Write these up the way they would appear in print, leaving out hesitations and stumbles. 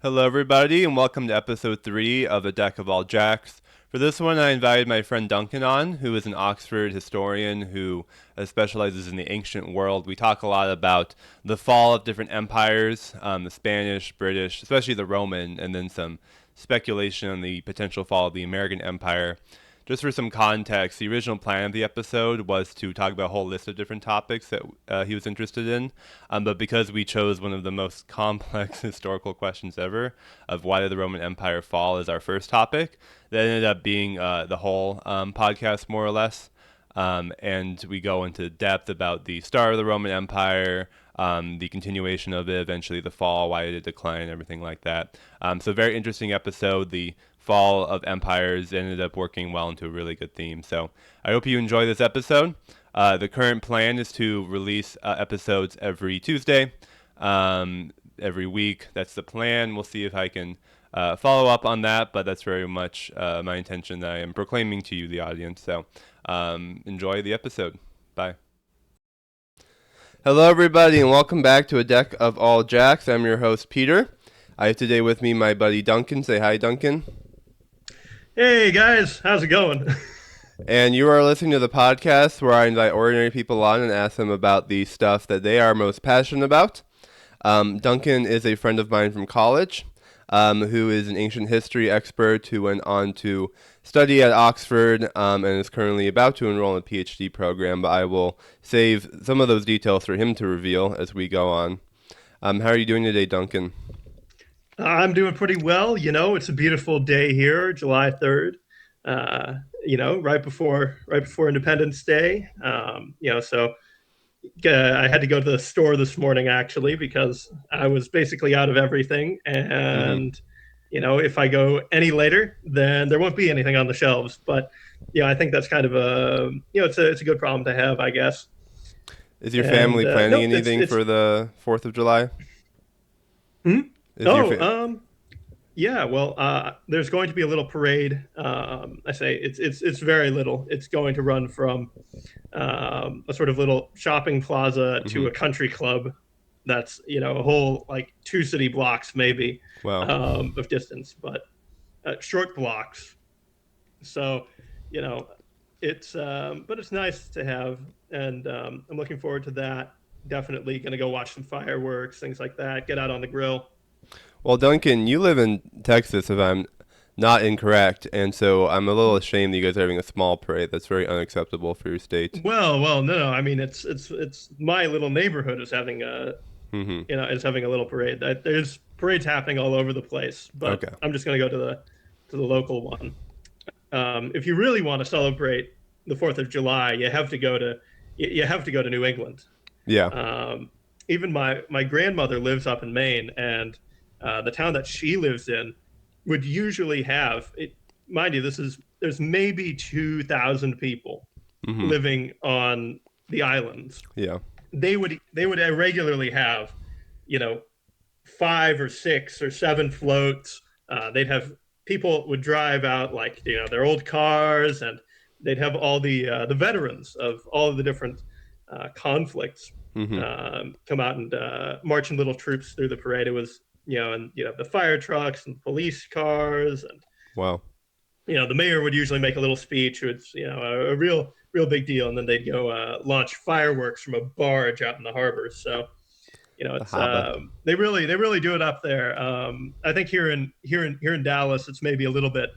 Hello, everybody, and welcome to episode 3 of A Deck of All Jacks. For this one, I invited my friend Duncan on, who is an Oxford historian who specializes in the ancient world. We talk a lot about the fall of different empires, the Spanish, British, especially the Roman, and then some speculation on the potential fall of the American Empire. Just for some context, the original plan of the episode was to talk about a whole list of different topics that he was interested in. But because we chose one of the most complex historical questions ever of why did the Roman Empire fall as our first topic, that ended up being the whole podcast, more or less. And we go into depth about the start of the Roman Empire, the continuation of it, eventually the fall, why did it decline, everything like that. So very interesting episode. The fall of empires ended up working well into a really good theme. So I hope you enjoy this episode. The current plan is to release episodes every Tuesday, every week. That's the plan. We'll see if I can follow up on that, but that's very much my intention that I am proclaiming to you, the audience. So enjoy the episode. Bye. Hello, everybody, and welcome back to A Deck of All Jacks. I'm your host, Peter. I have today with me my buddy Duncan. Say hi, Duncan. Hey guys, how's it going? And you are listening to the podcast where I invite ordinary people on and ask them about the stuff that they are most passionate about. Duncan is a friend of mine from college, who is an ancient history expert who went on to study at Oxford and is currently about to enroll in a PhD program, but I will save some of those details for him to reveal as we go on. How are you doing today, Duncan? I'm doing pretty well. It's a beautiful day here, July 3rd. Right before Independence Day. So I had to go to the store this morning actually because I was basically out of everything. Mm-hmm. And if I go any later, then there won't be anything on the shelves. But I think that's kind of it's a good problem to have, I guess. Is your And family planning no, it's anything it's. for the 4th of July? Hmm? Is your Oh, fa- Yeah, well, there's going to be a little parade. I say it's very little. It's going to run from a sort of little shopping plaza mm-hmm. to a country club. That's a whole like 2 city blocks maybe Well, of distance, but short blocks. So you know but it's nice to have, and I'm looking forward to that. Definitely going to go watch some fireworks, things like that. Get out on the grill. well, Duncan, you live in Texas, if I'm not incorrect, and so I'm a little ashamed that you guys are having a small parade. That's very unacceptable for your state. Well, no. I mean, it's my little neighborhood is having a Mm-hmm. is having a little parade. There's parades happening all over the place, but Okay. I'm just going to go to the local one. If you really want to celebrate the 4th of July, you have to go to New England. Yeah. Um, Even my grandmother lives up in Maine, and the town that she lives in would usually have it. Mind you, there's maybe 2,000 people Mm-hmm. living on the islands. Yeah. They would regularly have, you know, 5 or 6 or 7 floats. They'd have people would drive out like their old cars, and they'd have all the veterans of all of the different conflicts Mm-hmm. come out and march in little troops through the parade. It was and the fire trucks and police cars, and Wow. the mayor would usually make a little speech. It's a real big deal, and then they'd go launch fireworks from a barge out in the harbor. So The it's Haba. they really do it up there. I think here in Dallas, it's maybe a little bit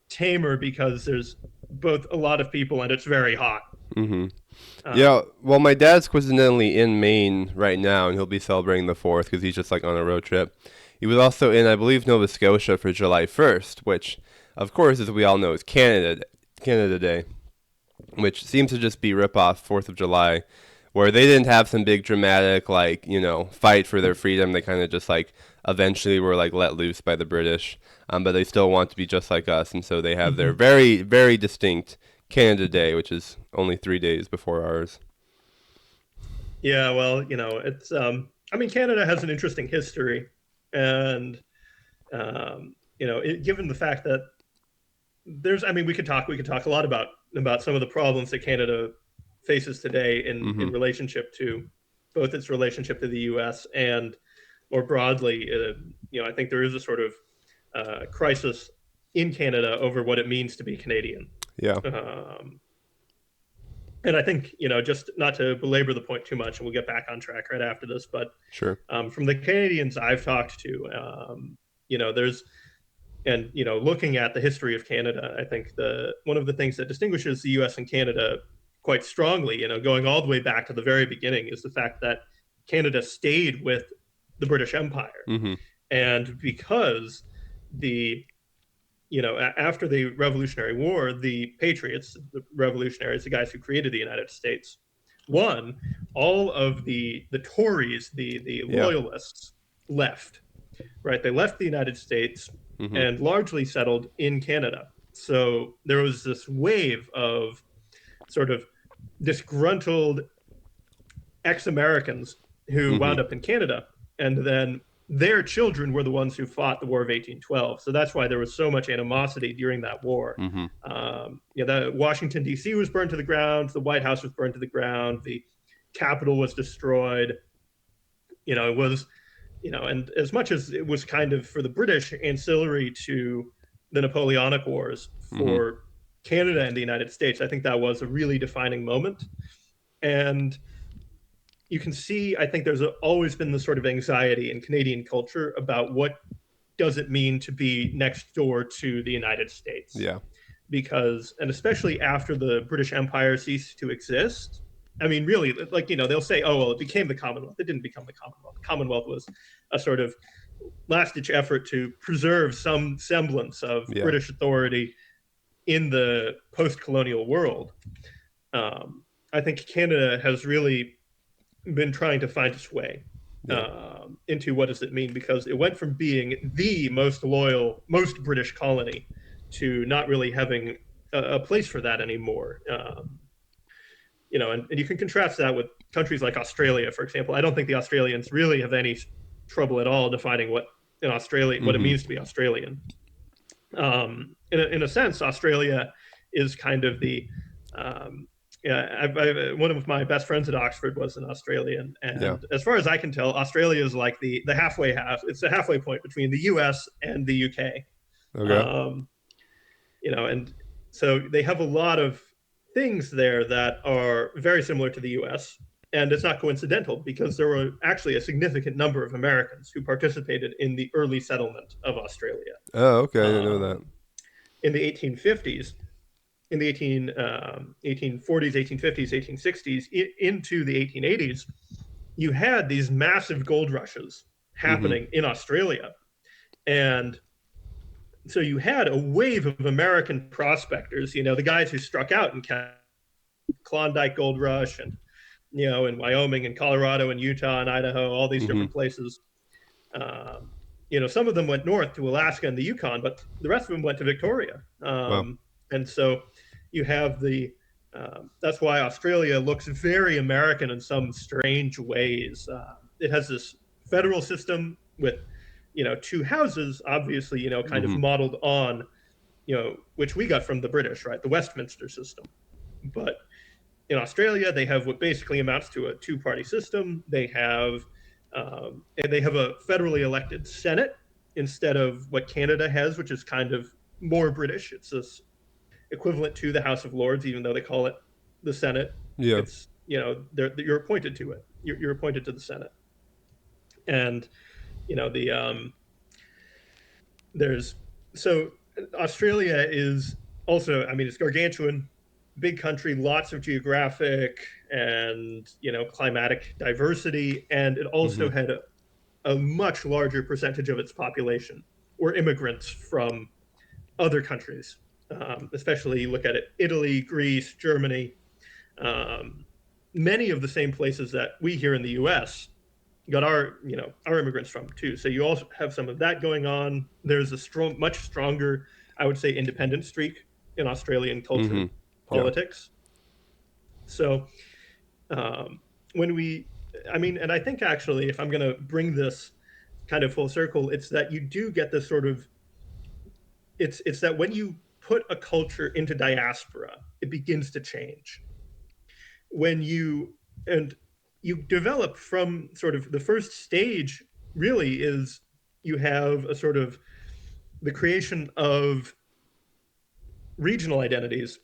tamer because there's both a lot of people and it's very hot. Mm-hmm. Yeah. Um, Well, my dad's coincidentally in Maine right now, and he'll be celebrating the 4th because he's just like on a road trip. He was also in, I believe, Nova Scotia for July 1st, which, of course, as we all know, is Canada Day, which seems to just be rip off 4th of July, where they didn't have some big dramatic like fight for their freedom. They kind of just like eventually were like let loose by the British, but they still want to be just like us, and so they have their mhm. very very distinct Canada Day, which is only 3 days before ours. Yeah, well, it's I mean, Canada has an interesting history, and given the fact that I mean, we could talk a lot about some of the problems that Canada faces today in relationship to both its relationship to the U.S. and more broadly I think there is a sort of crisis in Canada over what it means to be Canadian. Yeah. Um, and I think, just not to belabor the point too much, and we'll get back on track right after this, but Sure. from the Canadians I've talked to, there's, and looking at the history of Canada, I think the one of the things that distinguishes the U.S. and Canada quite strongly, going all the way back to the very beginning, is the fact that Canada stayed with the British Empire, Mm-hmm. and because the after the Revolutionary War, the patriots, the revolutionaries, the guys who created the United States, won. All of the Tories, the Yeah. loyalists, left. Right, they left the United States Mm-hmm. and largely settled in Canada. So there was this wave of sort of disgruntled ex-Americans who Mm-hmm. wound up in Canada, and then their children were the ones who fought the War of 1812. So that's why there was so much animosity during that war. Mm-hmm. The Washington D.C. was burned to the ground, the White House was burned to the ground, the Capitol was destroyed. It was, and as much as it was kind of for the British ancillary to the Napoleonic Wars, Mm-hmm. for Canada and the United States, I think that was a really defining moment. And you can see, I think there's always been this sort of anxiety in Canadian culture about what does it mean to be next door to the United States. Yeah. Because, and especially after the British Empire ceased to exist, I mean, really, like, they'll say, oh, well, it became the Commonwealth. It didn't become the Commonwealth. The Commonwealth was a sort of last ditch effort to preserve some semblance of Yeah. British authority in the post colonial world. I think Canada has really been trying to find its way Yeah. into what does it mean, because it went from being the most loyal, most British colony to not really having a place for that anymore. And you can contrast that with countries like Australia, for example. I don't think the Australians really have any trouble at all defining what what it Mm-hmm. means to be Australian. In a sense, Australia is kind of the one of my best friends at Oxford was an Australian, Yeah. and as far as I can tell, Australia is like the halfway half. It's the halfway point between the U.S. and the U.K. Okay. Um, and so they have a lot of things there that are very similar to the U.S. And it's not coincidental, because there were actually a significant number of Americans who participated in the early settlement of Australia Oh, okay. I didn't know that. um, in the 1850s, in the 1840s, 1850s, 1860s, into the 1880s. You had these massive gold rushes Mm-hmm. happening in Australia. And so you had a wave of American prospectors, the guys who struck out in Klondike Gold Rush, and, in Wyoming and Colorado and Utah and Idaho, all these Mm-hmm. different places. Some of them went north to Alaska and the Yukon, but the rest of them went to Victoria. Wow. And so you have that's why Australia looks very American in some strange ways. It has this federal system with, two houses, obviously, kind of Mm-hmm. modeled on, which we got from the British, right? The Westminster system. But in Australia, they have what basically amounts to a two-party system. They have a federally elected Senate instead of what Canada has, which is kind of more British. It's this equivalent to the House of Lords, even though they call it the Senate. Yeah. It's you're appointed to it. You're appointed to the Senate, and the there's so Australia is also, I mean, it's gargantuan, big country, lots of geographic and climatic diversity, and it Mm-hmm. also had a much larger percentage of its population were immigrants from other countries, especially you look at it, Italy, Greece, Germany, um, many of the same places that we here in the U.S. got our immigrants from too. So you also have some of that going on. There's a much stronger, I would say, independent streak in Australian Mm-hmm. culture, Yeah. politics. So um, when we, I mean, and I think actually, if I'm going to bring this kind of full circle, it's that you do get this sort of, it's that when you put a culture into diaspora, it begins to change. When you and you develop from sort of the first stage really is you have a sort of the creation of regional identities.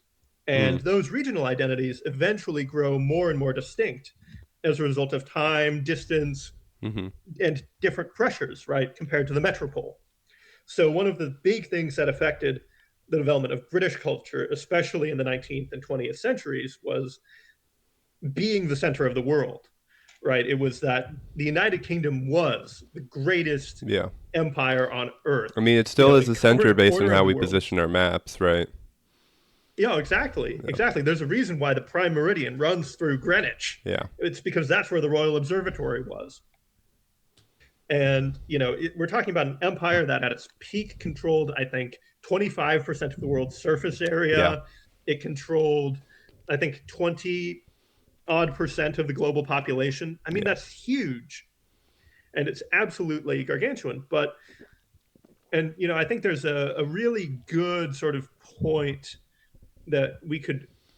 Mm. And those regional identities eventually grow more and more distinct as a result of time, distance, Mm-hmm. and different pressures, right, compared to the metropole. So, one of the big things that affected the development of British culture, especially in the 19th and 20th centuries, was being the center of the world, right? It was that the United Kingdom was the greatest Yeah. empire on earth. I mean, it You still know, is it the covered center a based on quarter how of the we world. position our maps, right? Yeah, exactly. Yeah. Exactly. There's a reason why the prime meridian runs through Greenwich. Yeah. It's because that's where the Royal Observatory was. And, we're talking about an empire that at its peak controlled, I think, 25% of the world's surface Yeah. area. It controlled, I think, 20 odd percent of the global population. I mean, Yeah. that's huge. And it's absolutely gargantuan. And I think there's a really good sort of point that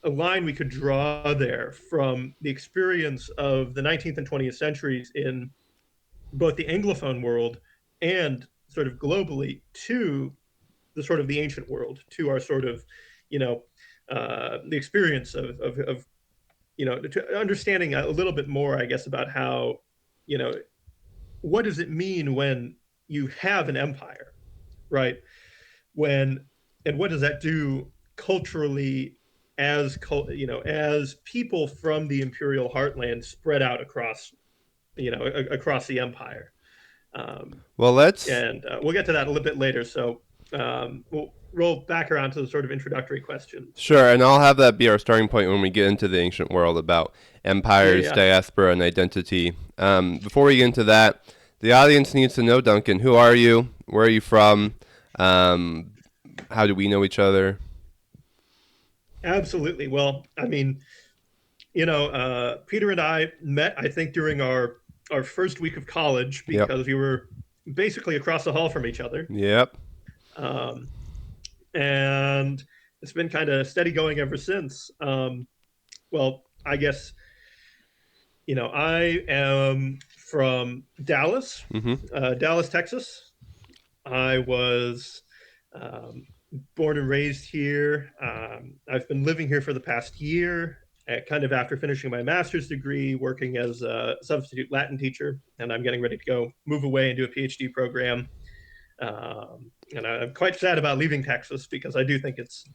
a line we could draw there from the experience of the 19th and 20th centuries in both the Anglophone world and sort of globally to the sort of the ancient world, to our sort of, the experience of to understanding a little bit more, I guess, about how, you know, what does it mean when you have an empire, right? When and what does that do culturally as people from the imperial heartland spread out across across the empire. Um, Well, let's and we'll get to that a little bit later. So we'll roll back around to the sort of introductory questions. sure, and I'll have that be our starting point when we get into the ancient world about Yeah, empires, yeah, diaspora, and identity. Before we get into that, the audience needs to know, Duncan. Who are you? Where are you from? Um, how do we know each other? absolutely. Well, I mean, Peter and I met, I think, during our first week of college Yep. because we were basically across the hall from each other. Yep. Um, and it's been kind of steady going ever since. Well, I guess I am from Dallas, Mm-hmm. Dallas, Texas. I was um, born and raised here. I've been living here for the past year, kind of after finishing my master's degree, working as a substitute Latin teacher, and I'm getting ready to go move away and do a PhD program. And I'm quite sad about leaving Texas because I do think it's,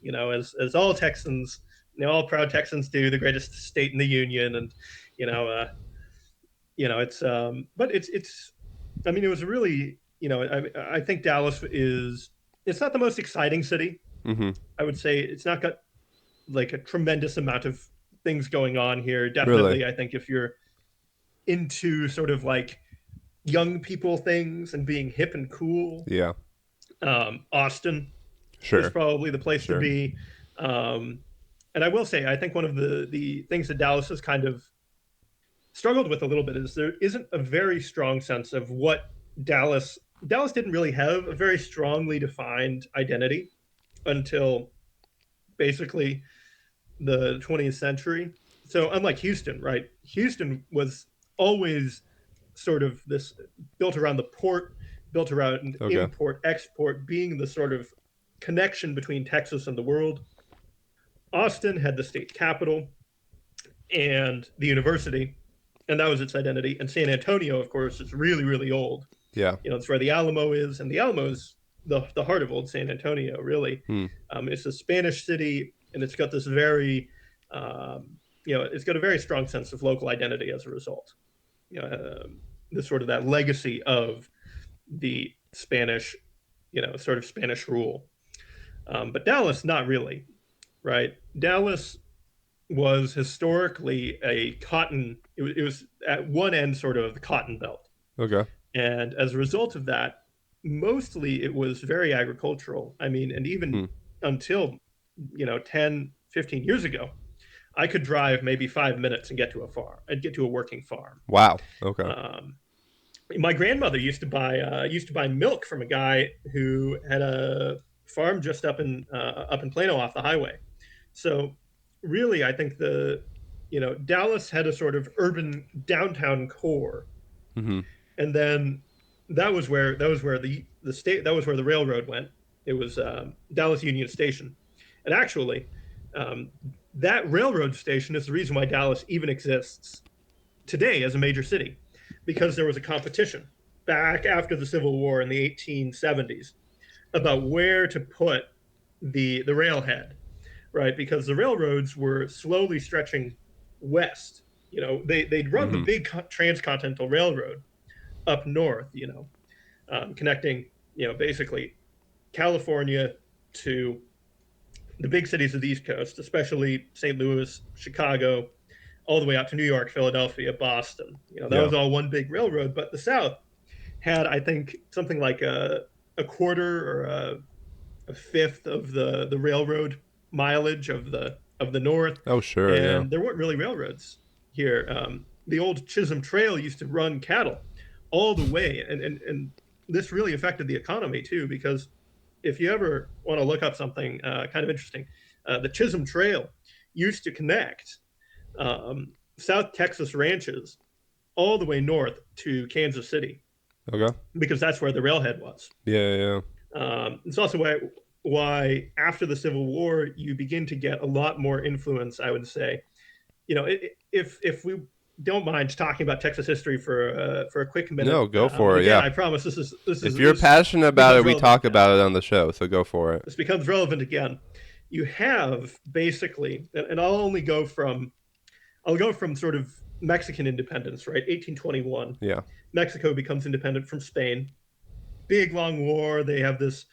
as all Texans, all proud Texans do, the greatest state in the union, and you know, uh, but it's. I mean, it was really, I think Dallas is. It's not the most exciting city. Mm-hmm. I would say it's not got like a tremendous amount of things going on here. Really? Definitely, I think if you're into sort of like young people things and being hip and cool, Yeah. Austin is Sure. probably the place to Sure. be. Um, and I will say, I think one of the things that Dallas has kind of struggled with a little bit is there isn't a very strong sense of what Dallas didn't really have a very strongly defined identity until basically the 20th century. So unlike Houston, right? Houston was always sort of this built around the port, built around Okay. import, export, being the sort of connection between Texas and the world. Austin had the state capital and the university, and that was its identity. And San Antonio, of course, is really, really old. Yeah. It's where the Alamo is, and the Alamo is the heart of old San Antonio, really. Hmm. It's a Spanish city, and it's got this very, it's got a very strong sense of local identity as a result. This sort of that legacy of the Spanish, sort of Spanish rule. But Dallas, not really, right? Dallas was historically a cotton. It was at one end sort of the cotton belt, Okay. and as a result of that, mostly it was very agricultural. I mean, and even Hmm. until 10, 15 years ago, I could drive maybe 5 minutes and get to a farm. I'd get to a working farm. Wow. Okay. Um, my grandmother used to buy milk from a guy who had a farm just up in Plano off the highway. So really, I think Dallas had a sort of urban downtown core, Mm-hmm. and then the state that was where the railroad went. It was Dallas Union Station, and actually, um, that railroad station is the reason why Dallas even exists today as a major city, because there was a competition back after the Civil War in the 1870s about where to put the railhead, right? Because the railroads were slowly stretching west. They'd run the Mm-hmm. big transcontinental railroad up north, connecting, basically California to the big cities of the East Coast, especially St. Louis, Chicago, all the way out to New York, Philadelphia, Boston. That Yeah. was all one big railroad. But the South had, I think, something like a quarter or a fifth of the railroad mileage of the North, Oh, sure. Yeah. and there weren't really railroads here. The old Chisholm Trail used to run cattle all the way, and this really affected the economy too, because if you ever want to look up something kind of interesting, the Chisholm Trail used to connect South Texas ranches all the way north to Kansas City, Okay. because that's where the railhead was. Yeah. Yeah. It's also why after the Civil War you begin to get a lot more influence. I would say, if we don't mind talking about Texas history for a quick minute, No, go and for it. again, Yeah. I promise If you're this passionate about becomes it, we relevant talk again. about it on the show. So go for it. This becomes relevant again. You have basically, and I'll go from sort of Mexican independence, right? 1821, Yeah. Mexico becomes independent from Spain. Big long war. They have this.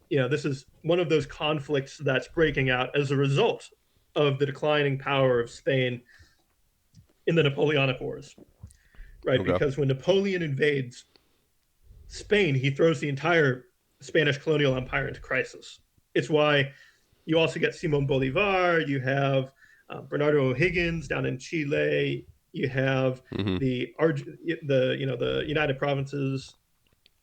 This is one of those conflicts that's breaking out as a result of the declining power of Spain in the Napoleonic Wars, right? Okay. Because when Napoleon invades Spain, he throws the entire Spanish colonial empire into crisis. It's why you also get Simon Bolivar. You have Bernardo O'Higgins down in Chile. You have Mm-hmm. the United Provinces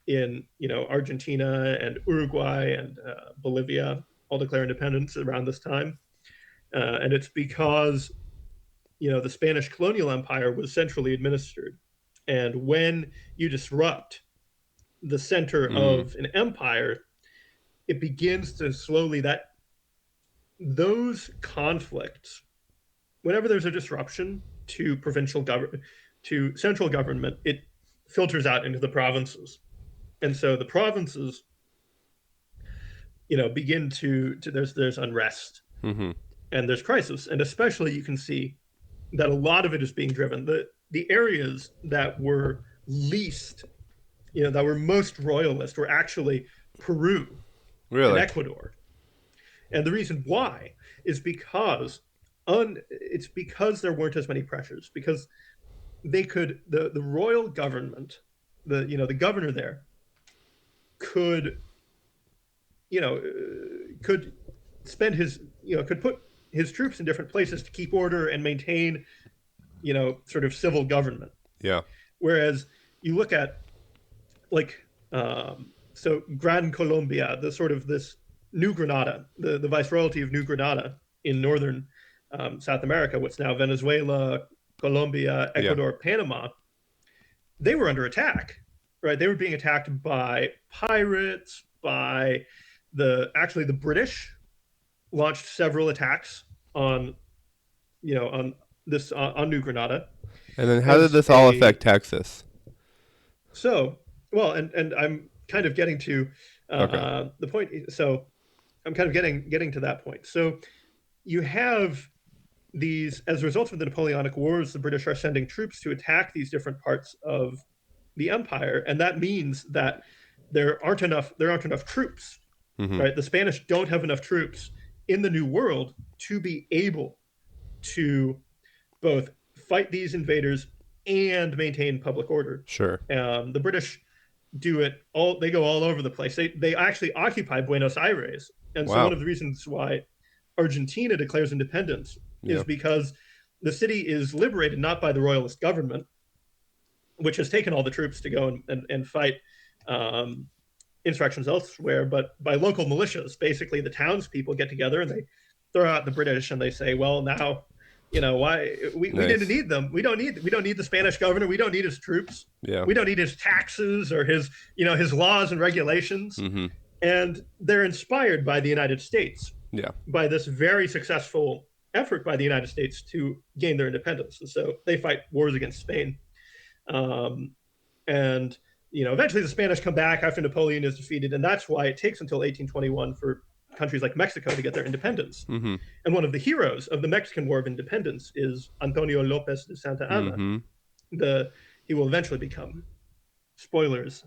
in Argentina and Uruguay and Bolivia all declare independence around this time, and it's because the Spanish colonial empire was centrally administered, and when you disrupt the center Mm. of an empire, it begins to slowly that those conflicts. Whenever there's a disruption to provincial government, to central government, it filters out into the provinces, and so the provinces begin to there's unrest Mm-hmm. and there's crisis, and especially you can see that a lot of it is being driven the areas that were least that were most royalist were actually Peru and Really? Ecuador, and the reason why is because it's because there weren't as many pressures, because they could the royal government, the governor there could could spend his could put his troops in different places to keep order and maintain sort of civil government. Yeah. Whereas you look at like so Gran Colombia, the sort of this New Granada, the viceroyalty of New Granada in northern South America, what's now Venezuela, Colombia, Yeah. Ecuador, Panama, they were under attack, right? They were being attacked by pirates, by the British launched several attacks on on this on New Granada And then how did as this all a affect Texas? so well, and I'm kind of getting to Okay. the point. So I'm kind of getting to that point. So you have these as a result of the Napoleonic Wars, the British are sending troops to attack these different parts of the empire, and that means that there aren't enough troops, Mm-hmm. right? The Spanish don't have enough troops in the New World to be able to both fight these invaders and maintain public order. Sure. The British do it all; they go all over the place. They actually occupy Buenos Aires, and so one Wow. of the reasons why Argentina declares independence is Yeah. because the city is liberated not by the royalist government, which has taken all the troops to go and fight um, insurrections elsewhere, but by local militias. Basically, the townspeople get together and they throw out the British and they say, well, now Why we didn't Nice. need them. We don't need the Spanish governor. We don't need his troops. Yeah. We don't need his taxes or his laws and regulations. Mm-hmm. And they're inspired by the United States, Yeah. by this very successful effort by the United States to gain their independence. And so they fight wars against Spain. Um, and eventually the Spanish come back after Napoleon is defeated, and that's why it takes until 1821 for countries like Mexico to get their independence. Mm-hmm. And one of the heroes of the Mexican War of Independence is Antonio Lopez de Santa Anna. Mm-hmm. He will eventually become, spoilers,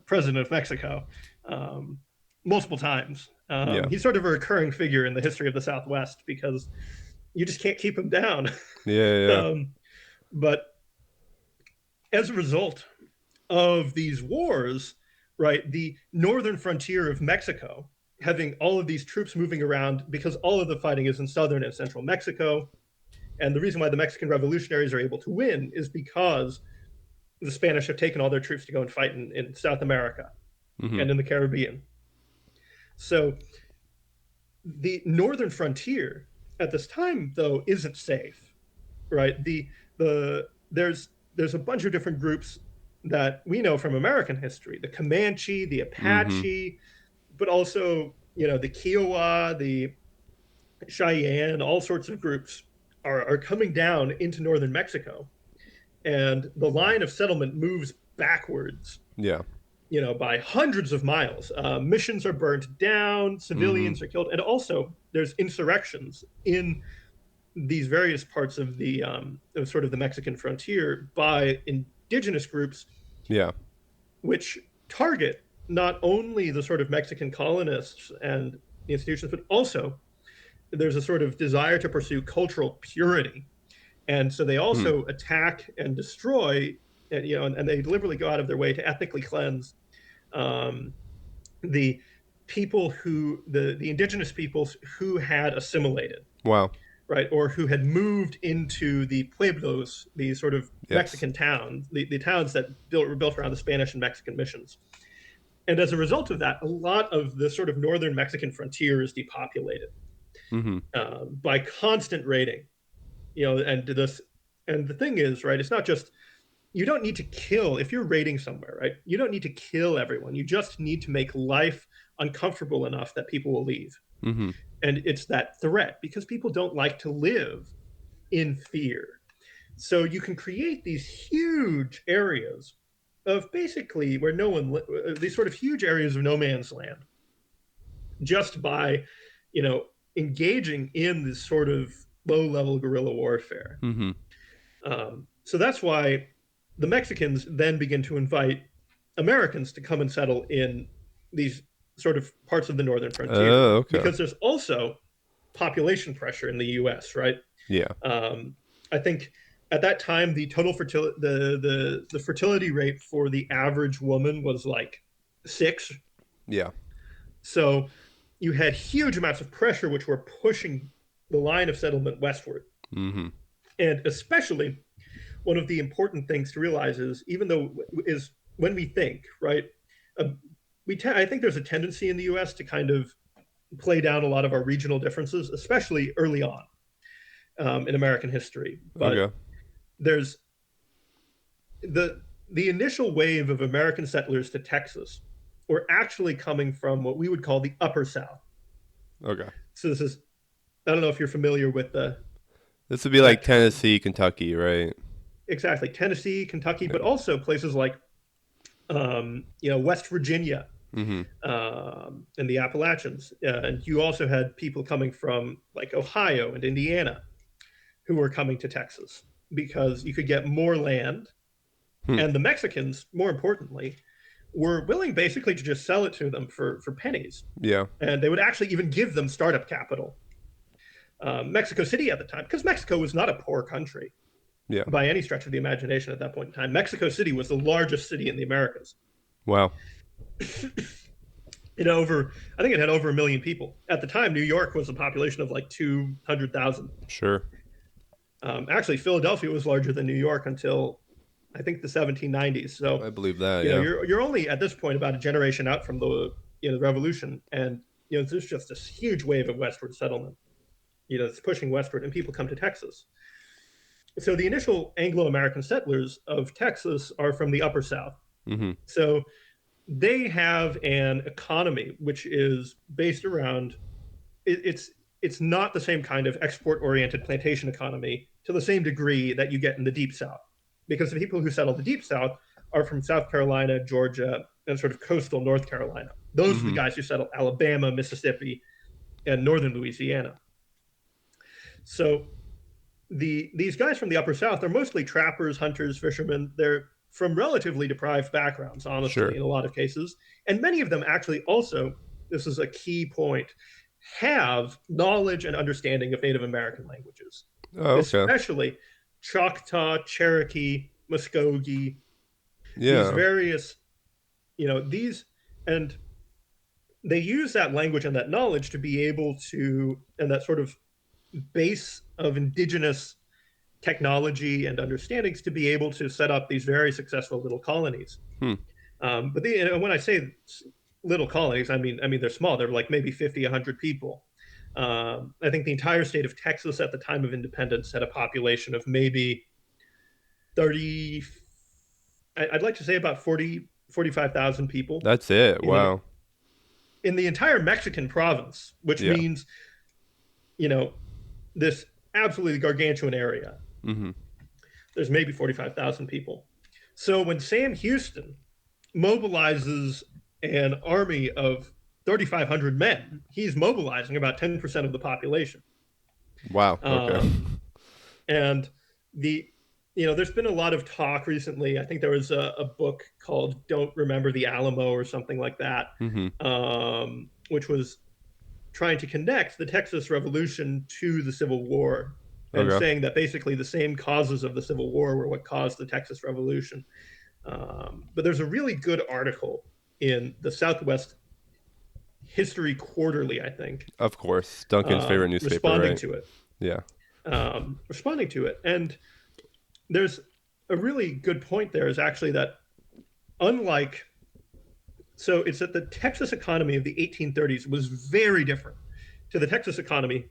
president of Mexico multiple times. Yeah. He's sort of a recurring figure in the history of the Southwest because you just can't keep him down. Yeah. But as a result of these wars, right, the northern frontier of Mexico, having all of these troops moving around because all of the fighting is in southern and central Mexico. And the reason why the Mexican revolutionaries are able to win is because the Spanish have taken all their troops to go and fight in South America Mm-hmm. and in the Caribbean. So the northern frontier at this time, though, isn't safe, right? There's a bunch of different groups that we know from American history: the Comanche, the Mm-hmm. Apache, but also the Kiowa, the Cheyenne. All sorts of groups are coming down into northern Mexico, and the line of settlement moves backwards Yeah. by hundreds of miles. Missions are burnt down, Mm-hmm. civilians are killed, and also there's insurrections in these various parts of sort of the Mexican frontier by indigenous groups, Yeah. which target not only the sort of Mexican colonists and the institutions, but also there's a sort of desire to pursue cultural purity. And so they Hmm. also attack and destroy, and they deliberately go out of their way to ethnically cleanse um, the the indigenous peoples who had assimilated, Wow. right, or who had moved into the pueblos, the sort of Yes. Mexican towns, the towns that were built around the Spanish and Mexican missions. And as a result of that, a lot of the sort of northern Mexican frontier is depopulated Mm-hmm. by constant raiding. And the thing is, right, it's not just, you don't need to kill if you're raiding somewhere, right? You don't need to kill everyone. You just need to make life uncomfortable enough that people will leave. Mm-hmm. And it's that threat, because people don't like to live in fear. So you can create these huge areas of basically where no one, these sort of huge areas of no man's land, just by, you know, engaging in this sort of low level guerrilla warfare. Mm-hmm. So that's why the Mexicans then begin to invite Americans to come and settle in these sort of parts of the northern frontier, Oh, okay. because there's also population pressure in the U.S. Right? Yeah. I think at that time the total fertility the fertility rate for the average woman was like 6. Yeah. So you had huge amounts of pressure which were pushing the line of settlement westward. Mm-hmm. And especially, one of the important things to realize is, even though is when we think, right, uh, I think there's a tendency in the U.S. to kind of play down a lot of our regional differences, especially early on in American history. But Okay. there's the initial wave of American settlers to Texas were actually coming from what we would call the Upper South. Okay. So this is, I don't know if you're familiar with the This would be like that term. Tennessee, Kentucky, right? Exactly, Tennessee, Kentucky, but Yeah. also places like West Virginia, Mm-hmm. and the Appalachians. And you also had people coming from like Ohio and Indiana who were coming to Texas because you could get more land. Hmm. And the Mexicans, more importantly, were willing basically to just sell it to them for pennies. Yeah. And they would actually even give them startup capital. Mexico City at the time, because Mexico was not a poor country Yeah. by any stretch of the imagination at that point in time. Mexico City was the largest city in the Americas. Wow. I think it had over 1 million people at the time. New York was a population of like 200,000. Sure. Actually, Philadelphia was larger than New York until I think the 1790s. So I believe that. Yeah. you're only at this point about a generation out from the revolution, and there's just this huge wave of westward settlement. It's pushing westward, and people come to Texas. So the initial Anglo-American settlers of Texas are from the Upper South. Mm-hmm. So they have an economy which is based around it's it's not the same kind of export-oriented plantation economy to the same degree that you get in the Deep South, because the people who settle the Deep South are from South Carolina, Georgia, and sort of coastal North Carolina. Those are the Mm-hmm. guys who settle Alabama, Mississippi, and northern Louisiana. So these guys from the Upper South are mostly trappers, hunters, fishermen. They're from relatively deprived backgrounds, honestly, Sure. in a lot of cases. And many of them actually also, this is a key point, have knowledge and understanding of Native American languages, Oh, okay. especially Choctaw, Cherokee, Muskogee, these Yeah. various, these, and they use that language and that knowledge to be able to, and that sort of base of indigenous technology and understandings to be able to set up these very successful little colonies. Hmm. When I say little colonies, I mean they're small. They're like maybe 50, 100 people. I think the entire state of Texas at the time of independence had a population of maybe 30. I'd like to say about 40, 45,000 people That's it. in Wow. in the entire Mexican province, which Yeah. means you know this absolutely gargantuan area. Mm-hmm. There's maybe 45,000 people. So when Sam Houston mobilizes an army of 3,500 men, he's mobilizing about 10% of the population. Wow. Okay. Um, and the, there's been a lot of talk recently. I think there was a book called Don't Remember the Alamo or something like that, Mm-hmm. which was trying to connect the Texas Revolution to the Civil War and Okay. saying that basically the same causes of the Civil War were what caused the Texas Revolution. But there's a really good article in the Southwest History Quarterly, I think, Of course. Duncan's favorite newspaper, responding right? to it. Yeah. Responding to it. And there's a really good point there is actually that unlike, so it's that the Texas economy of the 1830s was very different to the Texas economy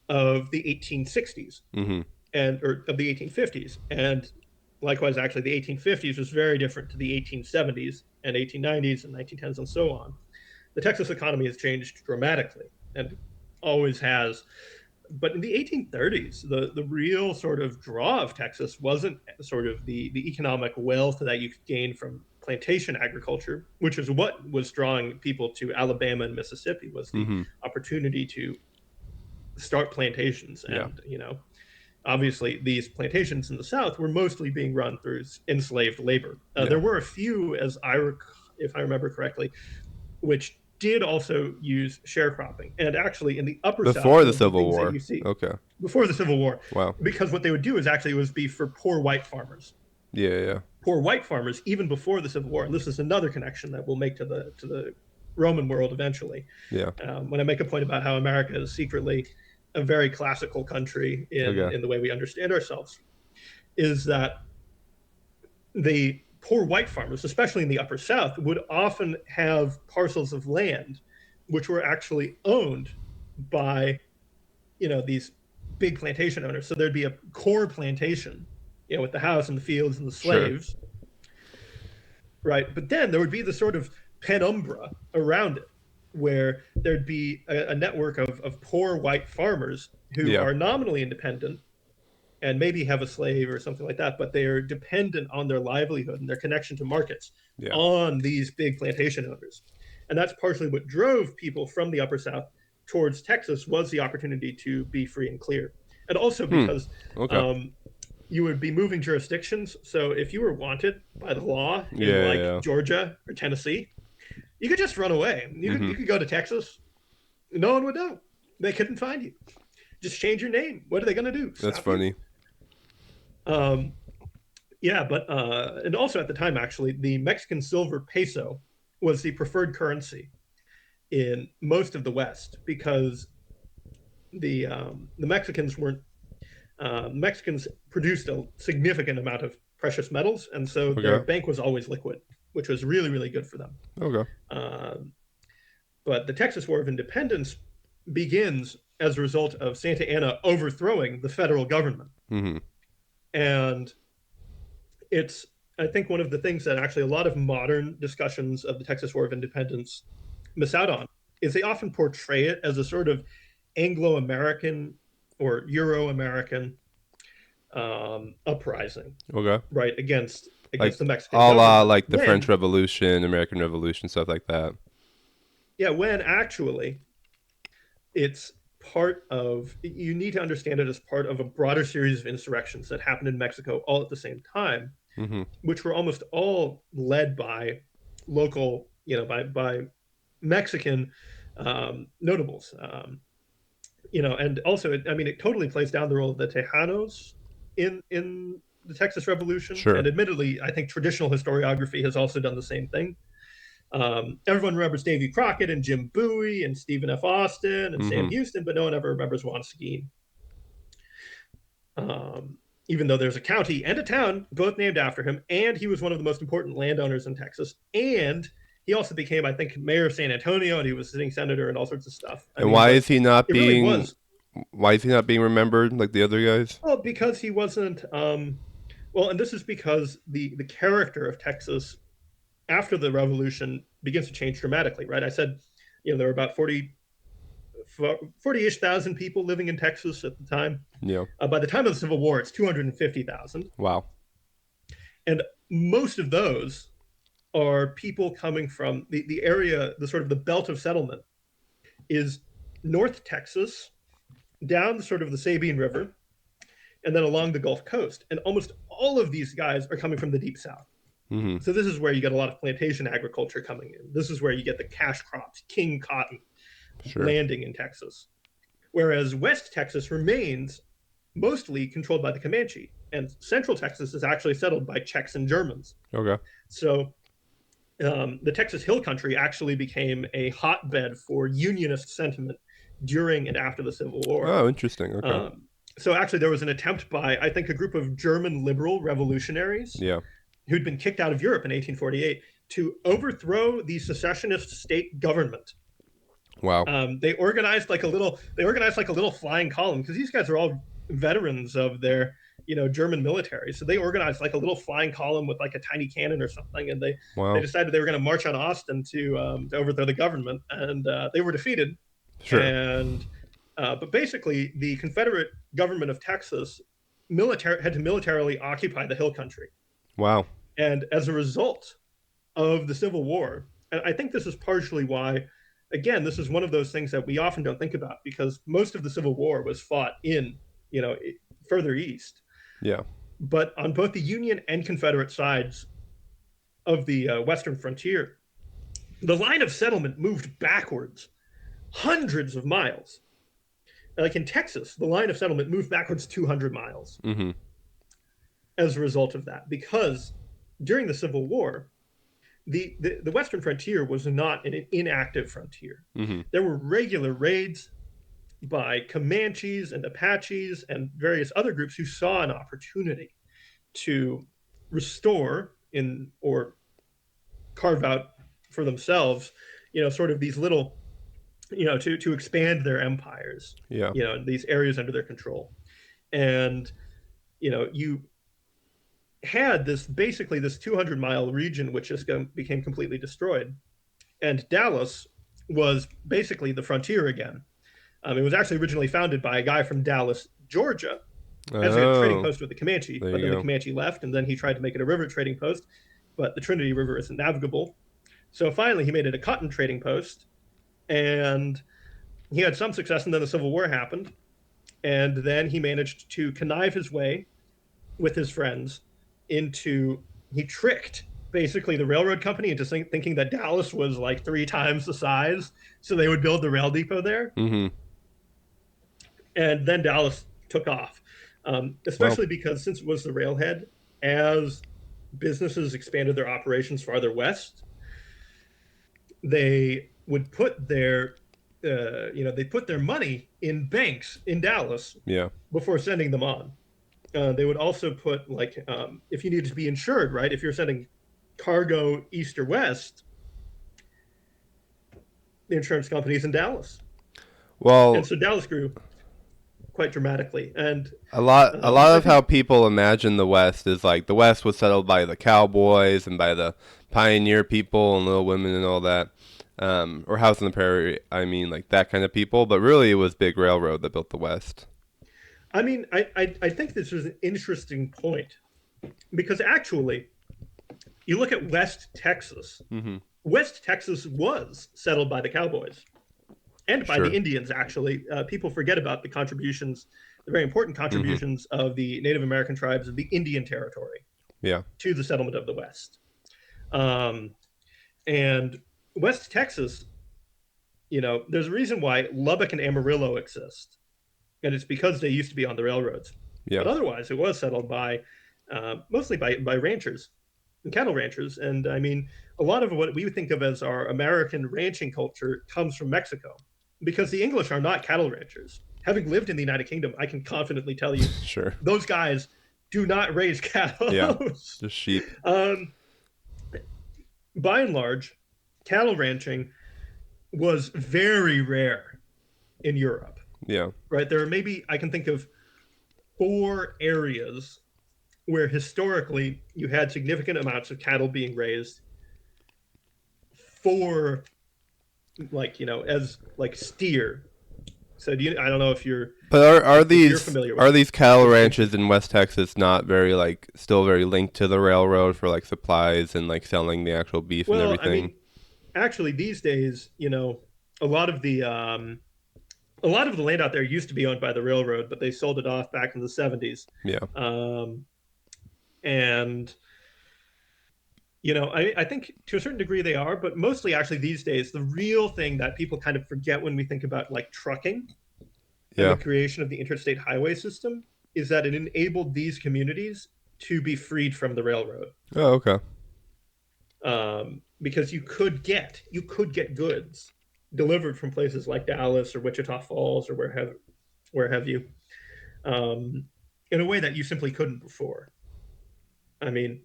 of the 1860s Mm-hmm. and or of the 1850s, and likewise actually the 1850s was very different to the 1870s and 1890s and 1910s and so on. The Texas economy has changed dramatically and always has. But in the 1830s, the real sort of draw of Texas wasn't sort of the economic wealth that you could gain from plantation agriculture, which is what was drawing people to Alabama and Mississippi, was the Mm-hmm. opportunity to start plantations. Yeah. And obviously these plantations in the South were mostly being run through enslaved labor. Yeah. There were a few, if I remember correctly, which did also use sharecropping. And actually, in the Upper South, Before one the of the Civil things that War. you see Okay. before the Civil War, Wow. because what they would do is actually was be for poor white farmers. Yeah. Yeah. Poor white farmers, even before the Civil War, and this is another connection that we'll make to the Roman world eventually. Yeah. When I make a point about how America is secretly a very classical country Okay. in the way we understand ourselves, is that the poor white farmers, especially in the Upper South, would often have parcels of land which were actually owned by these big plantation owners. So there'd be a core plantation, with the house and the fields and the Sure. slaves, right? But then there would be the sort of penumbra around it, where there'd be a network of poor white farmers who Yeah. are nominally independent and maybe have a slave or something like that, but they are dependent on their livelihood and their connection to markets Yeah. on these big plantation owners. And that's partially what drove people from the Upper South towards Texas, was the opportunity to be free and clear. And also Hmm. because Okay. you would be moving jurisdictions. So if you were wanted by the law in Yeah. like Yeah. Georgia or Tennessee, you could just run away. You Mm-hmm. could go to Texas. No one would know. They couldn't find you. Just change your name. What are they going to do? That's Stop you? funny. Um, yeah, but and also at the time, actually, the Mexican silver peso was the preferred currency in most of the West, because the Mexicans weren't Mexicans produced a significant amount of precious metals, and so their Okay. bank was always liquid, which was really really good for them. Okay. Um, but the Texas War of Independence begins as a result of Santa Anna overthrowing the federal government. Mm-hmm. And it's, I think, one of the things that actually a lot of modern discussions of the Texas War of Independence miss out on is they often portray it as a sort of Anglo-American or Euro-American uprising, Okay. right, Like against the Mexican a la government. like the French When, Revolution, American Revolution, stuff like that. yeah, when actually it's part of, you need to understand it as part of a broader series of insurrections that happened in Mexico all at the same time, Mm-hmm. which were almost all led by local, by Mexican notables. And also, I mean, it totally plays down the role of the Tejanos in the Texas Revolution. And Sure. admittedly, I think traditional historiography has also done the same thing. Everyone remembers Davy Crockett and Jim Bowie and Stephen F. Austin and Sam Mm-hmm. Houston, but no one ever remembers Juan Seguin. Even though there's a county and a town both named after him, and he was one of the most important landowners in Texas, and he also became, I think, mayor of San Antonio, and he was sitting senator and all sorts of stuff. I And mean, why but is he not it really being was, why is he not being remembered like the other guys? well, because he wasn't. Well, and this is because the character of Texas after the revolution begins to change dramatically, right? I said, there were about 40-ish thousand people living in Texas at the time. Yeah. By the time of the Civil War, it's 250,000. Wow. And most of those are people coming from the area, the sort of the belt of settlement is North Texas, down sort of the Sabine River, and then along the Gulf Coast. And almost all of these guys are coming from the Deep South. Mm-hmm. So this is where you get a lot of plantation agriculture coming in. This is where you get the cash crops, king cotton, Sure. landing in Texas. Whereas West Texas remains mostly controlled by the Comanche, and Central Texas is actually settled by Czechs and Germans. Okay. So the Texas Hill Country actually became a hotbed for Unionist sentiment during and after the Civil War. Oh, interesting. Okay. So actually, there was an attempt by, I think, a group of German liberal revolutionaries Yeah. who'd been kicked out of Europe in 1848 to overthrow the secessionist state government. Wow. They organized like a little flying column, because these guys are all veterans of their German military. So they organized like a little flying column with like a tiny cannon or something, and they Wow. decided they were going to march on Austin to overthrow the government, and they were defeated. Sure. And but basically, the Confederate government of Texas had to militarily occupy the Hill Country, Wow. and as a result of the Civil War, and I think this is partially why, again, this is one of those things that we often don't think about, because most of the Civil War was fought in, further east. Yeah. But on both the Union and Confederate sides of the western frontier, the line of settlement moved backwards hundreds of miles. Like in Texas, the line of settlement moved backwards 200 miles Mm-hmm. as a result of that, because during the Civil War, the western frontier was not an inactive frontier. Mm-hmm. There were regular raids by Comanches and Apaches and various other groups who saw an opportunity to restore in or carve out for themselves, sort of these little, to expand their empires, Yeah. these areas under their control. And, you had basically this 200-mile region, which just became completely destroyed. And Dallas was basically the frontier again. It was actually originally founded by a guy from Dallas, Georgia, as a trading Oh, post with the Comanche, there but you then the go. Comanche left, and then he tried to make it a river trading post, but the Trinity River isn't navigable. So finally, he made it a cotton trading post, and he had some success, and then the Civil War happened, and then he managed to connive his way with his friends he tricked basically the railroad company into thinking that Dallas was like 3 times the size, so they would build the rail depot there, Mm-hmm. and then Dallas took off. Wow. Especially because, since it was the railhead, as businesses expanded their operations farther west, they would put they put their money in banks in Dallas Yeah. before sending them on. They would also put, like, if you needed to be insured, right? If you're sending cargo east or west, the insurance companies in Dallas, and Well, so Dallas grew. quite dramatically. And A lot I of how think, people imagine the West is like the West was settled by the cowboys and by the pioneer people and little women and all that, or House on the Prairie. I mean, like that kind of people. But really, it was big railroad that built the West. I mean, I think this is an interesting point because actually, you look at West Texas. Mm-hmm. West Texas was settled by the cowboys and by the Sure. Indians. Actually, people forget about the contributions, the very important Mm-hmm. contributions of the Native American tribes of the Indian Territory Yeah. to the settlement of the West. Um, and West Texas, there's a reason why Lubbock and Amarillo exist, and it's because they used to be on the railroads. Yeah. But otherwise, it was settled by mostly by ranchers and cattle ranchers. And I mean, a lot of what we think of as our American ranching culture comes from Mexico, because the English are not cattle ranchers. Having lived in the United Kingdom, I can confidently tell you Sure. those guys do not raise Yeah. cows. Just sheep. um, by and large, cattle ranching was very rare in Europe, Yeah. right? There are maybe, I can think of four areas where historically you had significant amounts of cattle being raised for, like, as like steer. So I don't know if But are you're these familiar are with these cattle with ranches in West Texas not very like still very linked to the railroad for like supplies and like selling the actual beef and well, I everything? mean, actually these days, a lot of the a lot of the land out there used to be owned by the railroad, but they sold it off back in the 70s. Yeah. Um, and I think to a certain degree they are, but mostly actually these days, the real thing that people kind of forget when we think about like trucking and the Yeah. creation of the interstate highway system is that it enabled these communities to be freed from the railroad. Oh, okay. Because you could get goods delivered from places like Dallas or Wichita Falls or where have you, um, in a way that you simply couldn't before. I mean,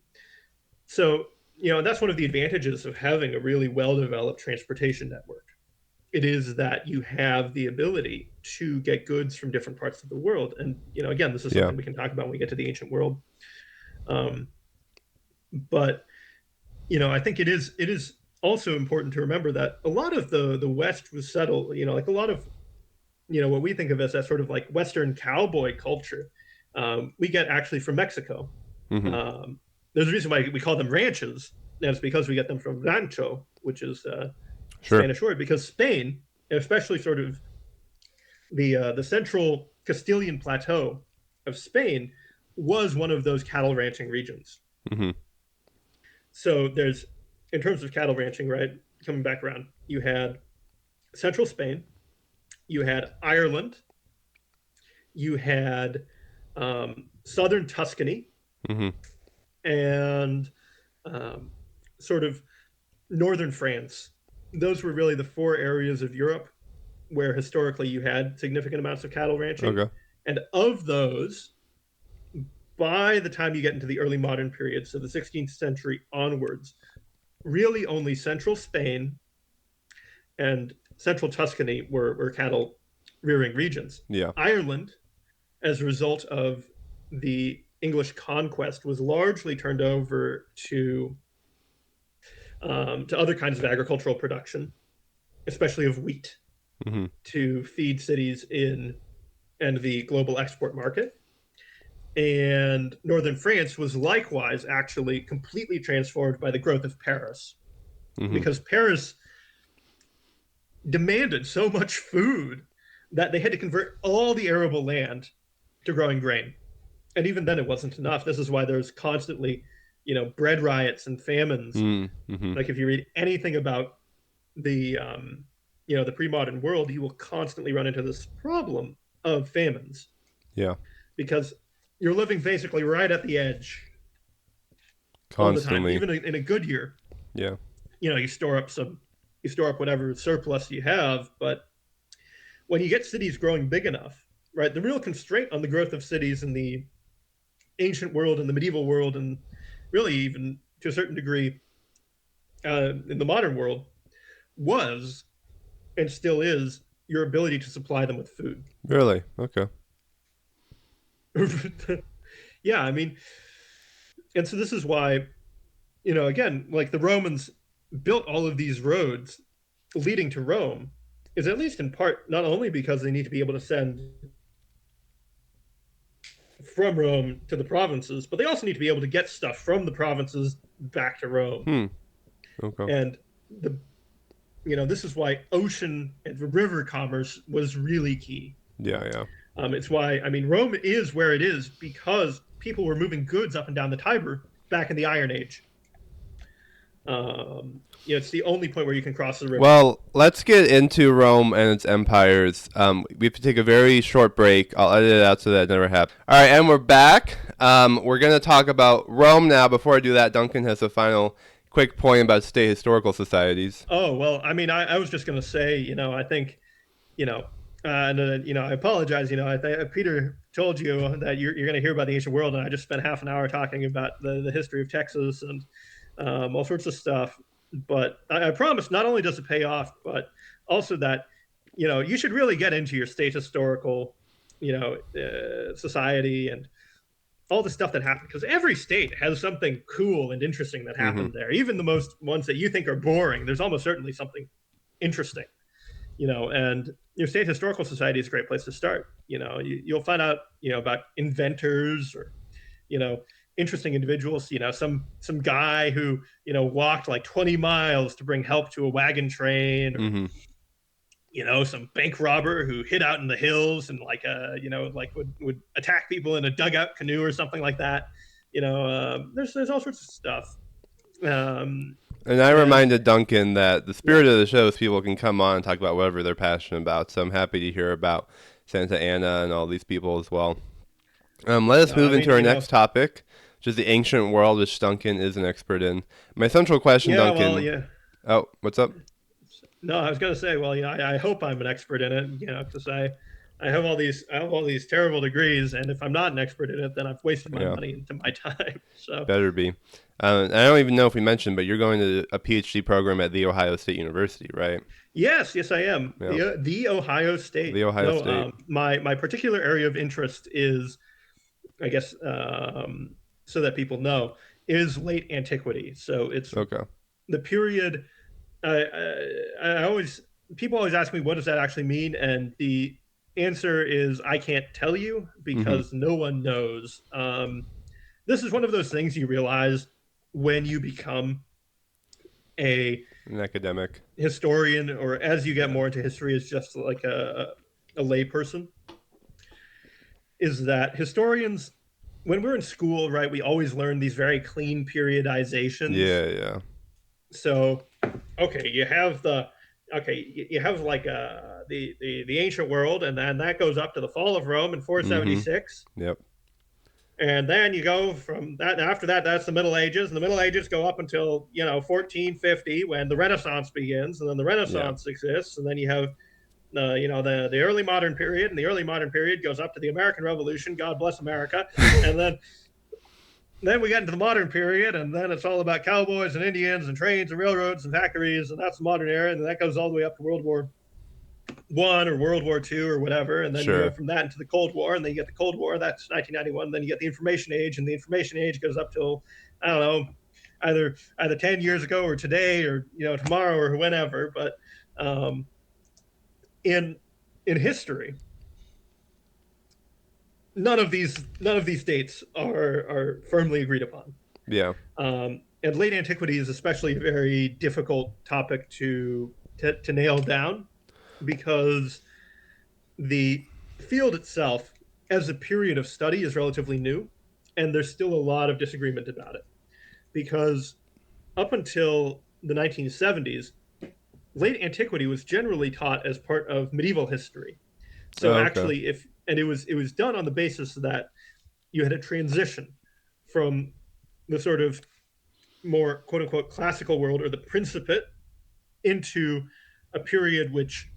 so that's one of the advantages of having a really well-developed transportation network. It is that you have the ability to get goods from different parts of the world, and again, this is Yeah. something we can talk about when we get to the ancient world. Um, but I think it is also important to remember that a lot of the West was settled. Like a lot of what we think of as that sort of like Western cowboy culture, we get actually from Mexico. Mm-hmm. There's a reason why we call them ranches, and it's because we get them from rancho, which is Sure. Spanish word. Because Spain, especially sort of the central Castilian plateau of Spain, was one of those cattle ranching regions. Mm-hmm. So there's, in terms of cattle ranching, right? Coming back around, you had central Spain, you had Ireland, you had southern Tuscany, Mm-hmm. and um, sort of northern France. Those were really the four areas of Europe where historically you had significant amounts of cattle ranching. Okay. And of those, by the time you get into the early modern period, so the 16th century onwards, really only central Spain and central Tuscany were cattle rearing regions. Yeah. Ireland, as a result of the English conquest, was largely turned over to other kinds of agricultural production, especially of wheat, Mm-hmm. to feed cities in and the global export market. And northern France was likewise actually completely transformed by the growth of Paris, Mm-hmm. because Paris demanded so much food that they had to convert all the arable land to growing grain. And even then, it wasn't enough. This is why there's constantly, bread riots and famines. Mm-hmm. Like if you read anything about the pre-modern world, you will constantly run into this problem of famines, Yeah. because you're living basically right at the edge all the time. Constantly. Even in a good year, Yeah. you store up whatever surplus you have, but when you get cities growing big enough, right, the real constraint on the growth of cities in the ancient world and the medieval world, and really even to a certain degree in the modern world, was and still is your ability to supply them with food. Really? Okay. Yeah, I mean, and so this is why, again, like the Romans built all of these roads leading to Rome, is at least in part not only because they need to be able to send from Rome to the provinces, but they also need to be able to get stuff from the provinces back to Rome. Hmm. Okay. And the this is why ocean and river commerce was really key. Yeah, yeah. It's why, I mean, Rome is where it is because people were moving goods up and down the Tiber back in the Iron Age. It's the only point where you can cross the river. Well, let's get into Rome and its empires. We have to take a very short break. I'll edit it out so that it never happens. All right, and we're back. We're going to talk about Rome now. Before I do that, Duncan has a final quick point about state historical societies. Oh, well, I mean, I was just going to say, I think, I apologize. Peter told you that you're going to hear about the ancient world, and I just spent half an hour talking about the history of Texas and all sorts of stuff. But I promise, not only does it pay off, but also that you should really get into your state historical, society and all the stuff that happened, because every state has something cool and interesting that happened there. Even the most ones that you think are boring, there's almost certainly something interesting. And your state historical society is a great place to start. You'll find out about inventors or you know interesting individuals. Some guy who walked like 20 miles to bring help to a wagon train, or Mm-hmm. some bank robber who hid out in the hills and like would attack people in a dugout canoe or something like that. There's all sorts of stuff. um, And I and reminded Duncan that the yeah, spirit of the show is people can come on and talk about whatever they're passionate about. So I'm happy to hear about Santa Anna and all these people as well. Let us move I into mean, our next topic, which is the ancient world, which Duncan is an expert in. My central question, yeah, well, Duncan. yeah. Oh, what's up? No, I was going to say, well, I hope I'm an expert in it, because I have all these terrible degrees, and if I'm not an expert in it, then I've wasted my Yeah, money into my time. So, better be. I don't even know if we mentioned, but you're going to a PhD program at the Ohio State University, right? yes, I am. Yeah, The Ohio the State. Ohio No, State. my particular area of interest is, I guess, so that people know, is late antiquity. So it's Okay. the period. I always People always ask me, what does that actually mean, and the answer is, I can't tell you Mm-hmm. because no one knows. This is one of those things you realize when you become a An academic. historian, or as you get Yeah. more into history as just like a layperson, is that historians, when we're in school, right, we always learn these very clean periodizations. Yeah, yeah. So, okay, you have like the ancient world, and then that goes up to the fall of Rome in Mm-hmm. 476. Yep. And then you go from that, and after that, that's the Middle Ages. And the Middle Ages go up until 1450, when the Renaissance begins, and then the Yeah. Renaissance exists, and then you have the early modern period, and the early modern period goes up to the American Revolution. God bless America. And then we get into the modern period, and then it's all about cowboys and Indians and trains and railroads and factories, and that's the modern era. And that goes all the way up to World War I or World War II or whatever. And then you go Sure. from that into the Cold War, and then you get the Cold War. That's 1991. Then you get the Information Age, and the Information Age goes up till, I don't know, either 10 years ago or today, or tomorrow or whenever. But um, in in history, none of these dates are firmly agreed upon. Yeah. And late antiquity is especially a very difficult topic to nail down, because the field itself, as a period of study, is relatively new, and there's still a lot of disagreement about it. Because up until the 1970s, late antiquity was generally taught as part of medieval history. So Oh, okay. actually, if and it was done on the basis that you had a transition from the sort of more quote unquote classical world, or the Principate, into a period which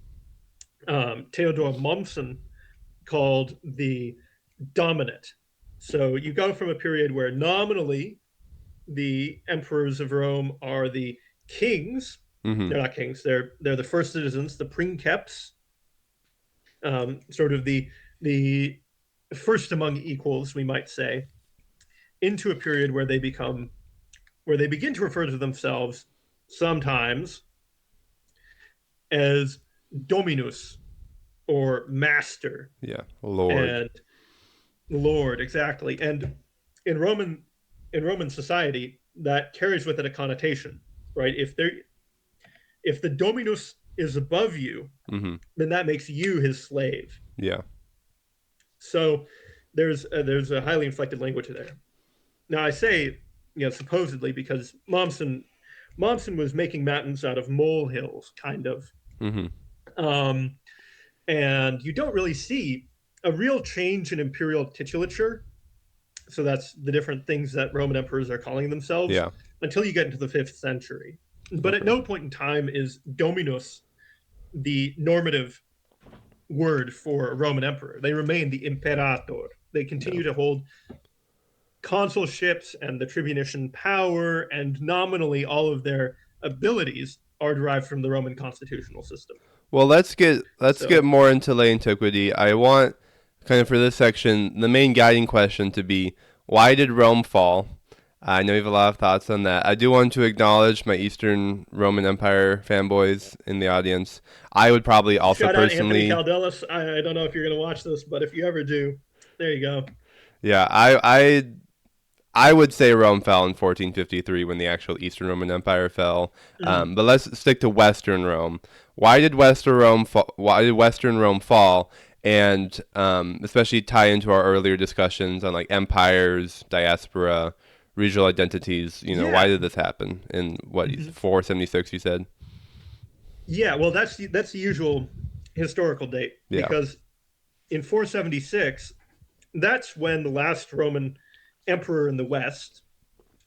Theodor Mommsen called the Dominate. So you go from a period where nominally the emperors of Rome are the kings. Mm-hmm. They're not kings. They're the first citizens, the princeps, sort of the first among equals, we might say, into a period where they begin to refer to themselves sometimes as dominus or master Yeah, Lord. and lord, exactly. And in Roman in Roman society, that carries with it a connotation, right? If the dominus is above you, Mm-hmm. then that makes you his slave. Yeah. So there's a highly inflected language there. Now I say, supposedly because Momsen was making mountains out of molehills, kind of. Mm-hmm. Um, and you don't really see a real change in imperial titulature. So that's the different things that Roman emperors are calling themselves Yeah. until you get into the 5th century. But at Okay. no point in time is dominus the normative word for a Roman emperor. They remain the imperator. They Yeah. continue to hold consulships and the tribunician power, and nominally all of their abilities are derived from the Roman constitutional system. Well, let's get So, more into late antiquity. I want kind of for this section the main guiding question to be why did Rome fall? I know you have a lot of thoughts on that. I do want to acknowledge my Eastern Roman Empire fanboys in the audience. I would probably also shout out Anthony personally, Caldelis. I don't know if you're going to watch this, but if you ever do, there you go. yeah, I would say Rome fell in 1453 when the actual Eastern Roman Empire fell. Mm. But let's stick to Western Rome. Why did Western Rome fall? And especially tie into our earlier discussions on like empires, diaspora, regional identities. Why Yeah. did this happen? In what Mm-hmm. 476? You said. Yeah, well, that's the usual historical date Yeah. because in 476, that's when the last Roman emperor in the West,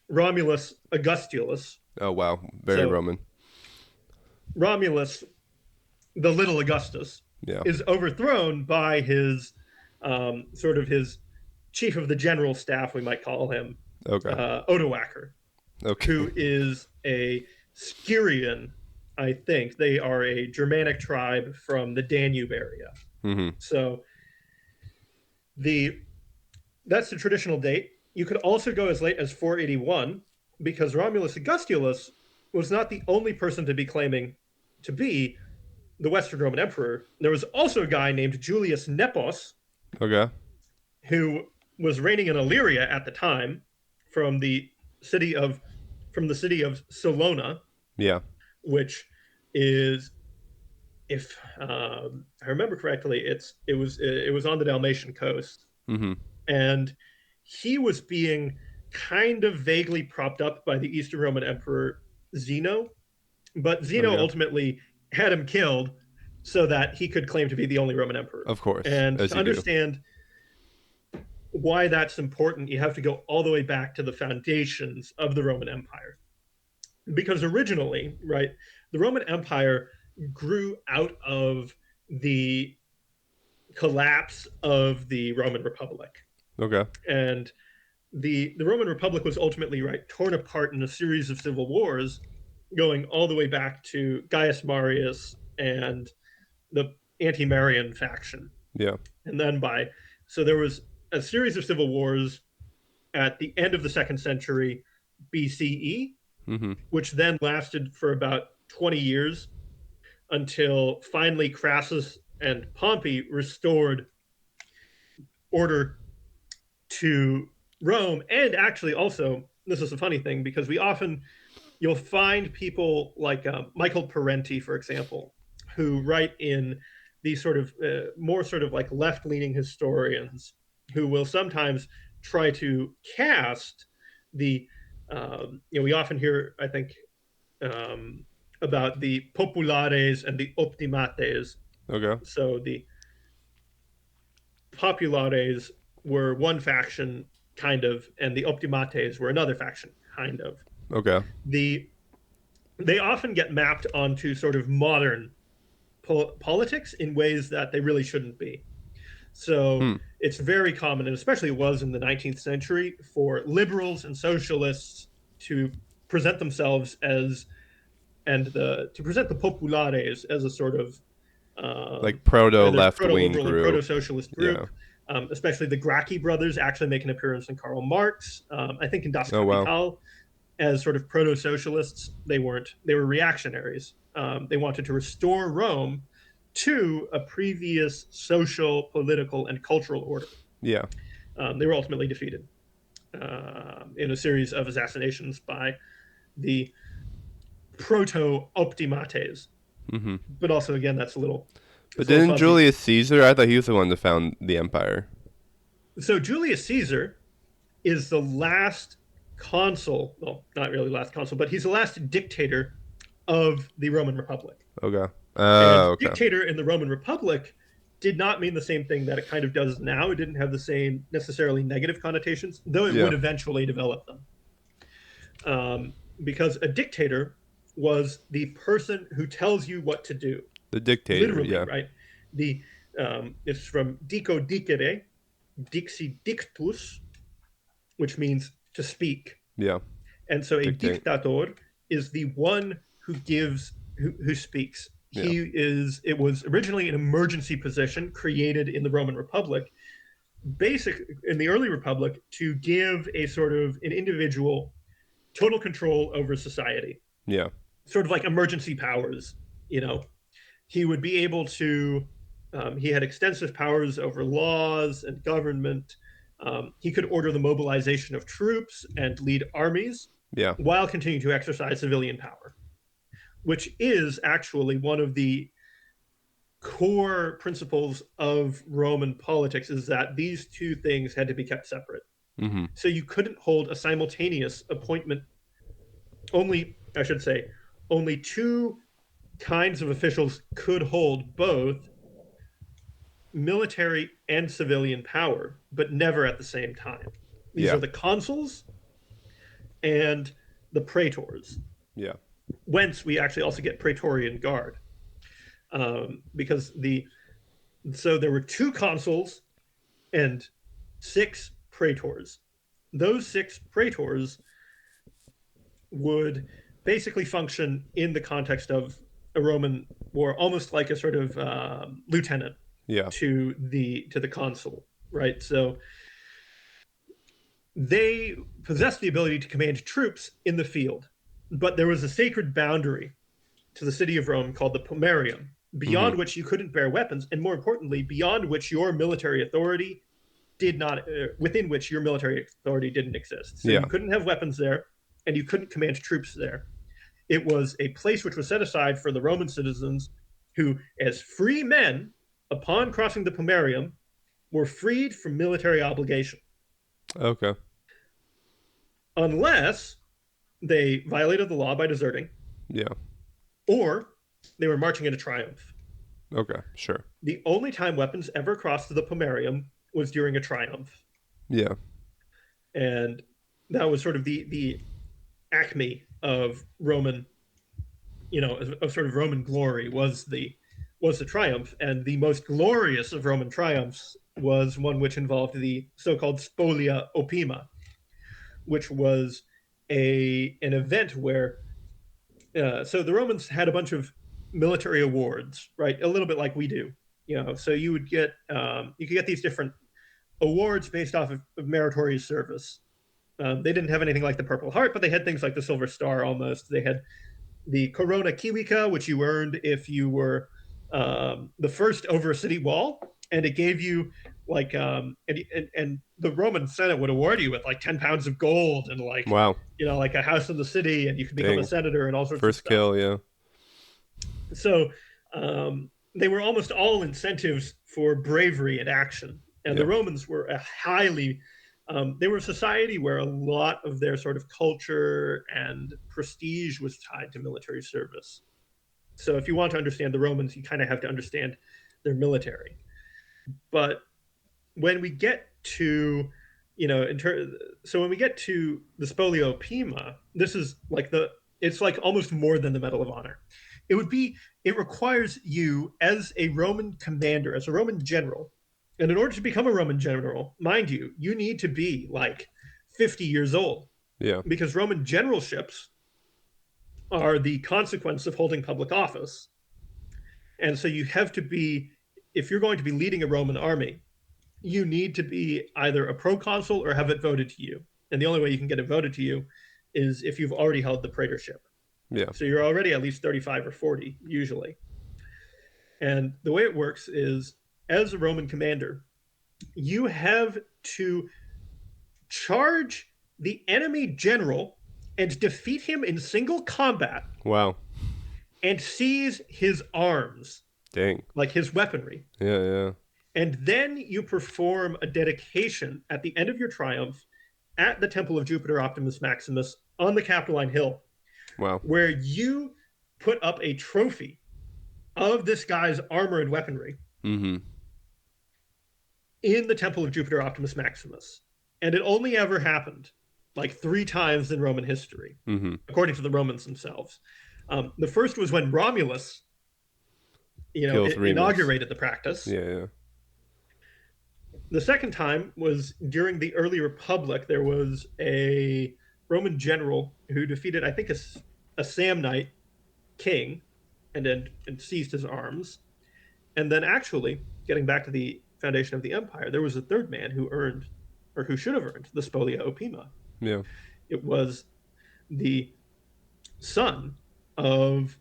Romulus Augustulus, Oh wow, very so Roman. Romulus, the little Augustus, Yeah. is overthrown by his sort of his chief of the general staff, we might call him, Okay. Odoacer, Okay. who is a Scyrian, I think. They are a Germanic tribe from the Danube area. Mhm. So the that's the traditional date. You could also go as late as 481 because Romulus Augustulus was not the only person to be claiming to be the Western Roman Emperor. There was also a guy named Julius Nepos Okay. who was reigning in Illyria at the time from the city of Salona, Yeah. which is, if I remember correctly, it was on the Dalmatian coast, Mhm. and he was being kind of vaguely propped up by the Eastern Roman Emperor Zeno, but Zeno Okay. ultimately had him killed so that he could claim to be the only Roman emperor. Of course, And as to you do. understand why that's important, you have to go all the way back to the foundations of the Roman Empire. Because originally, right, the Roman Empire grew out of the collapse of the Roman Republic. Okay. And the Roman Republic was ultimately torn apart in a series of civil wars, going all the way back to Gaius Marius and the anti-Marian faction, Yeah. and then so there was a series of civil wars at the end of the 2nd century BCE, Mhm. which then lasted for about 20 years until finally Crassus and Pompey restored order to Rome. And actually, also, this is a funny thing because you'll find people like Michael Parenti, for example, who write in these sort of more sort of like left leaning historians who will sometimes try to cast the, we often hear, I think, um, about the populares and the optimates. Okay. So the populares were one faction, kind of, and the optimates were another faction, kind of. Okay. The They often get mapped onto sort of modern politics in ways that they really shouldn't be. So Hmm. it's very common, and especially it was in the 19th century, for liberals and socialists to present themselves as to present the populares as a sort of Like proto either left proto wing liberal or proto group. socialist Yeah. group Especially the Gracchi brothers actually make an appearance in Karl Marx. I think in Das Oh wow. Kapital, as sort of proto-socialists, they weren't. They were reactionaries. They wanted to restore Rome to a previous social, political, and cultural order. Yeah. They were ultimately defeated in a series of assassinations by the proto-optimates. Mm-hmm. But also, again, that's a little, But it's a little didn't fuzzy. Julius Caesar? I thought he was the one that found the empire. So Julius Caesar is the last consul, well, not really last consul, but he's the last dictator of the Roman Republic. Okay. And Oh, okay. dictator in the Roman Republic did not mean the same thing that it kind of does now. It didn't have the same necessarily negative connotations, though it Yeah. would eventually develop them. Because a dictator was the person who tells you what to do, The dictator. literally, Yeah. right? The It's from dico dicere, dixi dictus, which means to speak. Yeah. And so a Dictate. dictator is the one who gives, who speaks. Yeah. It was originally an emergency position created in the Roman Republic, basic in the early Republic, to give a sort of an individual total control over society, Yeah. sort of like emergency powers. You know, he would be able to, he had extensive powers over laws and government. He could order the mobilization of troops and lead armies Yeah. while continuing to exercise civilian power, which is actually one of the core principles of Roman politics, is that these two things had to be kept separate. Mm-hmm. So you couldn't hold a simultaneous appointment. Only, I should say, only two kinds of officials could hold both military and civilian power, but never at the same time. These Yeah. are the consuls and the praetors, Yeah. whence we actually also get praetorian guard. Because there were two consuls and six praetors. Those six praetors would basically function in the context of a Roman war, almost like a sort of lieutenant Yeah. to the consul, right? So they possessed the ability to command troops in the field, but there was a sacred boundary to the city of Rome called the Pomerium, Mm-hmm. beyond which you couldn't bear weapons, and more importantly, beyond which your military authority did not, within which your military authority didn't exist. So Yeah. you couldn't have weapons there, and you couldn't command troops there. It was a place which was set aside for the Roman citizens who, as free men, upon crossing the Pomerium, were freed from military obligation, Okay. unless they violated the law by deserting Yeah. or they were marching into triumph. Okay. Sure. The only time weapons ever crossed the Pomerium was during a triumph. Yeah. And that was sort of the acme of Roman, of sort of Roman glory, was the triumph. And the most glorious of Roman triumphs was one which involved the so-called spolia opima, which was an event where so the Romans had a bunch of military awards, right? A little bit like we do, So you would get you could get these different awards based off of meritorious service. They didn't have anything like the Purple Heart, but they had things like the Silver Star almost. They had the Corona Civica, which you earned if you were the first over a city wall, and it gave you like and the Roman Senate would award you with like 10 pounds of gold and like Wow. like a house in the city, and you could become a Dang. senator and all sorts of First stuff. kill. Yeah. So they were almost all incentives for bravery and action. And Yeah. the Romans were a highly, they were a society where a lot of their sort of culture and prestige was tied to military service. So if you want to understand the Romans, you kind of have to understand their military. But when we get to, so when we get to the Spolio Pima, this is like it's like almost more than the Medal of Honor. It requires you as a Roman commander, as a Roman general, and in order to become a Roman general, mind you, you need to be like 50 years old, Yeah. because Roman generalships are the consequence of holding public office. And so you have to be, if you're going to be leading a Roman army, you need to be either a proconsul or have it voted to you. And the only way you can get it voted to you is if you've already held the praetorship. Yeah. So you're already at least 35 or 40, usually. And the way it works is, as a Roman commander, you have to charge the enemy general and defeat him in single combat Wow. and seize his arms, Dang. like his weaponry. Yeah, yeah. And then you perform a dedication at the end of your triumph at the Temple of Jupiter Optimus Maximus on the Capitoline Hill, Wow. where you put up a trophy of this guy's armor and weaponry Mm-hmm. in the Temple of Jupiter Optimus Maximus. And it only ever happened like 3 times in Roman history, Mm-hmm. according to the Romans themselves. The first was when Romulus, inaugurated the practice. Yeah, yeah. The second time was during the early Republic. There was a Roman general who defeated, I think, a Samnite king and seized his arms. And then actually, getting back to the foundation of the empire, there was a third man who earned, or who should have earned, the Spolia Opima. Yeah. It was the son of,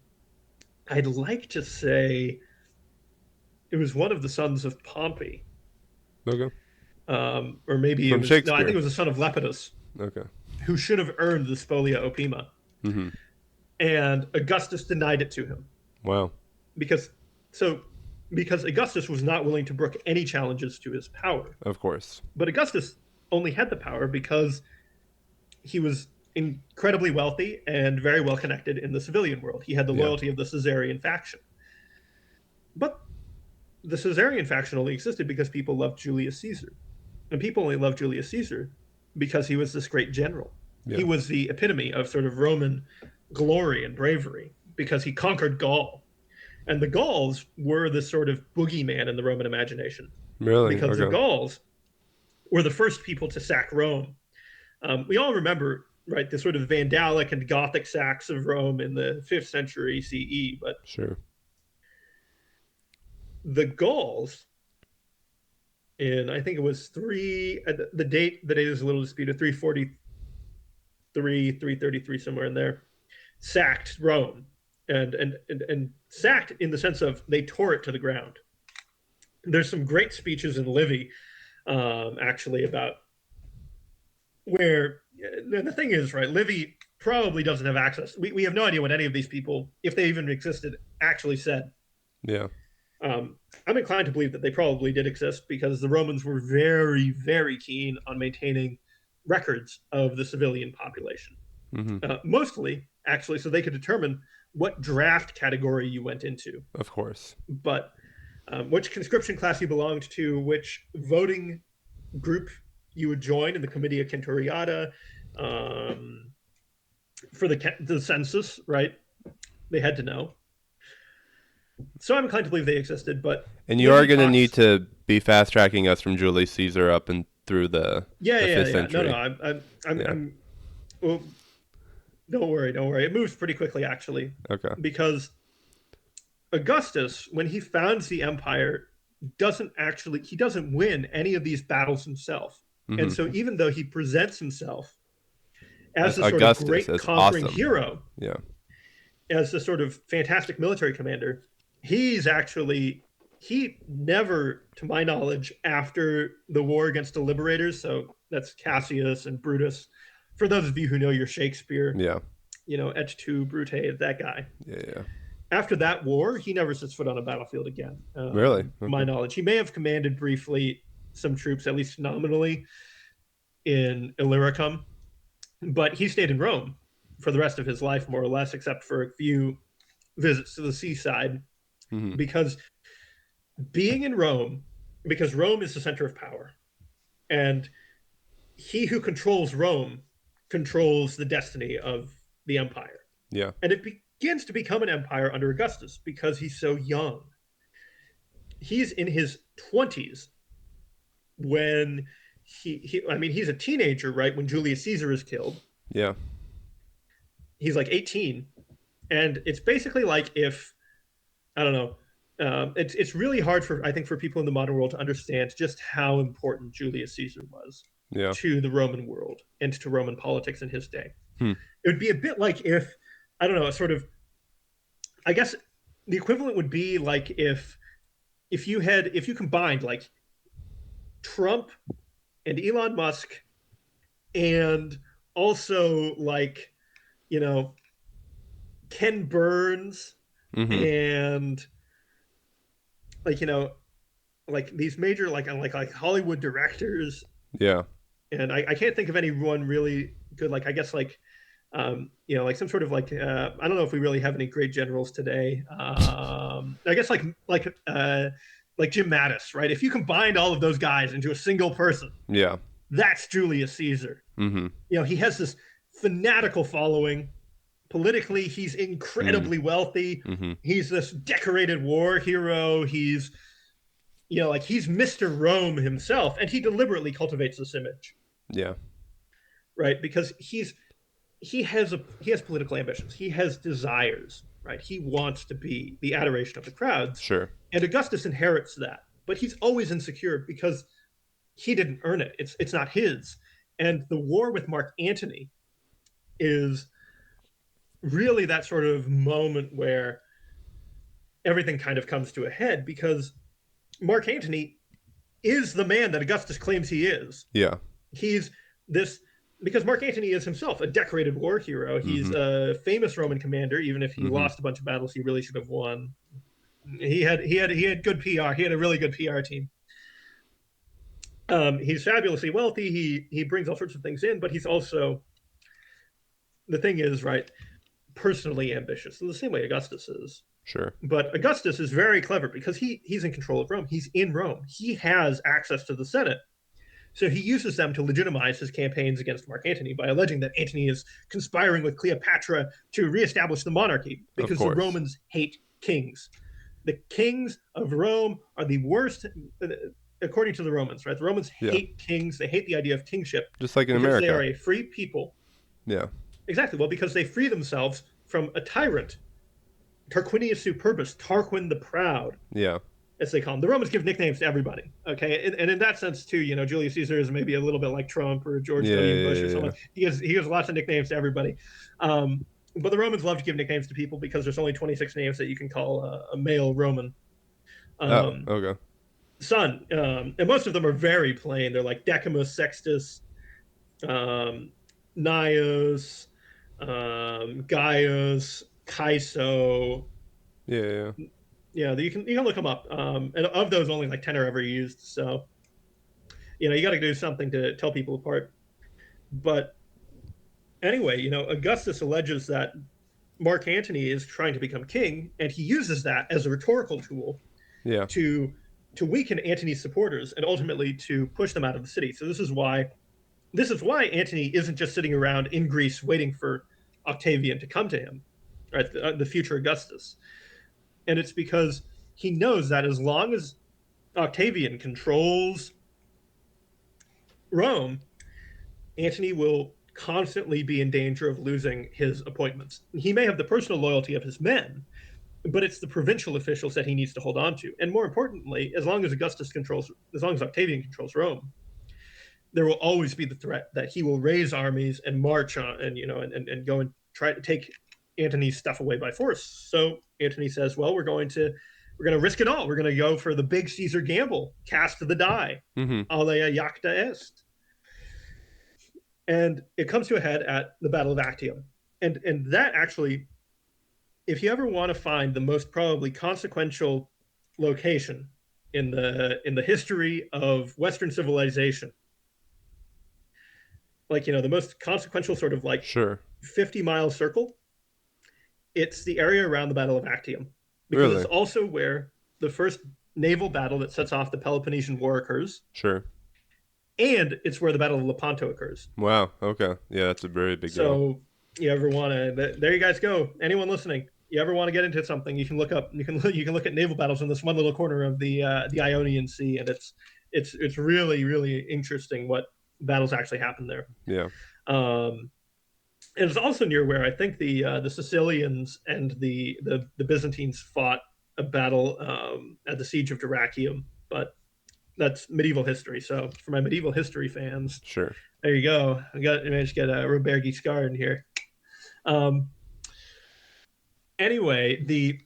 I'd like to say, it was one of the sons of Pompey. Okay. Or maybe From it was, Shakespeare. no, I think it was the son of Lepidus, Okay. who should have earned the Spolia Opima. Mm-hmm. And Augustus denied it to him. Wow. Because Augustus was not willing to brook any challenges to his power. Of course. But Augustus only had the power because he was incredibly wealthy and very well connected in the civilian world. He had the loyalty of the Caesarian faction. But the Caesarian faction only existed because people loved Julius Caesar. And people only loved Julius Caesar because he was this great general. Yeah. He was the epitome of sort of Roman glory and bravery because he conquered Gaul. And the Gauls were this sort of boogeyman in the Roman imagination. Really? Because Okay. the Gauls were the first people to sack Rome. We all remember, right, the sort of Vandalic and Gothic sacks of Rome in the 5th century CE. But Sure. the Gauls, I think it was the date is a little disputed, 343, 333, somewhere in there, sacked Rome. And sacked in the sense of they tore it to the ground. There's some great speeches in Livy, actually, about where the thing is, right, Livy probably doesn't have access. We have no idea what any of these people, if they even existed, actually said. Yeah. I'm inclined to believe that they probably did exist because the Romans were very, very keen on maintaining records of the civilian population. Mm-hmm. Mostly, actually, so they could determine what draft category you went into. Of course. But which conscription class you belonged to, which voting group you would join in the Comitia Centuriata, for the census, right? They had to know. So I'm inclined to believe they existed, but... And you are going to need to be fast-tracking us from Julius Caesar up and through the 5th century. No, well, don't worry. It moves pretty quickly, actually. Okay. Because Augustus, when he founds the empire, doesn't win any of these battles himself. Mm-hmm. And so even though he presents himself as a sort of great conquering hero, as a sort of fantastic military commander, he never, to my knowledge, after the war against the liberators, so that's Cassius and Brutus, for those of you who know your Shakespeare, et tu, Brute, that guy. Yeah. After that war, he never sets foot on a battlefield again. Really? Okay. To my knowledge. He may have commanded briefly some troops, at least nominally, in Illyricum, but he stayed in Rome for the rest of his life, more or less, except for a few visits to the seaside. Mm-hmm. Because being in Rome, because Rome is the center of power, and he who controls Rome controls the destiny of the empire. Yeah. And it begins to become an empire under Augustus because he's so young. He's in his 20s when he's a teenager, right? When Julius Caesar is killed. Yeah. He's like 18. And it's basically like if, I don't know, it's really hard for, I think, for people in the modern world to understand just how important Julius Caesar was Yeah. to the Roman world and to Roman politics in his day. Hmm. It would be a bit like if, I don't know, a sort of, I guess the equivalent would be like if you combined like Trump and Elon Musk and also like, you know, Ken Burns Mm-hmm. and like, like these major like Hollywood directors, Yeah. and I can't think of anyone really good. Like I guess like some sort of I don't know if we really have any great generals today. I guess like Jim Mattis, right? If you combined all of those guys into a single person, Yeah. that's Julius Caesar. Mm-hmm. He has this fanatical following. Politically, he's Mm. incredibly wealthy. Mm-hmm. He's this decorated war hero. He's Mr. Rome himself, and he deliberately cultivates this image, Yeah. right? Because he has political ambitions. He has desires, right? He wants to be the adoration of the crowds, Sure. and Augustus inherits that. But he's always insecure because he didn't earn it. It's not his. And the war with Mark Antony is really that sort of moment where everything kind of comes to a head because Mark Antony is the man that Augustus claims he is. Yeah. He's this because Mark Antony is himself a decorated war hero. He's Mm-hmm. a famous Roman commander. Even if he Mm-hmm. lost a bunch of battles, he really should have won. He had good PR. He had a really good PR team. He's fabulously wealthy. He brings all sorts of things in, but he's also, the thing is, right, personally ambitious in the same way Augustus is. Sure. But Augustus is very clever because he's in control of Rome. He's in Rome. He has access to the Senate. So he uses them to legitimize his campaigns against Mark Antony by alleging that Antony is conspiring with Cleopatra to reestablish the monarchy Of because the course. Romans hate kings. The kings of Rome are the worst, according to the Romans, right? The Romans Yeah. hate kings. They hate the idea of kingship Just like in because they America. are a free people. Yeah. Exactly. Well, because they free themselves from a tyrant, Tarquinius Superbus, Tarquin the Proud, Yeah. as they call him. The Romans give nicknames to everybody. Okay, and in that sense too, Julius Caesar is maybe a little bit like Trump or George Yeah. W. Yeah. Bush or Yeah. Yeah. someone. He has lots of nicknames to everybody. But the Romans love to give nicknames to people because there's only 26 names that you can call a male Roman Oh. um, Okay. son, and most of them are very plain. They're like Decimus, Sextus, um, Gaius, Gaius, Caeso. Yeah. Yeah. Yeah, you can look them up. And of those, only like 10 are ever used. So you got to do something to tell people apart. But anyway, Augustus alleges that Mark Antony is trying to become king, and he uses that as a rhetorical tool Yeah. to weaken Antony's supporters and ultimately to push them out of the city. So this is why Antony isn't just sitting around in Greece waiting for Octavian to come to him, right? The future Augustus. And it's because he knows that as long as Octavian controls Rome, Antony will constantly be in danger of losing his appointments. He may have the personal loyalty of his men, but it's the provincial officials that he needs to hold on to. And more importantly, as long as Octavian controls Rome, there will always be the threat that he will raise armies and march on and go and try to take Antony's stuff away by force. So Antony says, well, we're going to risk it all. We're going to go for the big Caesar gamble, cast the die, Mm-hmm. alea jacta est. And it comes to a head at the Battle of Actium. And that actually, if you ever want to find the most probably consequential location in the history of Western civilization, the most consequential sort of like Sure. 50-mile circle, it's the area around the Battle of Actium, because it's Really. also where the first naval battle that sets off the Peloponnesian War occurs, Sure. and it's where the Battle of Lepanto occurs. Wow. Okay. Yeah, that's a very big deal. So you ever want to? There you guys go. Anyone listening, you ever want to get into something, you can look up. You can look at naval battles in this one little corner of the Ionian Sea, and it's really really interesting what battles actually happen there. Yeah. And it's also near where I think the Sicilians and the Byzantines fought a battle at the siege of Dyrrhachium, but that's medieval history. So for my medieval history fans, Sure. there you go. I managed to get a Robert Guiscard in here. Um, anyway, the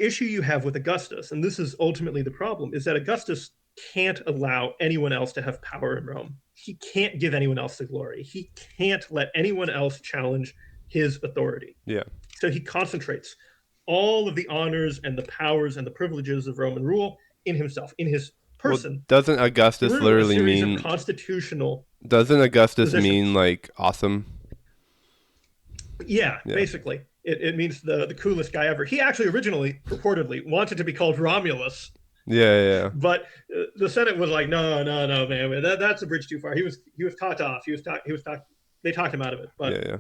issue you have with Augustus, and this is ultimately the problem, is that Augustus can't allow anyone else to have power in Rome. He can't give anyone else the glory. He can't let anyone else challenge his authority. Yeah. So he concentrates all of the honors and the powers and the privileges of Roman rule in himself, in his Well, person, doesn't Augustus through a literally series of mean constitutional doesn't Augustus mean positions. like awesome? Yeah, Yeah. basically. It means the coolest guy ever. He actually originally, purportedly, wanted to be called Romulus, Yeah, yeah. but the Senate was like, no, no, no, man, that's a bridge too far. He was talked off. He was talked. They talked him out of it. Yeah, But yeah.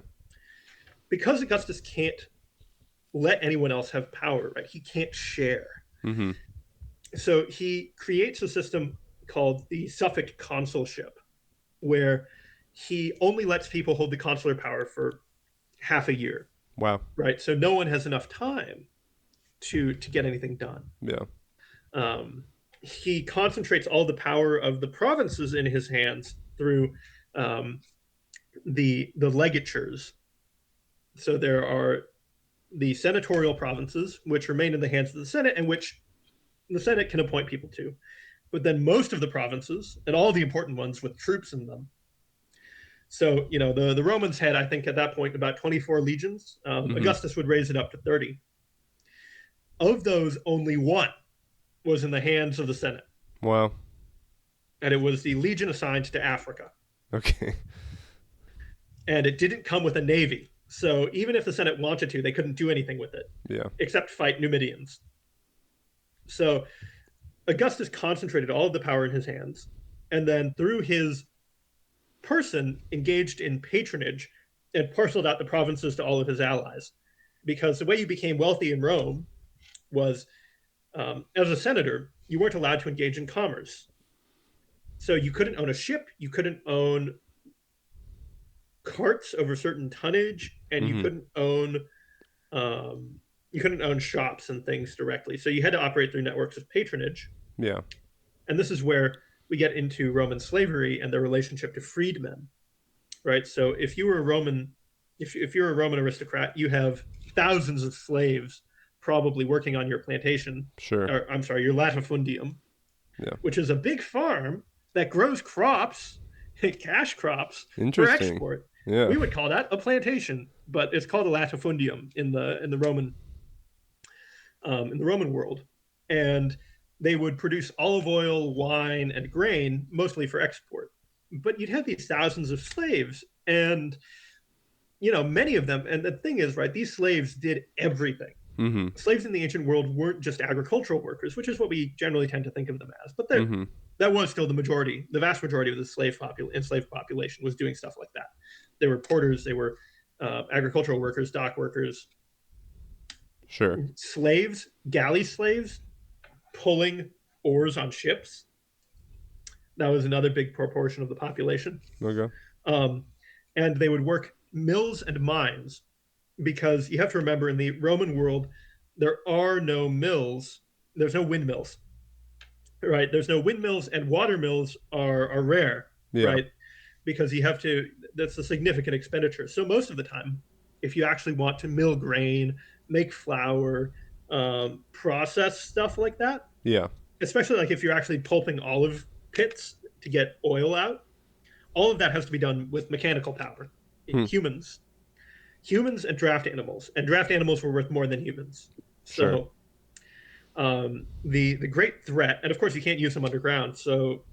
because Augustus can't let anyone else have power, right? He can't share. Mhm. So he creates a system called the Suffolk consulship, where he only lets people hold the consular power for half a year, Wow. right? So no one has enough time to get anything done. Yeah. Um, he concentrates all the power of the provinces in his hands through um, the legatures. So there are the senatorial provinces, which remain in the hands of the Senate, and which the Senate can appoint people to. But then most of the provinces and all the important ones with troops in them. So the Romans had, I think, at that point about 24 legions. Mhm. Augustus would raise it up to 30. Of those, only one was in the hands of the Senate, Wow. and it was the legion assigned to Africa. Okay. And it didn't come with a navy. So even if the Senate wanted to, they couldn't do anything with it Yeah. except fight Numidians. So Augustus concentrated all of the power in his hands, and then through his person engaged in patronage and parceled out the provinces to all of his allies. Because the way you became wealthy in Rome was as a senator, you weren't allowed to engage in commerce. So you couldn't own a ship, you couldn't own carts over certain tonnage, and Mhm. um, you couldn't own shops and things directly. So you had to operate through networks of patronage, Yeah. and this is where we get into Roman slavery and their relationship to freedmen, right? So if you were a Roman, if you're a Roman aristocrat, you have thousands of slaves probably working on your plantation, Sure. or I'm sorry, your latifundium, Yeah. which is a big farm that grows crops, cash crops for Interesting. export. Yeah. We would call that a plantation, but it's called a latifundium in the Roman world, and they would produce olive oil, wine, and grain mostly for export. But you'd have these thousands of slaves, and many of them. And the thing is, right, these slaves did everything. Mhm. Slaves in the ancient world weren't just agricultural workers, which is what we generally tend to think of them as, but Mhm. that was still the vast majority of the enslaved population was doing stuff like that. They were porters, they were agricultural workers, dock workers, Sure. slaves, galley slaves, pulling oars on ships. That was another big proportion of the population. Okay. Um, and they would work mills and mines, because you have to remember, in the Roman world, there are no mills, there's no windmills, right? There's no windmills, and water mills are rare, Yeah. right? Because that's a significant expenditure. So most of the time, if you actually want to mill grain, make flour, process stuff like that, Yeah. especially like if you're actually pulping olive pits to get oil out, all of that has to be done with mechanical power. Hmm. Humans and draft animals were worth more than humans. Sure. So the great threat, and of course you can't use them underground. So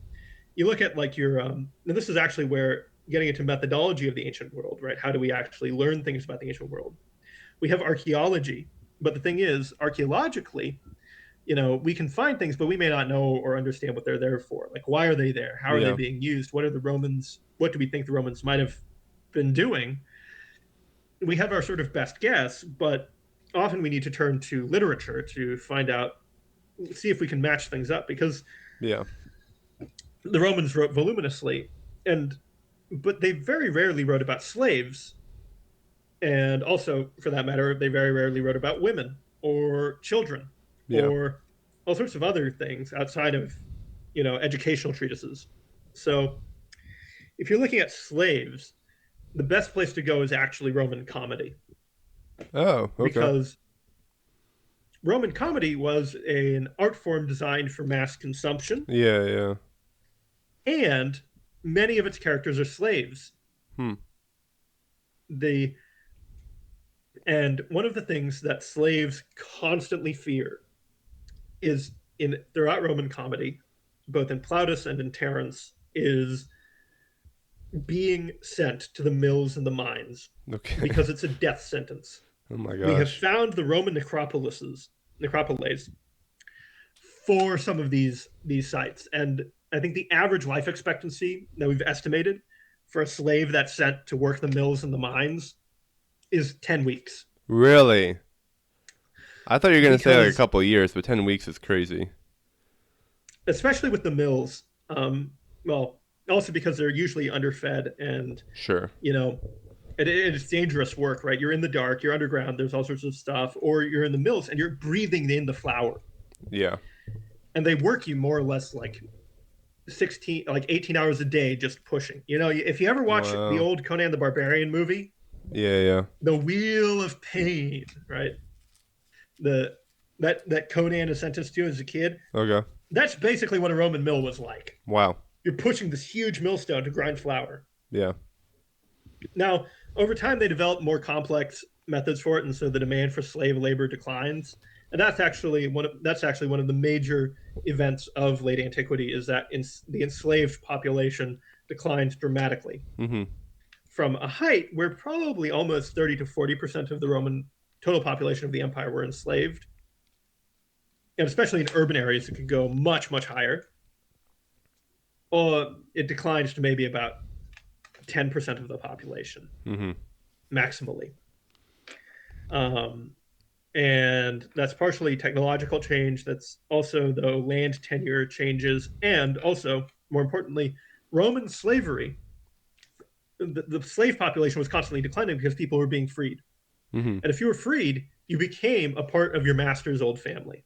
you look at like and this is actually where getting into methodology of the ancient world, right? How do we actually learn things about the ancient world? We have archaeology, but the thing is, archaeologically, we can find things, but we may not know or understand what they're there for. Like, why are they there? How are they Yeah. being used? What do we think the Romans might have been doing? We have our sort of best guess, but often we need to turn to literature to find out, see if we can match things up, because Yeah. the Romans wrote voluminously, but they very rarely wrote about slaves, and also, for that matter, they very rarely wrote about women. or children Yeah. or all sorts of other things outside of, educational treatises. So if you're looking at slaves, the best place to go is actually Roman comedy, Oh, okay. because Roman comedy was an art form designed for mass consumption, Yeah, yeah. and many of its characters are slaves. Hmm. The and one of the things that slaves constantly fear is in throughout Roman comedy, both in Plautus and in Terence, is being sent to the mills and the mines Okay. because it's a death sentence. Oh my We have gosh. found the Roman necropolis for some of these sites, and I think the average life expectancy that we've estimated for a slave that's sent to work the mills and the mines is 10 weeks. Really? I thought you were gonna say like a Because couple of years, but 10 weeks is crazy. especially with the mills, well, also because they're usually underfed, and Sure. you know it's dangerous work, right? You're in the dark, you're underground, there's all sorts of stuff, or you're in the mills and you're breathing in the flour, Yeah. and they work you more or less like 18 hours a day just pushing. If you ever watch the Wow. old Conan the Barbarian movie, Yeah, yeah. the Wheel of Pain, right? The that Conan is sentenced to as a kid, Okay. that's basically what a Roman mill was like. Wow. You're pushing this huge millstone to grind flour. Yeah. Now, over time, they developed more complex methods for it, and so the demand for slave labor declines. And that's actually one of the major events of late antiquity, is that the enslaved population declines dramatically Mm-hmm. from a height where probably almost 30 to 40% of the Roman total population of the empire were enslaved, and especially in urban areas, it could go much much higher. Or it declines to maybe about 10% of the population Mm-hmm. maximally. Um, and that's partially technological change. That's also, though, land tenure changes, and also, more importantly, Roman slavery. The slave population was constantly declining because people were being freed, Mm-hmm. and if you were freed, you became a part of your master's old family,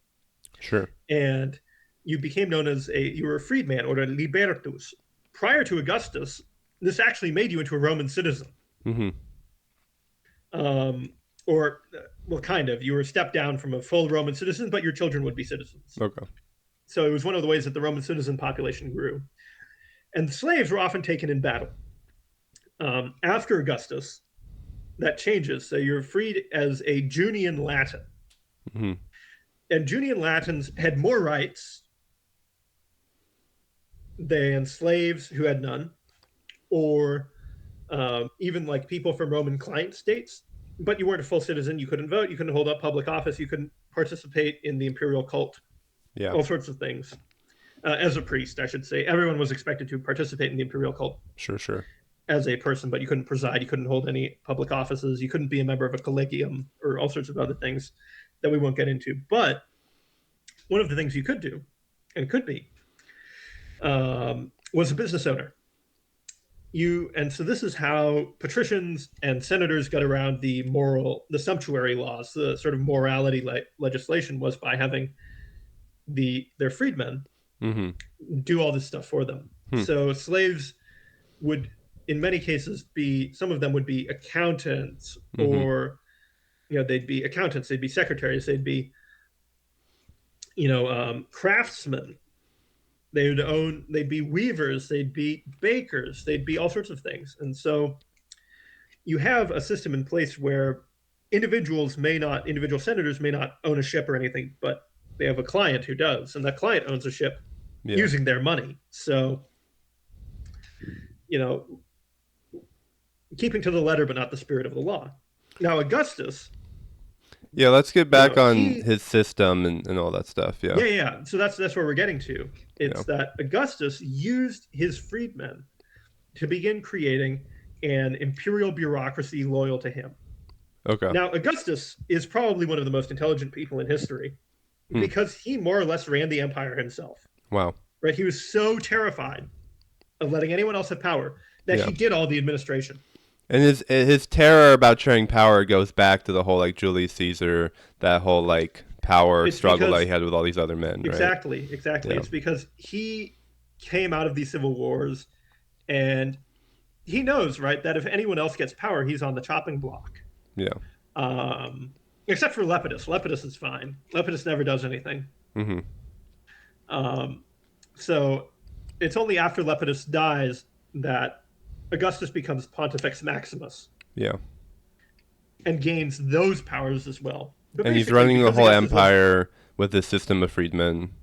Sure. and you were a freedman, or a libertus. Prior to Augustus, this actually made you into a Roman citizen. Mm-hmm. um, or well, kind of. You were stepped down from a full Roman citizen, but your children would be citizens. Okay. So it was one of the ways that the Roman citizen population grew. And slaves were often taken in battle. After Augustus, that changes. So you're freed as a Junian Latin. Mm-hmm. And Junian Latins had more rights than slaves who had none, or even like people from Roman client states. But you weren't a full citizen. You couldn't vote. You couldn't hold up public office. You couldn't participate in the imperial cult. Yeah. All sorts of things. As a priest, I should say, everyone was expected to participate in the imperial cult Sure, sure. as a person, but you couldn't preside. You couldn't hold any public offices. You couldn't be a member of a collegium, or all sorts of other things that we won't get into. But one of the things you could do, and could be, was a business owner. And so this is how patricians and senators got around the sumptuary laws, the sort of morality legislation, was by having their freedmen Mm-hmm. do all this stuff for them. Hmm. So slaves would, in many cases, some of them would be accountants, Mm-hmm. or they'd be accountants, they'd be secretaries, they'd be craftsmen. They'd be weavers, they'd be bakers, they'd be all sorts of things. And so you have a system in place where individual senators may not own a ship or anything, but they have a client who does, and that client owns a ship Yeah. using their money. So, keeping to the letter but not the spirit of the law. Now, Augustus, Yeah, let's get back on he his system and all that stuff. Yeah. yeah. So that's where we're getting to. It's Yeah. that Augustus used his freedmen to begin creating an imperial bureaucracy loyal to him. Okay. Now, Augustus is probably one of the most intelligent people in history, because he more or less ran the empire himself. Wow. Right? He was so terrified of letting anyone else have power that Yeah. he did all the administration. And his terror about sharing power goes back to the whole like Julius Caesar, that whole like power It's struggle that he because had with all these other men, right? exactly. Yeah, It's because he came out of these civil wars and he knows, right, that if anyone else gets power, he's on the chopping block. yeah, Um, except for Lepidus. Lepidus is fine. Lepidus never does anything. mm-hmm. Um, so it's only after Lepidus dies that Augustus becomes Pontifex Maximus Yeah. and gains those powers as well. But And he's basically, running the because whole Augustus was empire with this system of freedmen.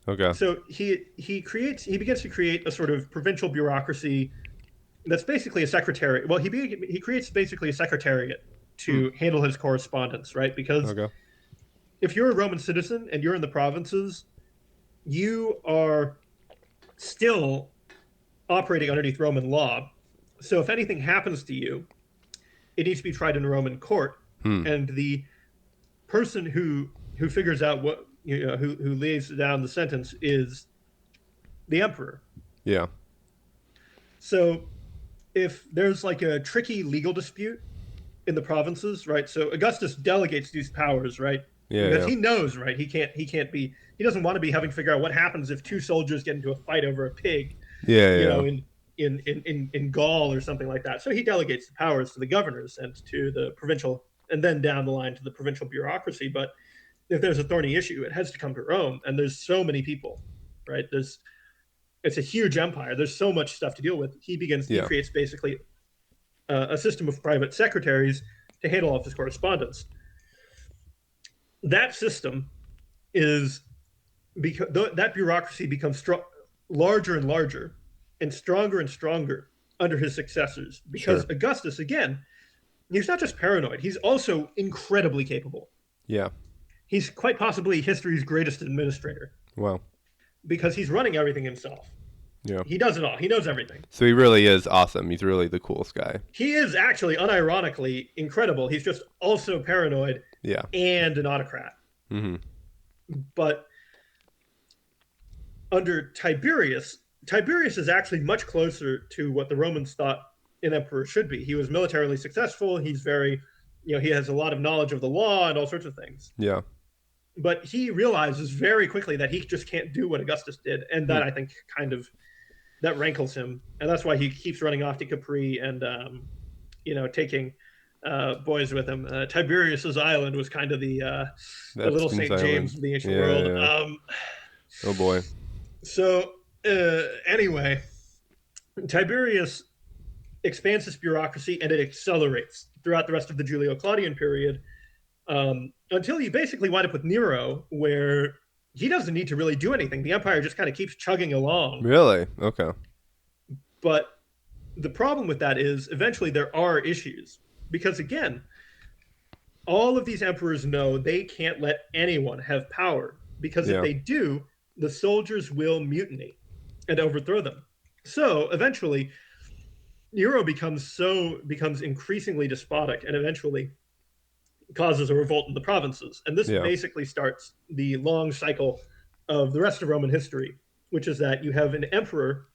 Okay. so he begins to create a sort of provincial bureaucracy that's basically a secretary. Well, he creates basically a secretariat Hmm. to handle his correspondence, right? Because Okay. if you're a Roman citizen and you're in the provinces, you are still operating underneath Roman law. So if anything happens to you, it needs to be tried in a Roman court, Hmm. and the person who figures out what who lays down the sentence is the emperor. Yeah. So if there's like a tricky legal dispute in the provinces, right? So Augustus delegates these powers, right? Yeah. Because Yeah. he knows, right? He doesn't want to be having to figure out what happens if two soldiers get into a fight over a pig, Yeah. you Yeah. know, in Gaul or something like that. So he delegates the powers to the governors and to the provincial, and then down the line to the provincial bureaucracy. But if there's a thorny issue, it has to come to Rome, and there's so many people, right? There's It's a huge empire. There's so much stuff to deal with. He Yeah. creates basically a system of private secretaries to handle all of his correspondence. That system is because that bureaucracy becomes larger and larger and stronger under his successors because Sure. Augustus, again, he's not just paranoid, he's also incredibly capable. Yeah. He's quite possibly history's greatest administrator Wow. because he's running everything himself. Yeah. He does it all, he knows everything. So he really is awesome. He's really the coolest guy. He is actually unironically incredible. He's just also paranoid Yeah. and an autocrat. Mm-hmm. But under Tiberius, Tiberius is actually much closer to what the Romans thought an emperor should be. He was militarily successful. He's very, he has a lot of knowledge of the law and all sorts of things. Yeah. But he realizes very quickly that he just can't do what Augustus did, and Hmm. that I think kind of that rankles him, and that's why he keeps running off to Capri and taking boys with him. Tiberius's island was kind of the little Epstein's St. James Island. of the ancient Yeah. world. Yeah. Oh boy. So anyway, Tiberius expands this bureaucracy and it accelerates throughout the rest of the Julio-Claudian period until you basically wind up with Nero, where he doesn't need to really do anything. The empire just kind of keeps chugging along. Really? Okay. But the problem with that is eventually there are issues because, again, all of these emperors know they can't let anyone have power because if Yeah. they do, the soldiers will mutiny and overthrow them. So eventually, Nero becomes increasingly despotic and eventually causes a revolt in the provinces. And this Yeah. basically starts the long cycle of the rest of Roman history, which is that you have an emperor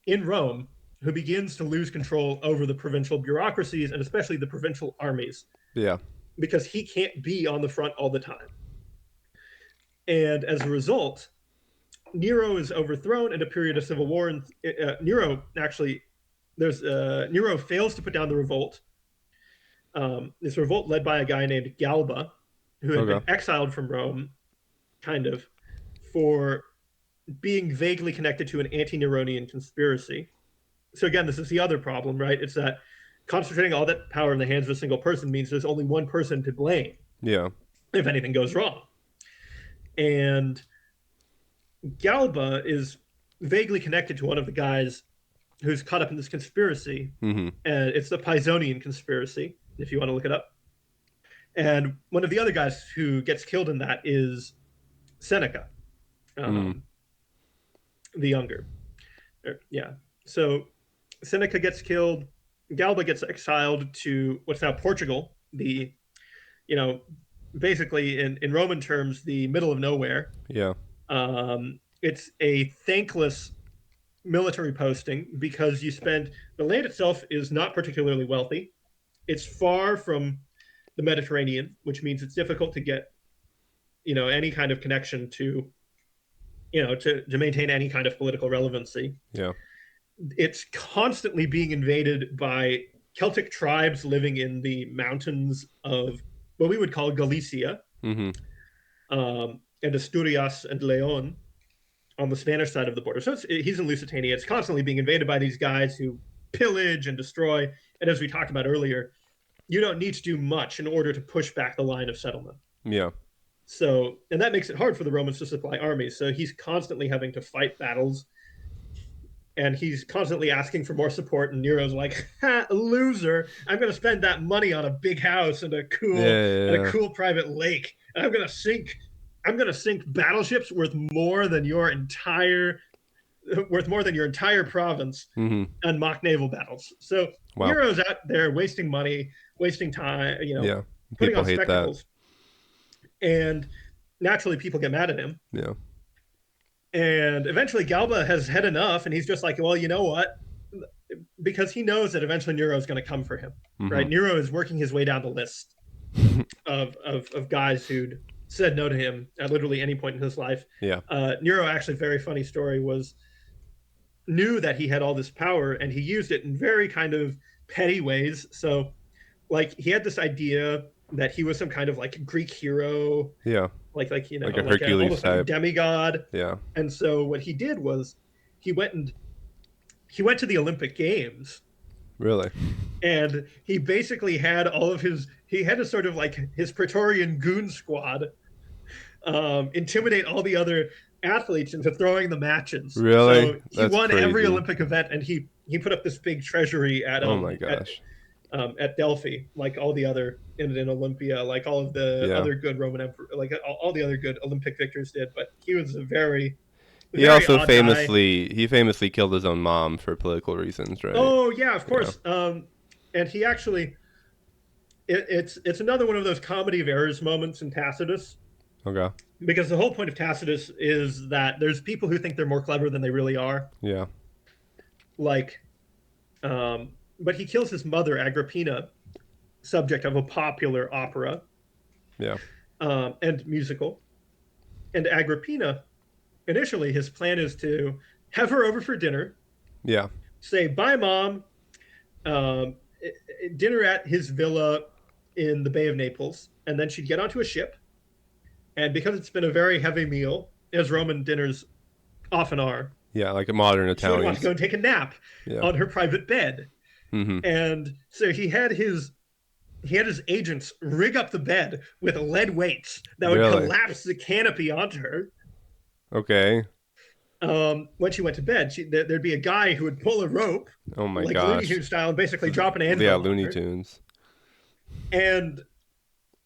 in Rome who begins to lose control over the provincial bureaucracies and especially the provincial armies Yeah. because he can't be on the front all the time. And as a result, Nero is overthrown in a period of civil war. And Nero actually, Nero fails to put down the revolt. This revolt led by a guy named Galba, who had been Okay. exiled from Rome, kind of, for being vaguely connected to an anti-Neronian conspiracy. So again, this is the other problem, right? It's that concentrating all that power in the hands of a single person means there's only one person to blame Yeah. if anything goes wrong. And Galba is vaguely connected to one of the guys who's caught up in this conspiracy. Mm-hmm. And it's the Pisonian conspiracy, if you want to look it up. And one of the other guys who gets killed in that is Seneca, Mm. the younger. Yeah. So Seneca gets killed. Galba gets exiled to what's now Portugal, you know, basically in Roman terms, the middle of nowhere. Yeah. It's a thankless military posting because the land itself is not particularly wealthy. It's far from the Mediterranean, which means it's difficult to get any kind of connection to to maintain any kind of political relevancy. Yeah. It's constantly being invaded by Celtic tribes living in the mountains of what we would call Galicia, Mm-hmm. and Asturias and Leon on the Spanish side of the border. So he's in Lusitania. It's constantly being invaded by these guys who pillage and destroy. And as we talked about earlier, you don't need to do much in order to push back the line of settlement. Yeah. So, and that makes it hard for the Romans to supply armies. So he's constantly having to fight battles, and he's constantly asking for more support. And Nero's like, ha, loser! I'm going to spend that money on a big house and a cool private lake. And I'm going to sink battleships worth more than your entire province Mm-hmm. on mock naval battles. So Wow. Nero's out there wasting money, wasting time, Yeah. putting People on hate spectacles. And naturally people get mad at him. Yeah. And eventually Galba has had enough, and he's just like, well, you know what? Because he knows that eventually Nero is going to come for him, Mm-hmm. right? Nero is working his way down the list of guys who'd said no to him at literally any point in his life. Yeah. Nero, actually, very funny story, knew that he had all this power, and he used it in very kind of petty ways. So, like, he had this idea that he was some kind of like Greek hero, Yeah. like a Hercules almost like a type demigod. Yeah. And so what he did was he went to the Olympic Games. Really? And he basically had he had a sort of like his Praetorian goon squad intimidate all the other athletes into throwing the matches. Really? So he won every Olympic event, and he put up this big treasury at oh my gosh. At Delphi, like all the other in Olympia, like all of the other good Roman emperor, like all the other good Olympic victors did. But he was he also famously killed his own mom for political reasons, right? Oh yeah, of course. Yeah. And he actually, it's another one of those comedy of errors moments in Tacitus. Okay. Because the whole point of Tacitus is that there's people who think they're more clever than they really are. Yeah. Like, but he kills his mother, Agrippina, subject of a popular opera. Yeah. And musical. And Agrippina, initially, his plan is to have her over for dinner. Yeah. Say, bye, Mom. Dinner at his villa in the Bay of Naples. And then she'd get onto a ship. And because it's been a very heavy meal, as Roman dinners often are. Yeah, like a modern Italian. She would want to go and take a nap on her private bed. Mm-hmm. And so he had his agents rig up the bed with lead weights that would collapse the canopy onto her. Okay. When she went to bed, there'd be a guy who would pull a rope, oh my like gosh, Looney Tunes style, and basically drop an anvil. Yeah, Looney Tunes. And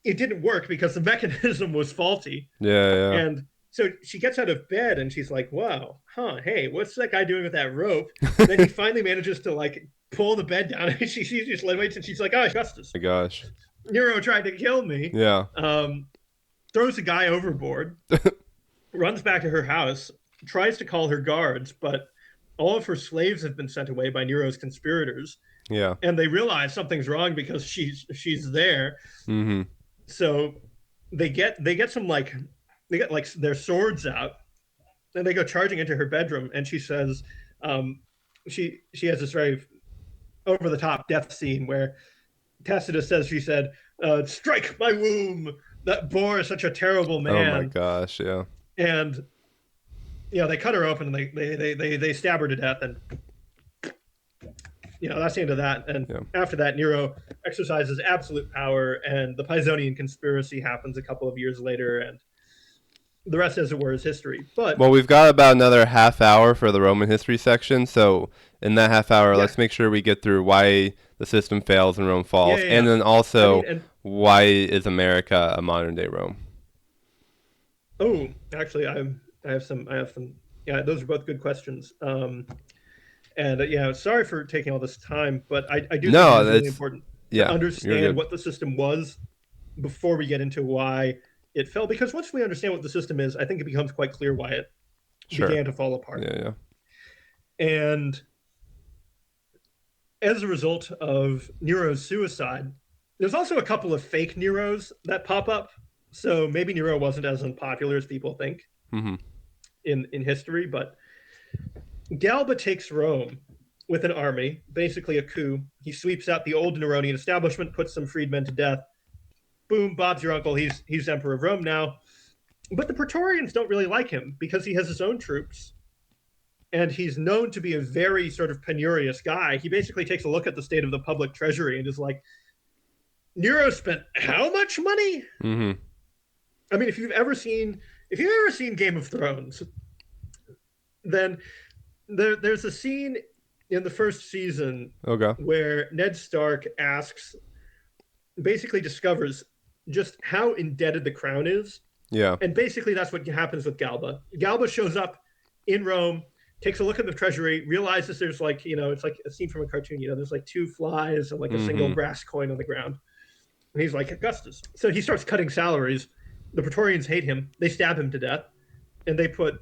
it didn't work because the mechanism was faulty. Yeah. And so she gets out of bed and she's like, wow, hey, what's that guy doing with that rope? Then he finally manages to like pull the bed down, and she sees these lead weights, and she's like, oh, Augustus. Oh my gosh. Nero tried to kill me. Yeah. Throws the guy overboard, runs back to her house, tries to call her guards, but all of her slaves have been sent away by Nero's conspirators. Yeah. And they realize something's wrong because she's there. Mm-hmm. So they get their swords out, and they go charging into her bedroom, and she says, she has this very over the top death scene where Tacitus says, she said, strike my womb, that bore such a terrible man. Oh my gosh, yeah. And they cut her open, and they stab her to death, and that's the end of that. And after that, Nero exercises absolute power, and the Pisonian conspiracy happens a couple of years later, and the rest, as it were, is history. But well, we've got about another half hour for the Roman history section, so in that half hour, let's make sure we get through why the system fails and Rome falls, and then also why is America a modern day Rome? Oh, actually, I have some. Yeah, those are both good questions. And sorry for taking all this time, but I do think it's really important to understand what the system was before we get into why it fell. Because once we understand what the system is, I think it becomes quite clear why it began to fall apart. Yeah. And as a result of Nero's suicide, there's also a couple of fake Neros that pop up. So maybe Nero wasn't as unpopular as people think Mm-hmm. in history, but Galba takes Rome with an army, basically a coup. He sweeps out the old Neronian establishment, puts some freedmen to death. Boom, Bob's your uncle. He's emperor of Rome now. But the Praetorians don't really like him because he has his own troops and he's known to be a very sort of penurious guy. He basically takes a look at the state of the public treasury and is like, Nero spent how much money? Mm-hmm. I mean, if you've ever seen Game of Thrones, then there's a scene in the first season Okay. where Ned Stark basically discovers just how indebted the crown is. Yeah. And basically that's what happens with Galba. Galba shows up in Rome, takes a look at the treasury, realizes there's like, it's like a scene from a cartoon, there's like two flies and like a single brass coin on the ground. And he's like, Augustus. So he starts cutting salaries. The Praetorians hate him. They stab him to death. And they put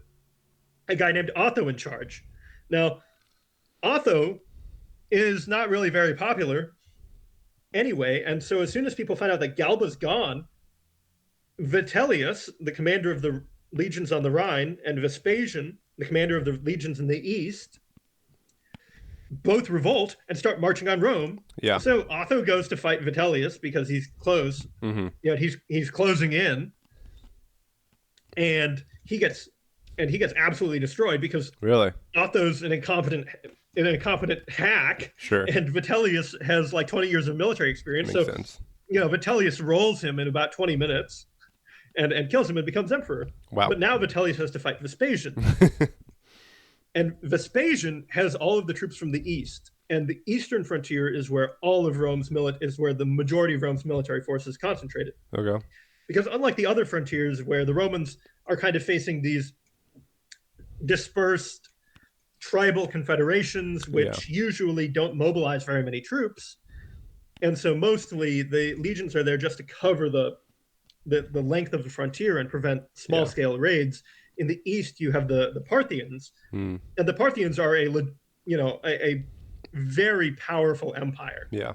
a guy named Otho in charge. Now, Otho is not really very popular anyway. And so as soon as people find out that Galba's gone, Vitellius, the commander of the legions on the Rhine, and Vespasian, the commander of the legions in the east, both revolt and start marching on Rome. Yeah. So Otho goes to fight Vitellius because he's close. Mm-hmm. He's closing in, and he gets absolutely destroyed because Really? Otho's an incompetent hack. Sure. And Vitellius has like 20 years of military experience. Makes sense. Vitellius rolls him in about 20 minutes and kills him and becomes emperor. Wow. But now Vitellius has to fight Vespasian. And Vespasian has all of the troops from the east. And the eastern frontier is where the majority of Rome's military force is concentrated. Okay. Because unlike the other frontiers where the Romans are kind of facing these dispersed tribal confederations, which usually don't mobilize very many troops. And so mostly the legions are there just to cover the length of the frontier and prevent small-scale raids. In the east, you have the Parthians, and the Parthians are a very powerful empire. Yeah.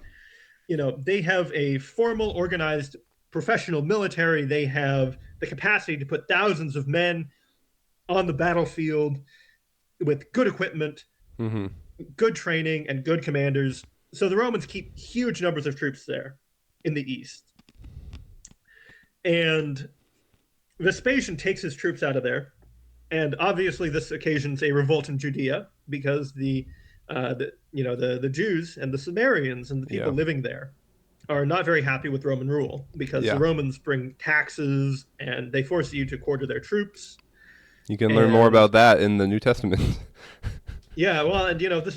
They have a formal, organized, professional military. They have the capacity to put thousands of men on the battlefield with good equipment, good training, and good commanders. So the Romans keep huge numbers of troops there in the east. And Vespasian takes his troops out of there. And obviously this occasions a revolt in Judea because the Jews and the Samaritans and the people living there are not very happy with Roman rule because the Romans bring taxes and they force you to quarter their troops. You can learn more about that in the New Testament. Yeah, well, and this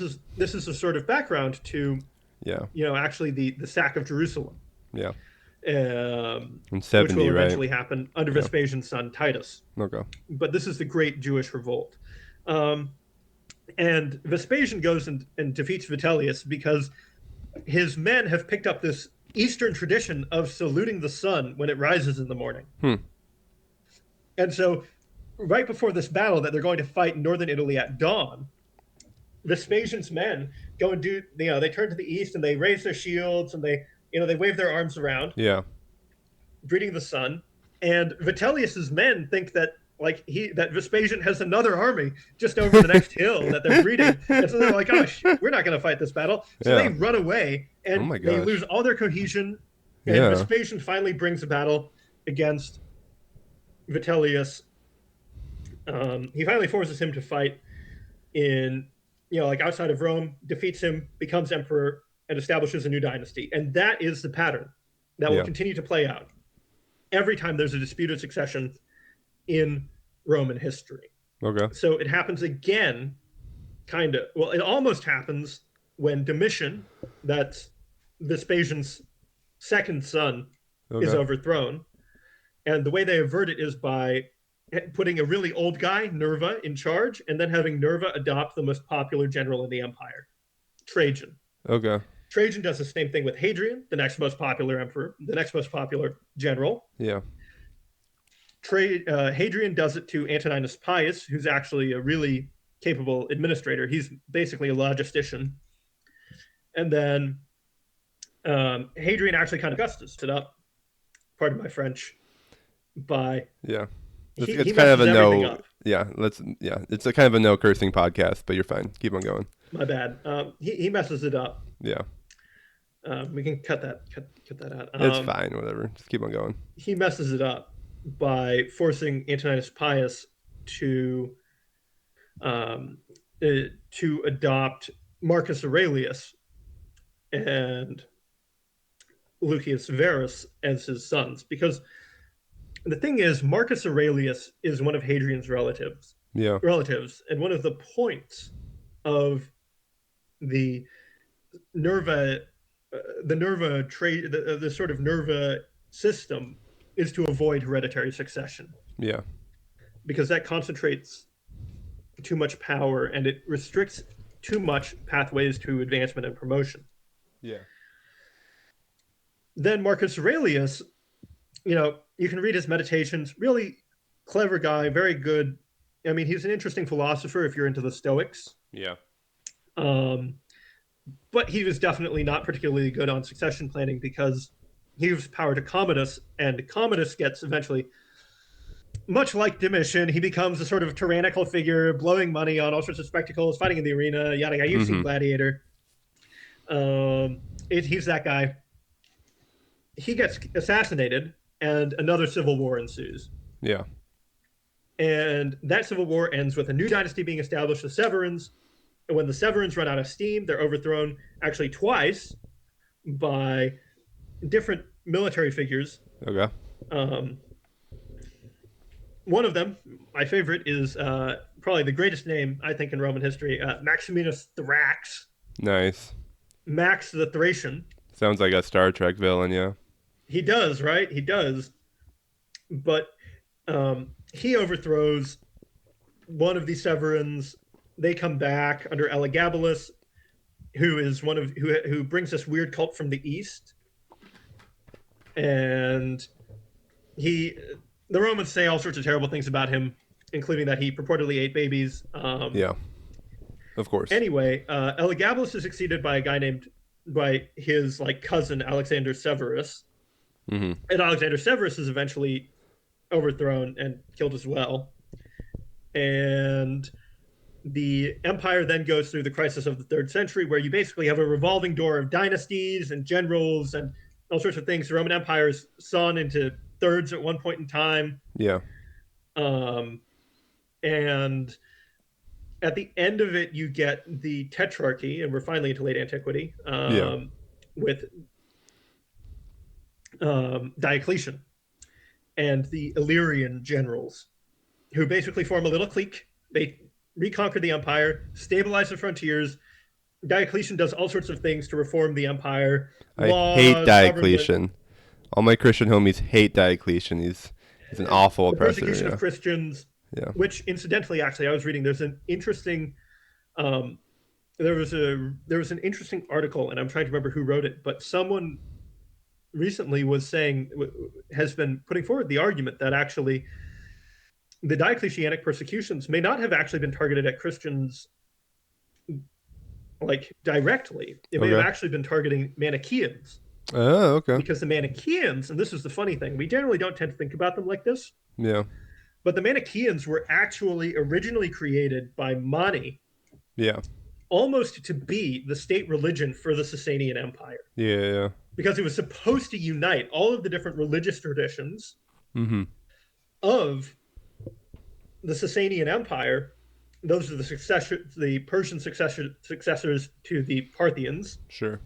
is a sort of background to actually the sack of Jerusalem. Yeah. In 70, which will eventually right? happen under Vespasian's son Titus. Okay. But this is the Great Jewish Revolt. And Vespasian goes and defeats Vitellius because his men have picked up this Eastern tradition of saluting the sun when it rises in the morning. And so right before this battle that they're going to fight in northern Italy at dawn, Vespasian's men go and they turn to the east and they raise their shields and they wave their arms around, greeting the sun. And Vitellius's men think that that Vespasian has another army just over the next hill that they're greeting, and so they're like, "Gosh, we're not going to fight this battle." So they run away, and they lose all their cohesion. And Vespasian finally brings a battle against Vitellius. He finally forces him to fight in outside of Rome, defeats him, becomes emperor, and establishes a new dynasty. And that is the pattern that will continue to play out every time there's a disputed succession in Roman history. Okay. So it happens again, it almost happens when Domitian, that's Vespasian's second son, is overthrown. And the way they avert it is by putting a really old guy, Nerva, in charge, and then having Nerva adopt the most popular general in the empire, Trajan. Okay. Trajan does the same thing with Hadrian, the next most popular emperor, the next most popular general. Yeah. Hadrian does it to Antoninus Pius, who's actually a really capable administrator. He's basically a logistician. And then Hadrian actually kind of Augustus it up, pardon my French, by Yeah. he It's kind of a messes everything no. up. Yeah. It's a kind of a no cursing podcast, but you're fine. Keep on going. My bad. He messes it up. Yeah. We can cut that out. It's fine. Whatever. Just keep on going. He messes it up by forcing Antoninus Pius to um, to adopt Marcus Aurelius and Lucius Verus as his sons, because the thing is, Marcus Aurelius is one of Hadrian's Yeah. and one of the points of the Nerva, the Nerva trade, the sort of Nerva system is to avoid hereditary succession, Yeah. because that concentrates too much power and it restricts too much pathways to advancement and promotion. Yeah. Then Marcus Aurelius, you can read his meditations, really clever guy, very good. I mean, he's an interesting philosopher if you're into the Stoics. Yeah. But he was definitely not particularly good on succession planning, because he gives power to Commodus, and Commodus gets eventually, much like Domitian, he becomes a sort of tyrannical figure, blowing money on all sorts of spectacles, fighting in the arena, yada yada. You've seen Gladiator. He's that guy. He gets assassinated, and another civil war ensues. Yeah. And that civil war ends with a new dynasty being established, the Severans. And when the Severans run out of steam, they're overthrown actually twice by different military figures. Okay. One of them, my favorite, is probably the greatest name, I think, in Roman history, Maximinus Thrax. Nice. Max the Thracian. Sounds like a Star Trek villain, yeah. He does, right? He does. But he overthrows one of the Severans. They come back under Elagabalus, who is who brings this weird cult from the east. And the Romans say all sorts of terrible things about him, including that he purportedly ate babies. Yeah, of course. Anyway, Elagabalus is succeeded by his cousin Alexander Severus, and Alexander Severus is eventually overthrown and killed as well. And the empire then goes through the crisis of the 3rd century, where you basically have a revolving door of dynasties and generals and all sorts of things. The Roman Empire is sawn into thirds at one point in time. Yeah. And at the end of it, you get the Tetrarchy, and we're finally into late antiquity, with Diocletian and the Illyrian generals, who basically form a little clique. They reconquer the empire, stabilize the frontiers. Diocletian does all sorts of things to reform the empire. I hate Diocletian. All my Christian homies hate Diocletian. He's an awful oppressor. Persecution of Christians. Yeah. Which, incidentally, actually, I was reading. There's an interesting. There was an interesting article, and I'm trying to remember who wrote it, but someone recently has been putting forward the argument that actually the Diocletianic persecutions may not have actually been targeted at Christians directly. It may have actually been targeting Manichaeans. Oh, okay. Because the Manichaeans, and this is the funny thing, we generally don't tend to think about them like this. Yeah. But the Manichaeans were actually originally created by Mani. Yeah. Almost to be the state religion for the Sasanian Empire. Yeah. Because it was supposed to unite all of the different religious traditions of the Sasanian Empire. Those are the Persian successors to the Parthians. Sure.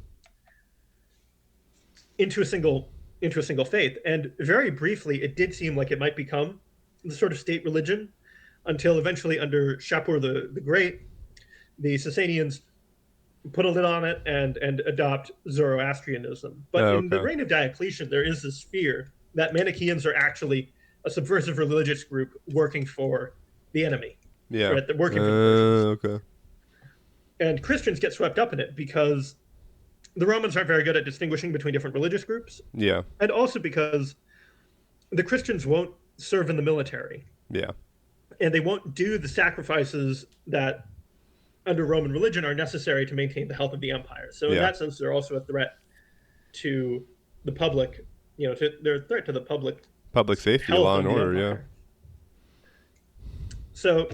Into a single faith. And very briefly, it did seem like it might become the sort of state religion, until eventually, under Shapur the Great, the Sasanians put a lid on it and adopt Zoroastrianism. But in the reign of Diocletian, there is this fear that Manichaeans are actually a subversive religious group working for the enemy. Yeah. Right? They're working for the Persians. Okay. And Christians get swept up in it because the Romans aren't very good at distinguishing between different religious groups. Yeah. And also because the Christians won't serve in the military. Yeah. and they won't do the sacrifices that under Roman religion are necessary to maintain the health of the empire. So in Yeah. that sense, they're also a threat to the public. They're a threat to the public Public safety, health law of and the order. Yeah. empire. So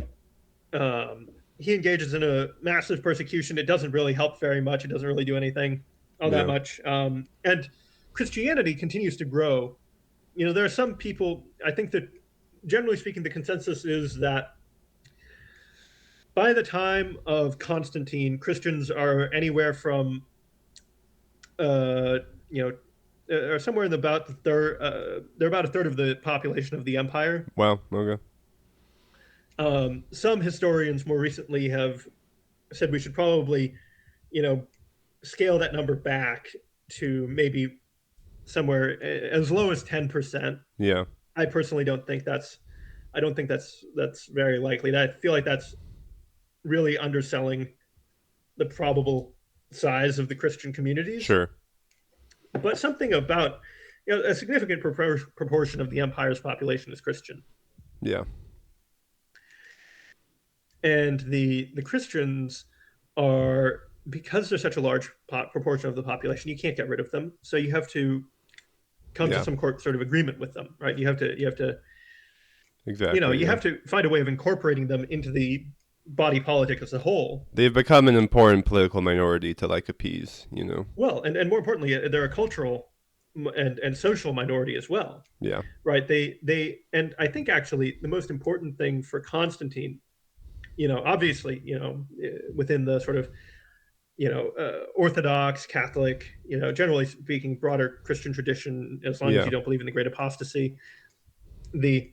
he engages in a massive persecution. It doesn't really help very much. It doesn't really do anything all that Yeah. much. And Christianity continues to grow. There are some people, I think that generally speaking, the consensus is that by the time of Constantine, Christians are anywhere from, uh, you know, are somewhere in about the third. They're about a third of the population of the empire. Wow. Okay. Some historians more recently have said we should probably, you know, scale that number back to maybe somewhere as low as 10%. Yeah. I personally don't think that's. I don't think that's very likely. I feel like that's really underselling the probable size of the Christian communities. Sure. But something about a significant proportion of the empire's population is Christian, Yeah. and the Christians are, because they're such a large proportion of the population, you can't get rid of them. So you have to come to Yeah. some sort of agreement with them, right? You Exactly. Yeah. have to find a way of incorporating them into the body politic as a whole. They've become an important political minority to like appease. Well, and more importantly, they're a cultural and social minority as well, Yeah. right? And I think actually the most important thing for Constantine, obviously, within the sort of Orthodox, Catholic, generally speaking, broader Christian tradition, as long as Yeah. you don't believe in the Great Apostasy, the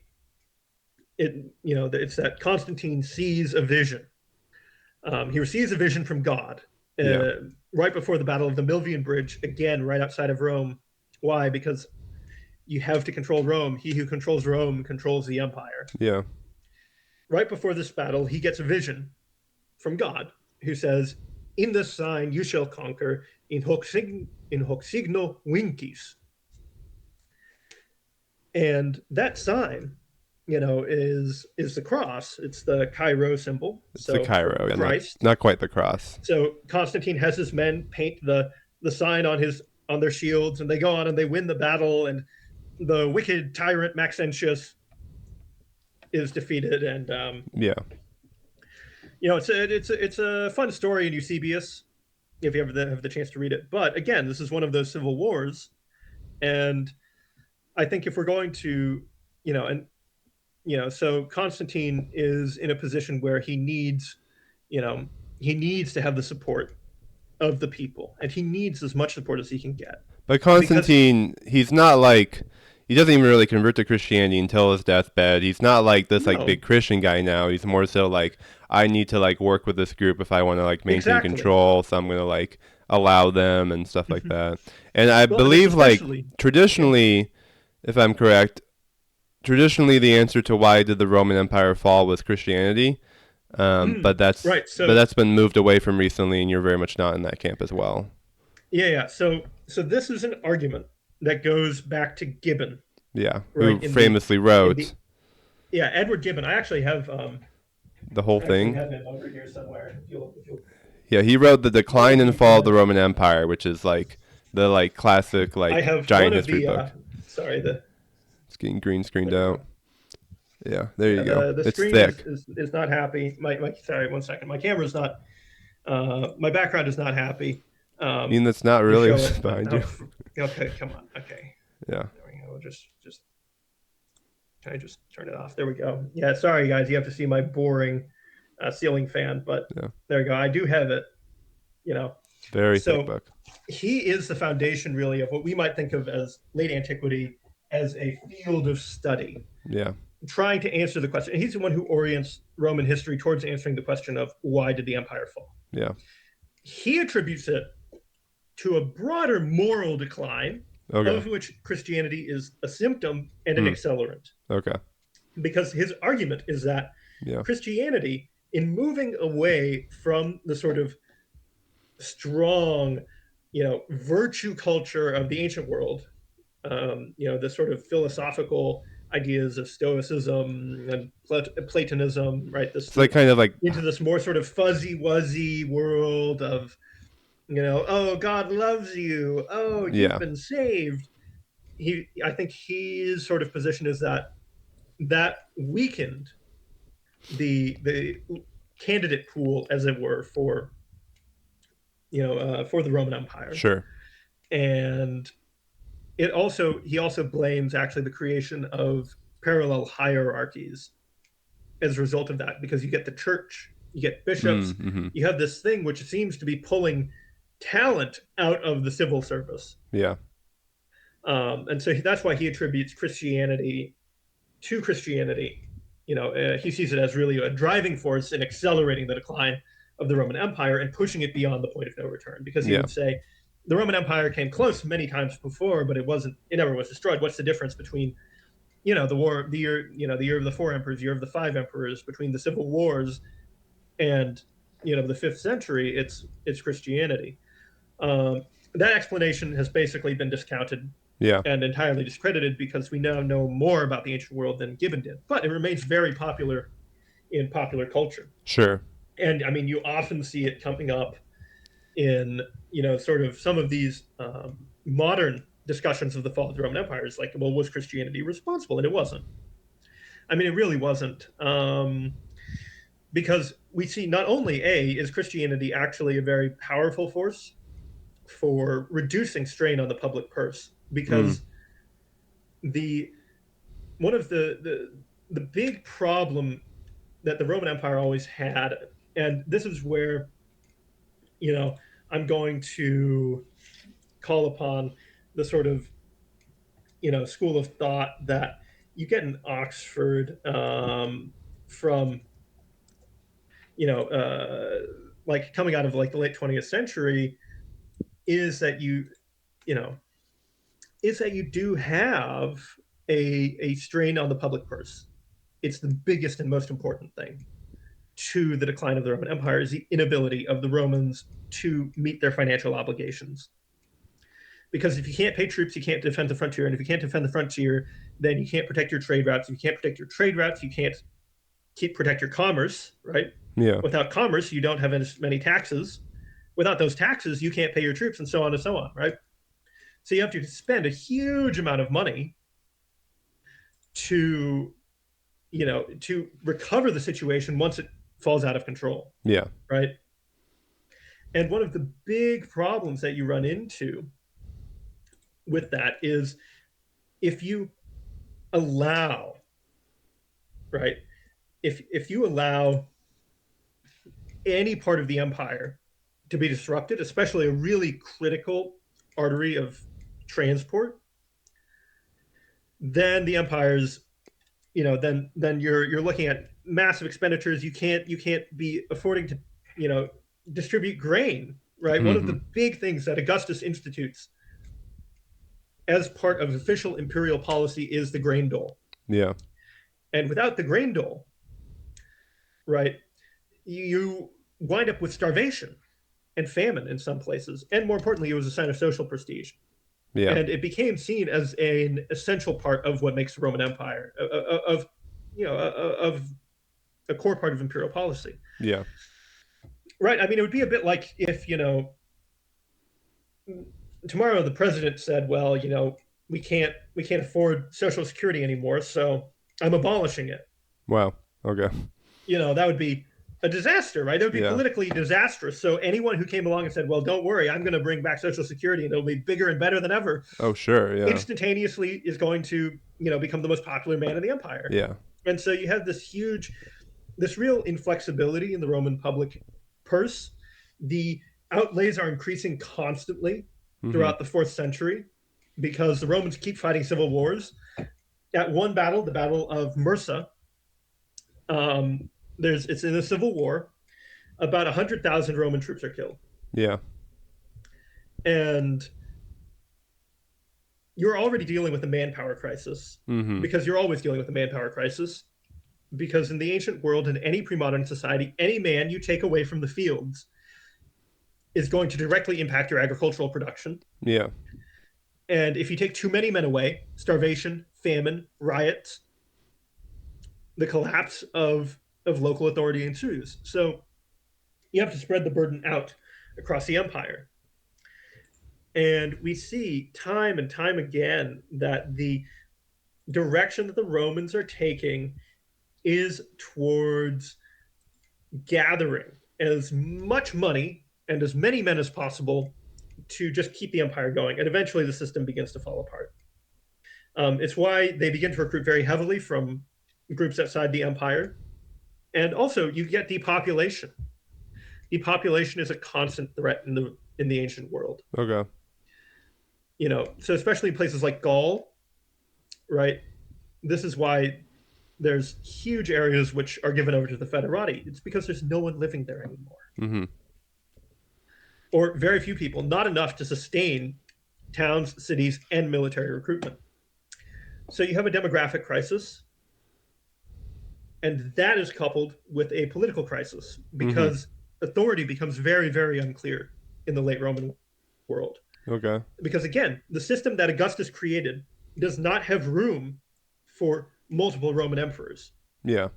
it it's that Constantine sees a vision. He receives a vision from God Yeah. right before the Battle of the Milvian Bridge, again, right outside of Rome. Why? Because you have to control Rome. He who controls Rome controls the empire. Yeah. Right before this battle, he gets a vision from God who says, "In this sign you shall conquer, in hoc signo vincis." And that sign, is the cross. It's the Chi-Rho symbol. It's the So Cairo. Yeah. Not, Christ. not quite the cross. So Constantine has his men paint the sign on their shields, and they go on and they win the battle, and the wicked tyrant Maxentius is defeated. And Yeah. it's a fun story in Eusebius if you ever have the chance to read it. But again, this is one of those civil wars, and I think if we're going to, so Constantine is in a position where you know, he needs to have the support of the people, and he needs as much support as he can get. But Because Constantine, he's not like, he doesn't even really convert to Christianity until his deathbed. He's not like this like big no, Christian guy now. He's more so like, I need to like work with this group if I want to like maintain exactly. control, so I'm gonna like allow them and stuff like that. And I Well, and it's believe like especially, yeah. traditionally, if I'm correct, traditionally the answer to why did the Roman Empire fall was Christianity. But that's Right. but So that's been moved away from recently, and you're very much not in that camp as well. yeah. So this is an argument that goes back to Gibbon, Yeah, who right? famously In the wrote Yeah, Edward Gibbon. the whole I actually thing. have him over here somewhere. If you'll Yeah, he wrote The pull Decline up and the Fall of the Roman Empire, which is like the like classic I like have one giant of history the book. sorry, the It's getting green screened there we go. out. Yeah, there you Yeah, go. the It's screen thick. is not happy. My sorry, one second. My camera's not my background is not happy. I mean, Um that's not to really show what's it, but behind you. oh, okay, come on. Okay. Yeah, There we go. Just can I just turn it off? There we go. Yeah, sorry guys, you have to see my boring ceiling fan, but yeah. there we go. I do have it, you know. Very thick So book. he is the foundation really of what we might think of as late antiquity as a field of study, Yeah, trying to answer the question. And he's the one who orients Roman history towards answering the question of why did the empire fall? yeah. He attributes it to a broader moral decline, Okay. of which Christianity is a symptom and an Hmm. accelerant. Okay. Because his argument is that Yeah. Christianity, in moving away from the sort of strong, virtue culture of the ancient world, the sort of philosophical ideas of Stoicism and Platonism, right? It's like kind of like Into this more sort of fuzzy wuzzy world of, oh, God loves you, oh, you've yeah, been saved. I think his sort of position is that weakened the candidate pool, as it were, for the Roman Empire. sure. And he also blames actually the creation of parallel hierarchies as a result of that, because you get the church, you get bishops, Mm-hmm. you have this thing which seems to be pulling talent out of the civil service. Yeah, And so that's why he attributes Christianity to Christianity. He sees it as really a driving force in accelerating the decline of the Roman Empire and pushing it beyond the point of no return. Because he yeah, would say the Roman Empire came close many times before, but it never was destroyed. What's the difference between the year of the four emperors, year of the five emperors, between the civil wars and the fifth century? It's Christianity. That explanation has basically been discounted yeah, and entirely discredited because we now know more about the ancient world than Gibbon did. But it remains very popular in popular culture. sure. And I mean, you often see it coming up in, sort of some of these modern discussions of the fall of the Roman Empire. Is like, well, was Christianity responsible? And it wasn't. I mean, it really wasn't. Because we see not only is Christianity actually a very powerful force for reducing strain on the public purse, Mm, because the one of the big problem that the Roman Empire always had, and this is where you know I'm going to call upon the sort of school of thought that you get in Oxford, from like coming out of like the late 20th century, is that you know is that you do have a strain on the public purse. It's the biggest and most important thing to the decline of the Roman Empire, is the inability of the Romans to meet their financial obligations. Because if you can't pay troops, you can't defend the frontier, and if you can't defend the frontier, then you can't protect your trade routes. If you can't protect your trade routes, you can't protect your commerce, right? yeah, Without commerce, you don't have as many taxes. Without those taxes, you can't pay your troops, and so on and so on, right? So you have to spend a huge amount of money to to recover the situation once it falls out of control, yeah, right? And one of the big problems that you run into with that is, if you allow, right, if you allow any part of the empire to be disrupted, especially a really critical artery of transport, then the empire's, then you're looking at massive expenditures. You can't be affording to, you know, distribute grain, right? One of mm-hmm. the big things that Augustus institutes as part of official imperial policy is the grain dole. Yeah, And without the grain dole, right, you wind up with starvation and famine in some places. And more importantly, it was a sign of social prestige. yeah, And it became seen as an essential part of what makes the Roman Empire, of a core part of imperial policy. yeah, Right. I mean, it would be a bit like if, tomorrow the president said, well, we can't afford Social Security anymore, so I'm abolishing it. wow, okay, That would be a disaster, right? It would be yeah, politically disastrous. So anyone who came along and said, well, don't worry, I'm going to bring back Social Security and it'll be bigger and better than ever, oh sure, yeah, instantaneously is going to, become the most popular man in the empire. yeah, And so you have this real inflexibility in the Roman public purse. The outlays are increasing constantly mm-hmm. throughout the fourth century because the Romans keep fighting civil wars. At one battle, the Battle of Mursa, it's in a civil war. About 100,000 Roman troops are killed, Yeah, and you're already dealing with a manpower crisis, mm-hmm. because you're always dealing with a manpower crisis. Because in the ancient world, in any pre-modern society, any man you take away from the fields is going to directly impact your agricultural production. Yeah, And if you take too many men away, starvation, famine, riots, the collapse of local authority ensues. So you have to spread the burden out across the empire. And we see time and time again that the direction that the Romans are taking is towards gathering as much money and as many men as possible to just keep the empire going. And eventually the system begins to fall apart. It's why they begin to recruit very heavily from groups outside the empire. And also, you get depopulation. Depopulation is a constant threat in the ancient world. Okay. So especially in places like Gaul, right? This is why there's huge areas which are given over to the Federati. It's because there's no one living there anymore, Mm-hmm. or very few people, not enough to sustain towns, cities, and military recruitment. So you have a demographic crisis, and that is coupled with a political crisis Mm-hmm. because authority becomes very, very unclear in the late Roman world. Okay. Because again, the system that Augustus created does not have room for multiple Roman emperors. Yeah.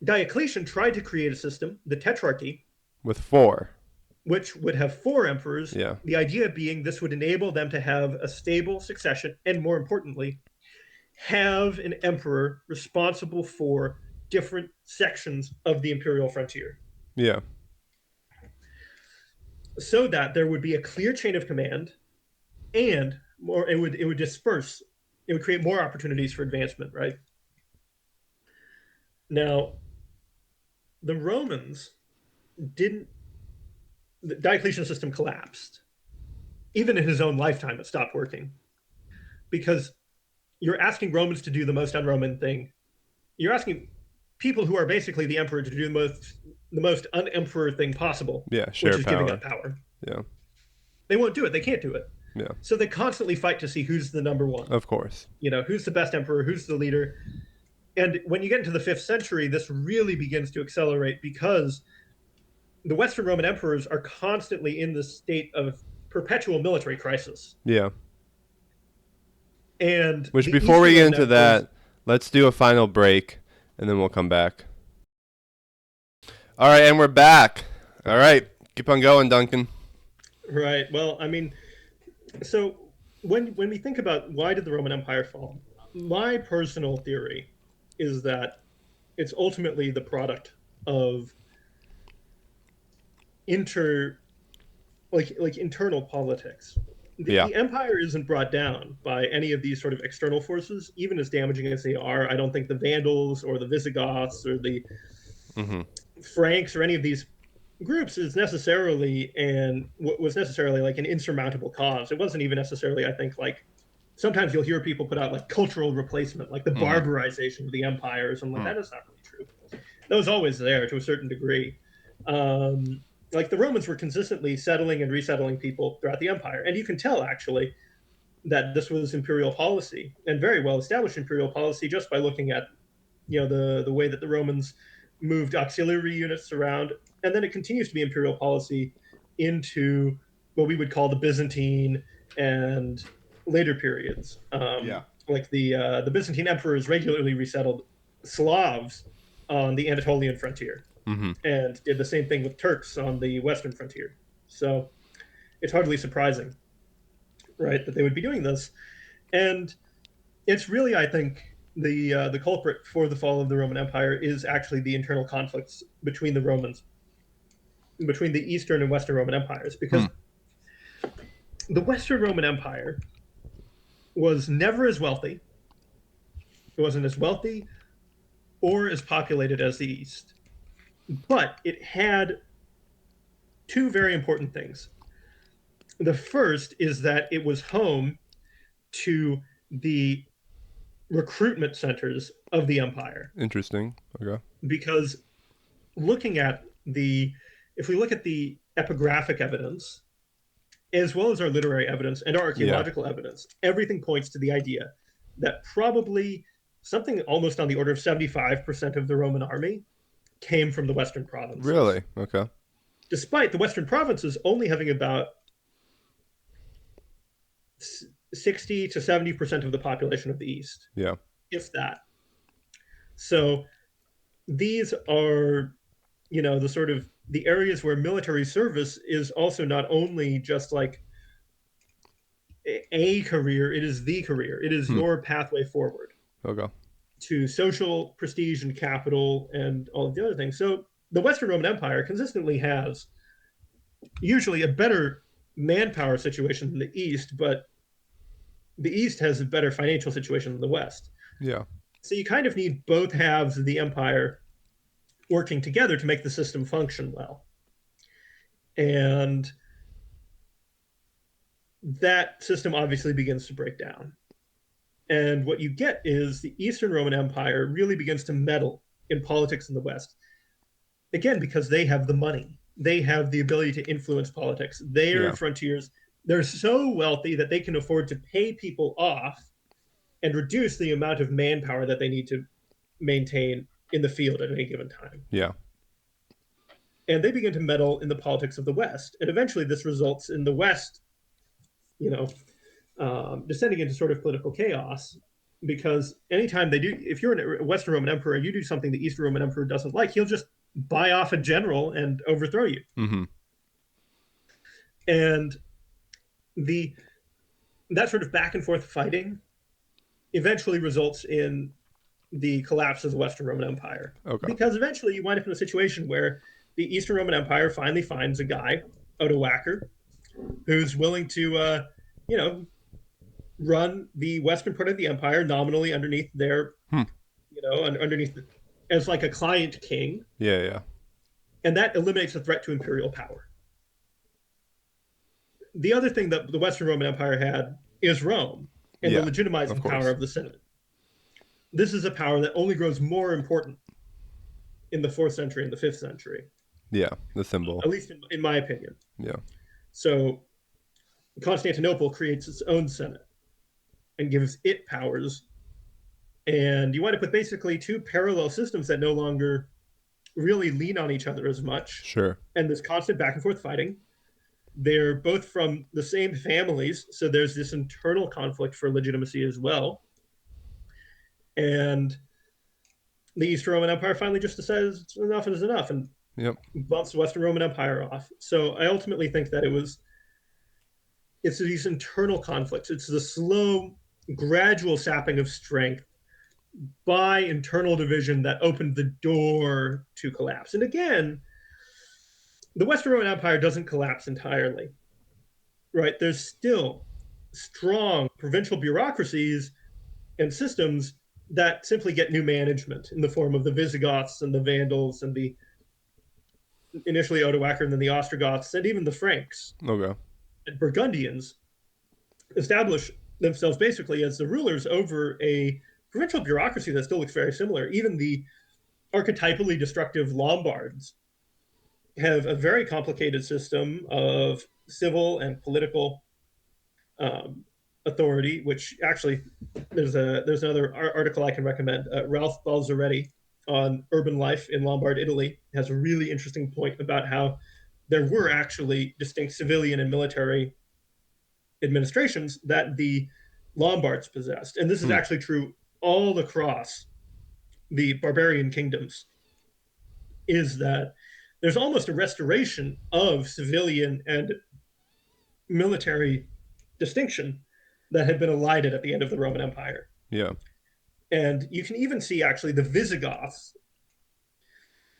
Diocletian tried to create a system, the Tetrarchy, With 4. which would have 4 emperors. Yeah. The idea being this would enable them to have a stable succession and, more importantly, have an emperor responsible for different sections of the imperial frontier. Yeah. So that there would be a clear chain of command, and more it would disperse. It would create more opportunities for advancement, right? Now, the Romans didn't. The Diocletian system collapsed. Even in his own lifetime, it stopped working because you're asking Romans to do the most un-Roman thing. You're asking people who are basically the emperor to do the most un-emperor thing possible, Yeah. which Share is giving power. up power. Yeah. They won't do it. They can't do it. Yeah. So they constantly fight to see who's the number one. Of course. Who's the best emperor, who's the leader. And when you get into the 5th century, this really begins to accelerate because the Western Roman emperors are constantly in this state of perpetual military crisis. Yeah. And Which, the before we Eastern get Roman into emperors, that, let's do a final break, and then we'll come back. All right, and we're back. All right, keep on going, Duncan. right? Well, I mean, so when we think about why did the Roman Empire fall, my personal theory is that it's ultimately the product of inter like internal politics. Yeah. The empire isn't brought down by any of these sort of external forces, even as damaging as they are. I don't think the Vandals or the Visigoths or the Mm-hmm. Franks or any of these groups is necessarily and was necessarily like an insurmountable cause. It wasn't even necessarily, I think, like sometimes you'll hear people put out like cultural replacement, like the barbarization of the empire or something like that. Is not really true. That was always there to a certain degree. Like the Romans were consistently settling and resettling people throughout the empire, and you can tell actually that this was imperial policy and very well established imperial policy just by looking at the way that the Romans moved auxiliary units around, and then it continues to be imperial policy into what we would call the Byzantine and later periods. Yeah. Like the Byzantine emperors regularly resettled Slavs on the Anatolian frontier, Mm-hmm. and did the same thing with Turks on the western frontier. So it's hardly surprising, right, that they would be doing this. And it's really, I think, the culprit for the fall of the Roman Empire is actually the internal conflicts between the Romans, between the Eastern and Western Roman empires, because the Western Roman Empire was never as wealthy. It wasn't as wealthy or as populated as the East, but it had 2 very important things. The first is that it was home to the recruitment centers of the empire. Interesting. Okay. Because looking at if we look at the epigraphic evidence, as well as our literary evidence and our archaeological evidence, everything points to the idea that probably something almost on the order of 75% of the Roman army came from the Western provinces. Really? Okay. Despite the Western provinces only having about 60 to 70% of the population of the East, Yeah. if that. So these are, the sort of the areas where military service is also not only just like a career, it is the career. It is Hmm. your pathway forward Okay. to social prestige and capital and all of the other things. So the Western Roman Empire consistently has usually a better manpower situation than the East, but the East has a better financial situation than the West. Yeah. So you kind of need both halves of the empire working together to make the system function well. And that system obviously begins to break down. And what you get is the Eastern Roman Empire really begins to meddle in politics in the West. Again, because they have the money, they have the ability to influence politics. Their Yeah. frontiers, they're so wealthy that they can afford to pay people off and reduce the amount of manpower that they need to maintain in the field at any given time. Yeah. And they begin to meddle in the politics of the West. And eventually, this results in the West, you know, descending into sort of political chaos. Because anytime they do, if you're a Western Roman emperor and you do something the Eastern Roman emperor doesn't like, he'll just buy off a general and overthrow you. Mm-hmm. And the that sort of back and forth fighting eventually results in the collapse of the Western Roman Empire. Okay. Because eventually you wind up in a situation where the Eastern Roman Empire finally finds a guy, Odoacer, who's willing to, you know, run the western part of the empire nominally underneath their, Hmm. underneath as like a client king, Yeah. Yeah. and that eliminates the threat to imperial power. The other thing that the Western Roman Empire had is Rome and the Yeah. Of legitimizing power course. of the Senate. This is a power that only grows more important in the fourth century and the fifth century, Yeah. The symbol. at least in my opinion. Yeah. So Constantinople creates its own Senate and gives it powers. And you wind up with basically two parallel systems that no longer really lean on each other as much. Sure. And this constant back and forth fighting. They're both from the same families. So there's this internal conflict for legitimacy as well. And the Eastern Roman Empire finally just decides enough is enough and Yep. bumps the Western Roman Empire off. So I ultimately think that it's these internal conflicts. It's the slow, gradual sapping of strength by internal division that opened the door to collapse. And again, the Western Roman Empire doesn't collapse entirely, right? There's still strong provincial bureaucracies and systems that simply get new management in the form of the Visigoths and the Vandals and the initially Odoacer and then the Ostrogoths and even the Franks Okay. and Burgundians establish themselves basically as the rulers over a provincial bureaucracy that still looks very similar. Even the archetypally destructive Lombards have a very complicated system of civil and political authority, which actually there's another article I can recommend. Ralph Balzaretti on urban life in Lombard Italy has a really interesting point about how there were actually distinct civilian and military administrations that the Lombards possessed, and this is Hmm. actually true all across the barbarian kingdoms. Is that there's almost a restoration of civilian and military distinction that had been elided at the end of the Roman Empire. Yeah. And you can even see actually the Visigoths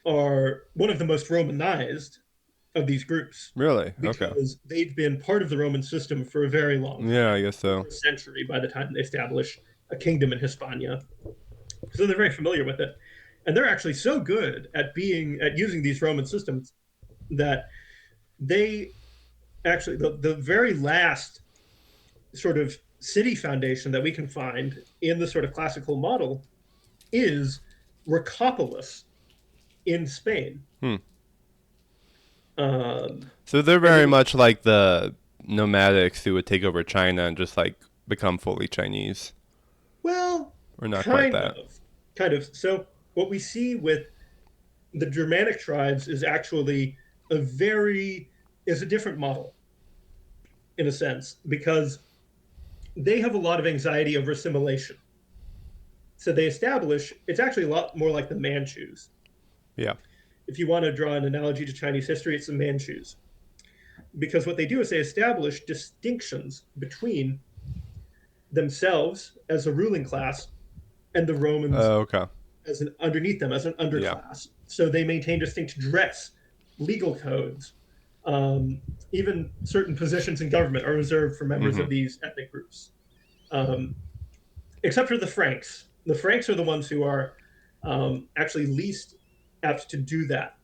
are one of the most Romanized of these groups Really? Okay. because they've been part of the Roman system for a very long Yeah, I time, guess so. over a century by the time they establish a kingdom in Hispania. So they're very familiar with it. And they're actually so good at using these Roman systems that they actually the very last sort of city foundation that we can find in the sort of classical model is Recapolis in Spain. Hmm. Um, So they're and very much like the nomadics who would take over China and just like become fully Chinese, well, or not quite kind that. of, kind of. So what we see with the Germanic tribes is actually a different model in a sense because they have a lot of anxiety over assimilation. So they establish it's actually a lot more like the Manchus. Yeah. If you want to draw an analogy to Chinese history, it's the Manchus. Because what they do is they establish distinctions between themselves as a ruling class and the Romans Okay. as an underneath them as an Yeah. underclass. So they maintain distinct dress, legal codes, even certain positions in government are reserved for members Mm-hmm. of these ethnic groups, um, except for the Franks. The Franks are the ones who are actually least apt to do that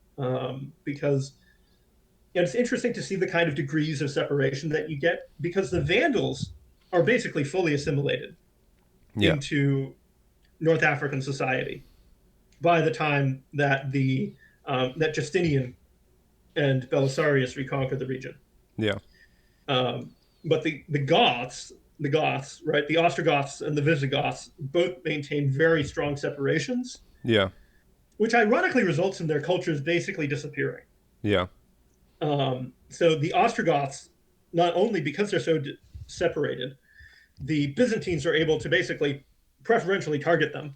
because it's interesting to see the kind of degrees of separation that you get because the Vandals are basically fully assimilated Yeah. into North African society by the time that the that Justinian and Belisarius reconquer the region. Yeah. But the Goths, right, the Ostrogoths and the Visigoths both maintain very strong separations, Yeah. which ironically results in their cultures basically disappearing. Yeah. So the Ostrogoths, not only because they're so separated, the Byzantines are able to basically preferentially target them,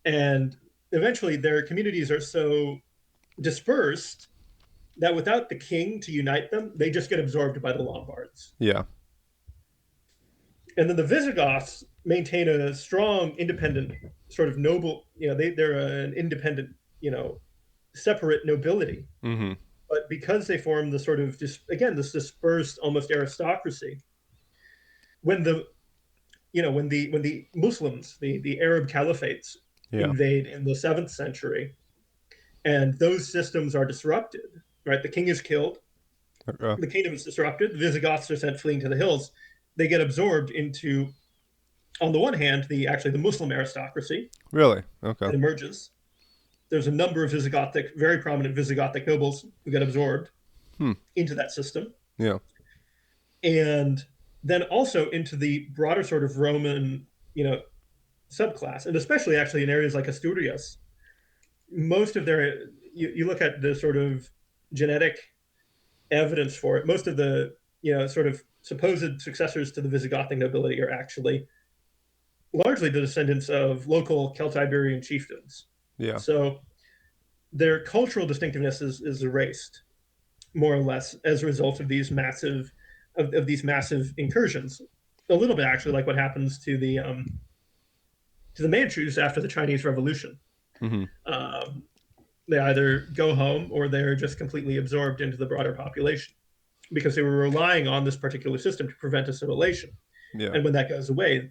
and eventually their communities are so dispersed that without the king to unite them, they just get absorbed by the Lombards. Yeah. And then the Visigoths maintain a strong, independent, sort of noble. They're an independent, separate nobility. Mm-hmm. But because they form the sort of again this dispersed, almost aristocracy, when the when the Muslims, the Arab caliphates, Yeah. invade in the 7th century, and those systems are disrupted. Right, the king is killed, Okay. the kingdom is disrupted, the Visigoths are sent fleeing to the hills. They get absorbed into, on the one hand, the Muslim aristocracy Really? Okay. that emerges. There's a number of Visigothic, very prominent Visigothic nobles who get absorbed Hmm. into that system, Yeah. and then also into the broader sort of Roman, subclass, and especially actually in areas like Asturias. Most of their, you look at the sort of genetic evidence for it. Most of the, sort of supposed successors to the Visigothic nobility are actually largely the descendants of local Celtiberian chieftains. Yeah. So their cultural distinctiveness is erased more or less as a result of these massive incursions. A little bit actually like what happens to the Manchus after the Chinese Revolution. Mm-hmm. Um, they either go home or they're just completely absorbed into the broader population because they were relying on this particular system to prevent assimilation. Yeah. And when that goes away,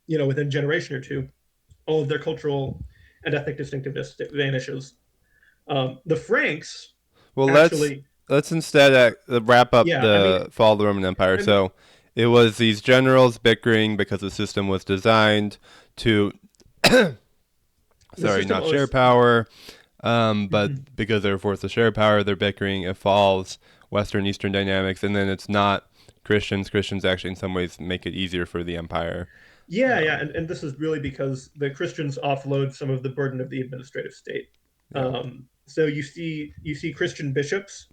within a generation or two, all of their cultural and ethnic distinctiveness vanishes. The Franks Well, actually, let's instead wrap up yeah, I mean, the fall of the Roman Empire. and So it was these generals bickering because the system was designed to, the sorry, system not share always, power, mhm. but because they're forced to share power, they're bickering. It falls Western Eastern dynamics, and then it's not Christians. Christians actually, in some ways, make it easier for the empire. Yeah, and this is really because the Christians offload some of the burden of the administrative state. Yeah. So you see Christian bishops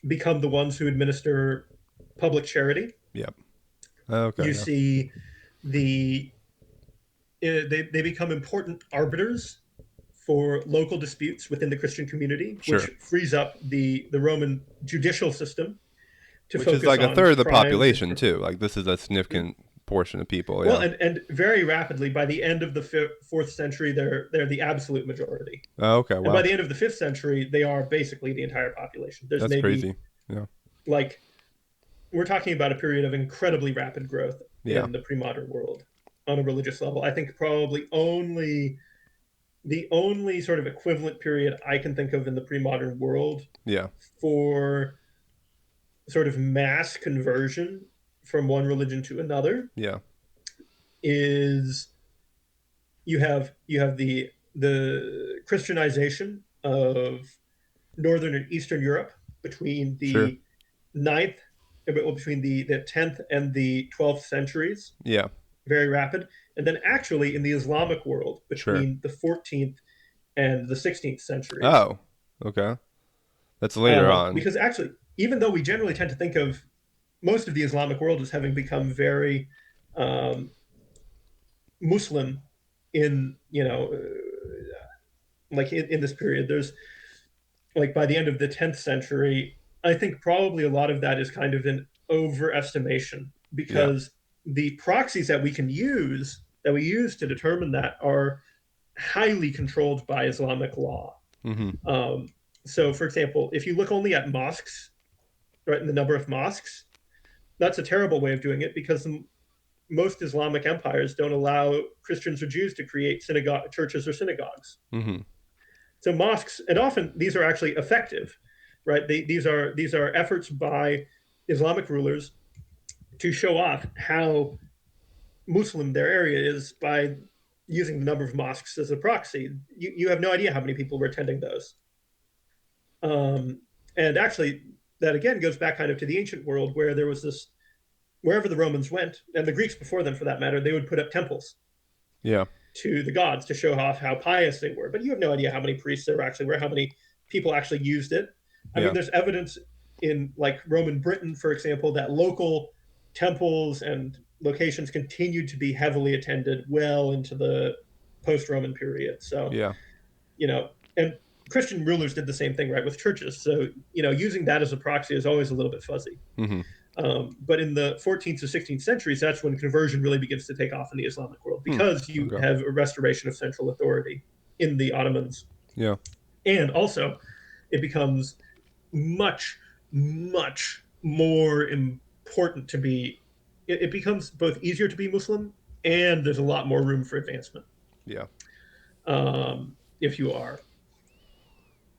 become the ones who administer public charity. Yep. Okay. You Yeah. see the they become important arbiters for local disputes within the Christian community, which Sure. frees up the Roman judicial system to Which is focus like a on third of the crimes and population too. Like this is a significant portion of people. well, Yeah. and very rapidly by the end of the 4th century, they're the absolute majority, Oh, okay. and by Wow. the end of the 5th century, they are basically the entire population. There's That's maybe crazy. Yeah. like we're talking about a period of incredibly rapid growth Yeah. in the pre-modern world on a religious level. I think probably only the only sort of equivalent period I can think of in the pre-modern world Yeah. for sort of mass conversion from one religion to another Yeah. is you have the Christianization of northern and eastern Europe between Sure. the ninth between the 10th and the 12th centuries, Yeah. very rapid, and then actually in the Islamic world Sure. between the 14th and the 16th centuries. Oh. Okay. That's later on. Because actually, even though we generally tend to think of most of the Islamic world is having become very um, Muslim in, like in this period. There's like by the end of the 10th century, I think probably a lot of that is kind of an overestimation Yeah. because the proxies that we use to determine that are highly controlled by Islamic law. Mm-hmm. Um, so, for example, if you look only at mosques, right, and the number of mosques, that's a terrible way of doing it because most Islamic empires don't allow Christians or Jews to create synagogue churches or synagogues. Mm-hmm. So mosques, and often these are actually effective, right? These are efforts by Islamic rulers to show off how Muslim their area is by using the number of mosques as a proxy. You have no idea how many people were attending those. And actually, that again goes back kind of to the ancient world where there was this, wherever the Romans went, and the Greeks before them for that matter, they would put up temples Yeah. to the gods to show off how pious they were. But you have no idea how many priests there actually were, how many people actually used it. I mean, Yeah. there's evidence in like Roman Britain, for example, that local temples and locations continued to be heavily attended well into the post-Roman period. So, Yeah. and Christian rulers did the same thing, right, with churches. So, using that as a proxy is always a little bit fuzzy. Mm-hmm. But in the 14th to 16th centuries, that's when conversion really begins to take off in the Islamic world Hmm. because you Okay. have a restoration of central authority in the Ottomans. Yeah. And also, it becomes much, much more important to be, it becomes both easier to be Muslim and there's a lot more room for advancement Yeah. if you are,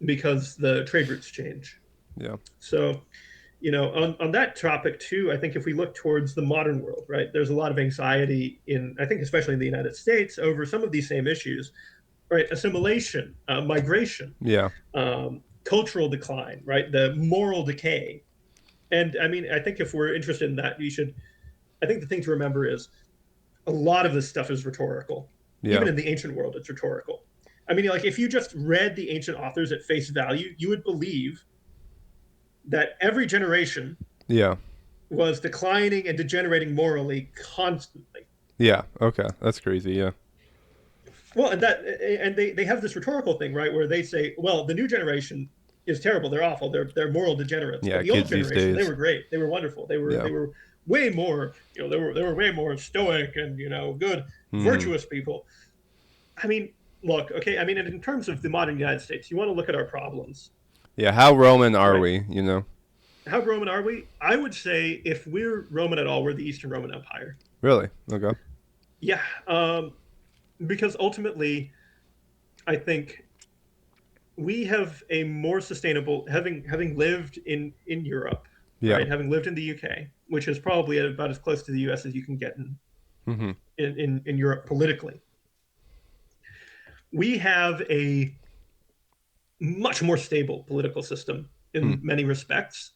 because the trade routes change. Yeah. So, on that topic too, I think if we look towards the modern world, right, there's a lot of anxiety in, I think, especially in the United States over some of these same issues, right? Assimilation, migration, Yeah. cultural decline, right? The moral decay. And I mean, I think if we're interested in that, I think the thing to remember is a lot of this stuff is rhetorical. Yeah. Even in the ancient world, it's rhetorical. I mean, like if you just read the ancient authors at face value, you would believe that every generation Yeah. was declining and degenerating morally constantly. Yeah. Okay. That's crazy. Yeah. Well, and they have this rhetorical thing, right, where they say, well, the new generation is terrible, they're awful, they're moral degenerates, but Yeah. the old Kids these generation, they days. were great, they were wonderful, they were Yeah. they were way more, they were way more stoic and good, Mm-hmm. virtuous people. I mean, look, okay, I mean, in terms of the modern United States, you want to look at our problems, Yeah. How Roman are right? we? You know. How Roman are we? I would say if we're Roman at all, we're the Eastern Roman Empire. Really? Okay. Yeah, because ultimately, I think we have a more sustainable, having lived in Europe, Yeah. right? Having lived in the UK, which is probably about as close to the US as you can get Mm-hmm. in Europe politically. We have a much more stable political system Hmm. in many respects.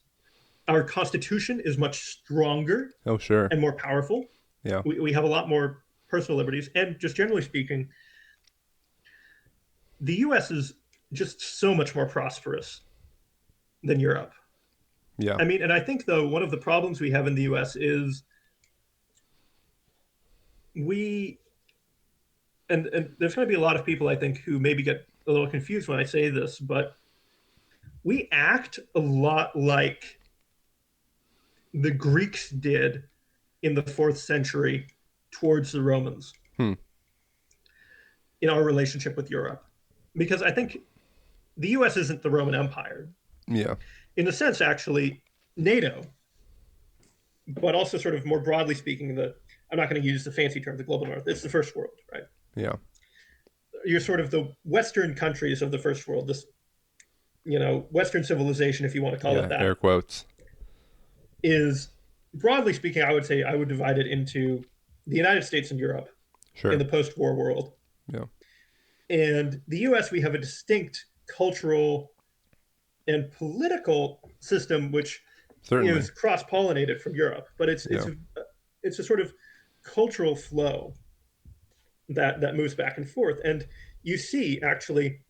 Our constitution is much stronger Oh, sure. and more powerful. Yeah. We have a lot more personal liberties, and just generally speaking, the US is just so much more prosperous than Europe. Yeah. I mean, and I think though one of the problems we have in the US is we and there's going to be a lot of people I think who maybe get a little confused when I say this, but we act a lot like the Greeks did in the 4th century towards the Romans Hmm. in our relationship with Europe. Because I think the US isn't the Roman Empire. Yeah. In a sense, actually, NATO, but also sort of more broadly speaking, I'm not going to use the fancy term, the global north, it's the first world, right? Yeah. You're sort of the Western countries of the first world, this, Western civilization, if you want to call it Yeah. Air that, quotes. is broadly speaking, I would say I would divide it into the United States and Europe in Sure. the post war world. Yeah. And the US, we have a distinct cultural and political system which Certainly. is cross pollinated from Europe, but Yeah. it's a sort of cultural flow that moves back and forth. And you see actually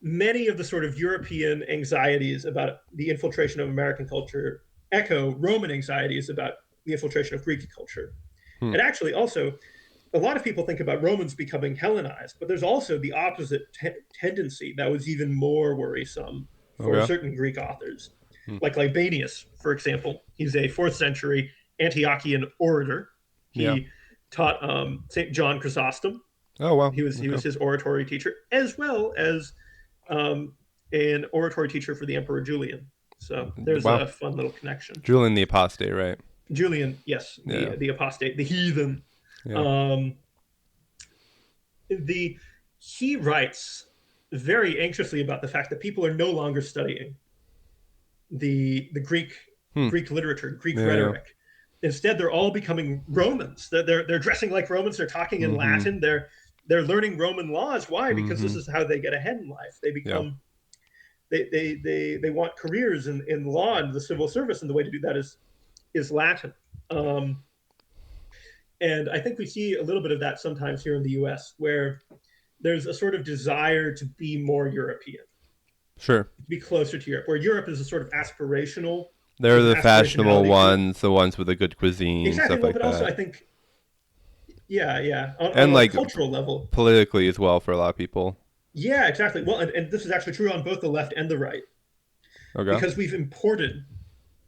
many of the sort of European anxieties about the infiltration of American culture echo Roman anxieties about the infiltration of Greek culture. Hmm. And actually, also, a lot of people think about Romans becoming Hellenized, but there's also the opposite tendency that was even more worrisome for Okay. certain Greek authors, Hmm. like Libanius, for example. He's a fourth century Antiochian orator. Yeah. He taught St. John Chrysostom. Oh wow. He Okay. was his oratory teacher, as well as um, an oratory teacher for the Emperor Julian. So there's Wow. a fun little connection. Julian the Apostate, right? Julian, yes, Yeah. the apostate, the heathen. Yeah. Um, the he writes very anxiously about the fact that people are no longer studying the Hmm. Greek literature, Greek Yeah. Yeah. rhetoric. Instead, they're all becoming Romans. They're dressing like Romans. They're talking in Mm-hmm. Latin. They're learning Roman laws. Why? Because this Mm-hmm. is how they get ahead in life. They Yeah. become they want careers in law and the civil service, and the way to do that is Latin. And I think we see a little bit of that sometimes here in the U.S., where there's a sort of desire to be more European, Sure. to be closer to Europe, where Europe is a sort of aspirational. They're There's an the fashionable aspirationality to it. ones, the ones with the good cuisine, Exactly. stuff Well, like but also that. I think, yeah, And on a like cultural level, politically as well for a lot of people. yeah, exactly. Well, and this is actually true on both the left and the right, Okay. because we've imported,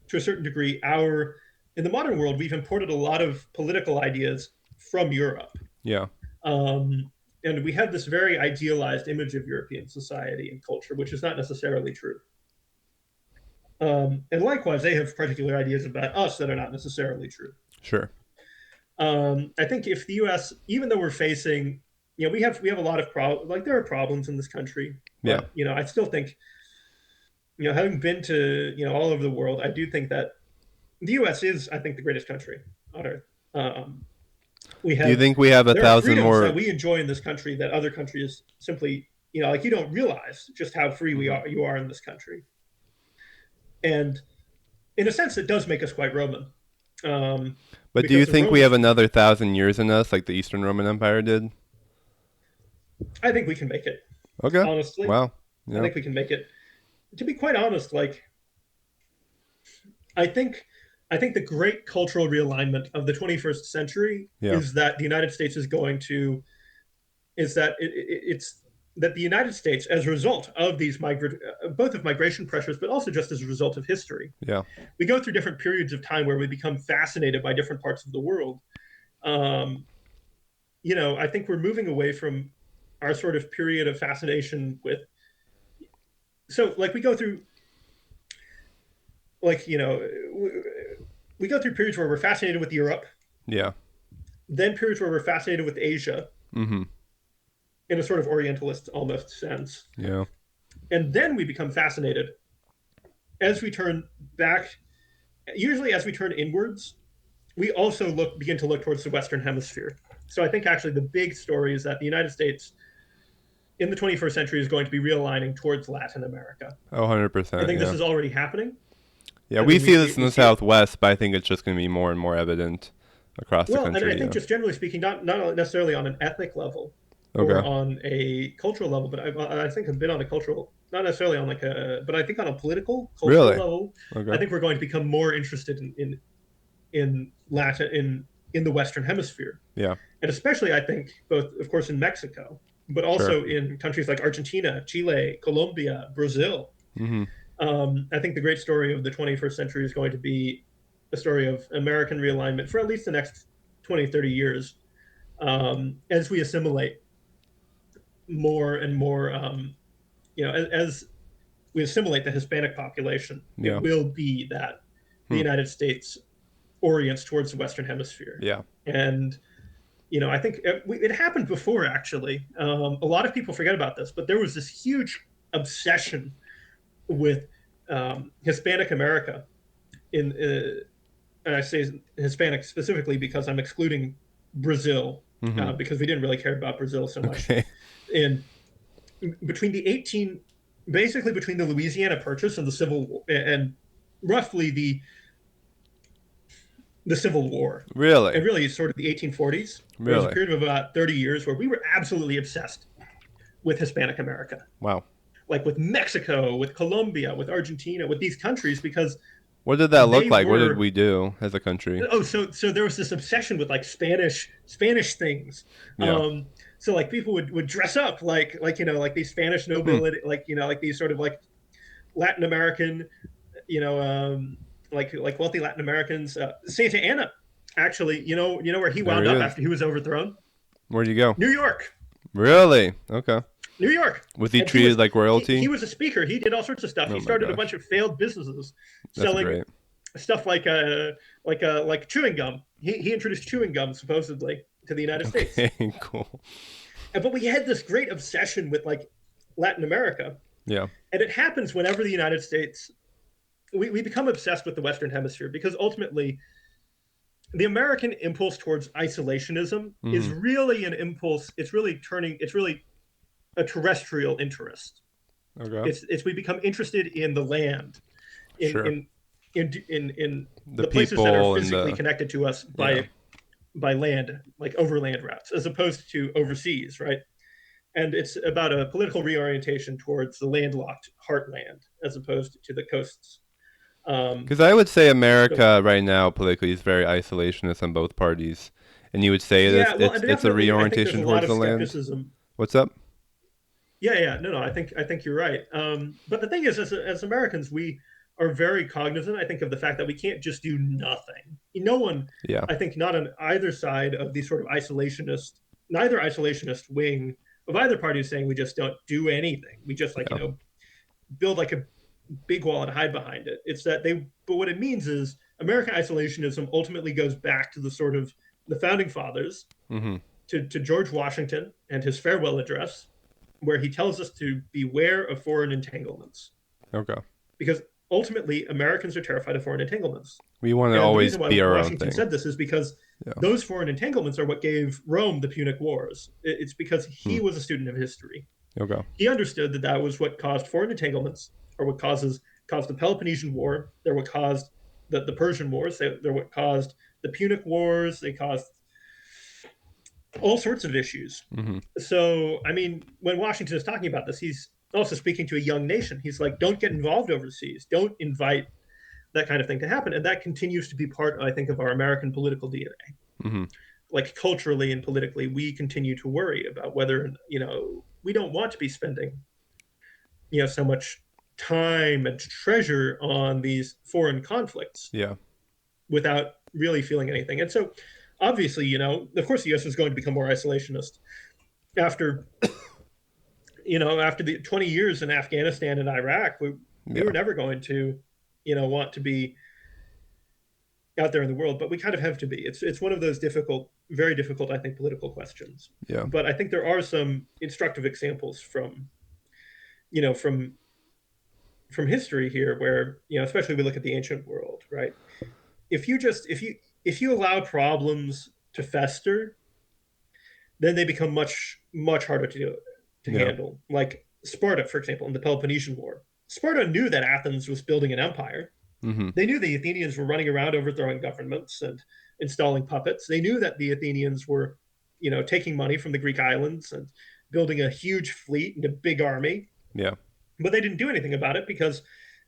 to a certain degree, our in the modern world, we've imported a lot of political ideas from Europe. Yeah. Um, and we have this very idealized image of European society and culture, which is not necessarily true. And likewise, they have particular ideas about us that are not necessarily true. Sure. I think if the U.S., even though we're facing, we have a lot of problems. Like there are problems in this country, Yeah. but I still think, having been to all over the world, I do think that the U.S. is, I think, the greatest country on earth. Um, we Do you have think we have a There are thousand freedoms more? that we enjoy in this country that other countries simply, like you don't realize just how free Mhm. you are in this country. And in a sense, it does make us quite Roman, um, But do you because the think we have Romans. another 1,000 years in us, like the Eastern Roman Empire did? I think we can make it. Okay. Honestly, Wow. I Yeah. think we can make it. To be quite honest, like I think, I think the great cultural realignment of the 21st century Yeah. is that the United States is going to is that it's that the United States, as a result of these both of migration pressures, but also just as a result of history, Yeah. we go through different periods of time where we become fascinated by different parts of the world. Um, I think we're moving away from our sort of period of fascination with. So, like, we go through, like, we go through periods where we're fascinated with Europe, Yeah. then periods where we're fascinated with Asia Mm-hmm. in a sort of Orientalist almost sense, Yeah. and then we become fascinated as we turn back. Usually, as we turn inwards, we also begin to look towards the Western Hemisphere. So I think actually the big story is that the United States in the 21st century is going to be realigning towards Latin America. Oh, I 100%. think this Yeah. is already happening. Yeah. I We mean, see this in we the see it. Southwest, but I think it's just going to be more and more evident across the Well, and I country. think Yeah. just generally speaking, not necessarily on an ethnic level or Okay. on a cultural level, but I think I've been on a cultural, not necessarily on but I think on a political, cultural Really? level, I Okay. think we're going to become more interested in Latin in the Western Hemisphere, Yeah. and especially I think both, of course, in Mexico, but Sure. also in countries like Argentina, Chile, Colombia, Brazil. Mm-hmm. I think the great story of the 21st century is going to be a story of American realignment for at least the next 20, 30 years, as we assimilate more and more. As we assimilate the Hispanic population, it Yeah. will be that the Hmm. United States orients towards the Western Hemisphere. Yeah. And I think it happened before, actually. A lot of people forget about this, but there was this huge obsession with Hispanic America and I say Hispanic specifically because I'm excluding Brazil, Mm-hmm. because we didn't really care about Brazil so much. Okay. In between the 18, basically between the Louisiana Purchase and the Civil War, and roughly the Civil War, Really? and really sort of the 1840s, there was a Really? period of about 30 years where we were absolutely obsessed with Hispanic America, Wow. like with Mexico, with Colombia, with Argentina, with these countries, because What did that look They like? What did were we do as a country? so there was this obsession with like Spanish things. Yeah. So like people would dress up like like these Spanish Hmm. nobility, like like these sort of like Latin American, you know, like wealthy Latin Americans. Santa Anna, actually, where he There wound he up is. after he was overthrown? Where'd you go? New York, Really? Okay. New York. Was he And treated like he royalty? was a speaker. He did all sorts of stuff. Oh He my started a bunch gosh. of failed businesses That's selling great. stuff like chewing gum. He introduced chewing gum supposedly to the United States. Okay, cool. But we had this great obsession with like Latin America, Yeah. and it happens whenever the United States we become obsessed with the Western Hemisphere because ultimately the American impulse towards isolationism is Hmm. really an impulse. It's really a terrestrial interest. Okay. It's we become interested in the land, in Sure. in in The the places that are people and physically the connected to us yeah. by land, like overland routes, as opposed to overseas, right? And it's about a political reorientation towards the landlocked heartland as opposed to the coasts. Um, Because I would say so America right now politically is very isolationist on both parties, and you would say yeah, well, it's a definitely, I think there's reorientation a lot towards of the land. skepticism. What's up? Yeah, no, I think you're right. But the thing is, as Americans, we are very cognizant, I think, of the fact that we can't just do nothing. No one, Yeah. I think, not on either side of the sort of neither isolationist wing of either party is saying we just don't do anything. We just like Yeah. build like a big wall and hide behind it. It's that but what it means is American isolationism ultimately goes back to the sort of the founding fathers, Hmm. to George Washington and his farewell address, where he tells us to beware of foreign entanglements. Okay. Because ultimately, Americans are terrified of foreign entanglements. We want to And the always reason why be our own Washington thing. said this is because Yeah. those foreign entanglements are what gave Rome the Punic Wars. It's because Hmm. he was a student of history. Okay. He understood that that was what caused foreign entanglements, or what caused the Peloponnesian War. They're what caused the Persian Wars. They're what caused the Punic Wars. They caused all sorts of issues. Hmm. So, I mean, when Washington is talking about this, he's also speaking to a young nation. He's like, don't get involved overseas. Don't invite that kind of thing to happen. And that continues to be part, I think, of our American political DNA. Hmm. Like culturally and politically, we continue to worry about whether, we don't want to be spending, so much time and treasure on these foreign conflicts Yeah. without really feeling anything. And so, obviously, of course, the U.S. is going to become more isolationist after after the 20 years in Afghanistan and Iraq. We Yeah. were never going to, want to be out there in the world, but we kind of have to be. It's one of those very difficult, I think, political questions. Yeah. But I think there are some instructive examples from, you know, from from history here, where especially we look at the ancient world, right? If you allow problems to fester, then they become much harder to Yeah. handle. Like Sparta, for example, in the Peloponnesian War. Sparta knew that Athens was building an empire. Hmm. They knew the Athenians were running around overthrowing governments and installing puppets. They knew that the Athenians were, taking money from the Greek islands and building a huge fleet and a big army. Yeah. But they didn't do anything about it because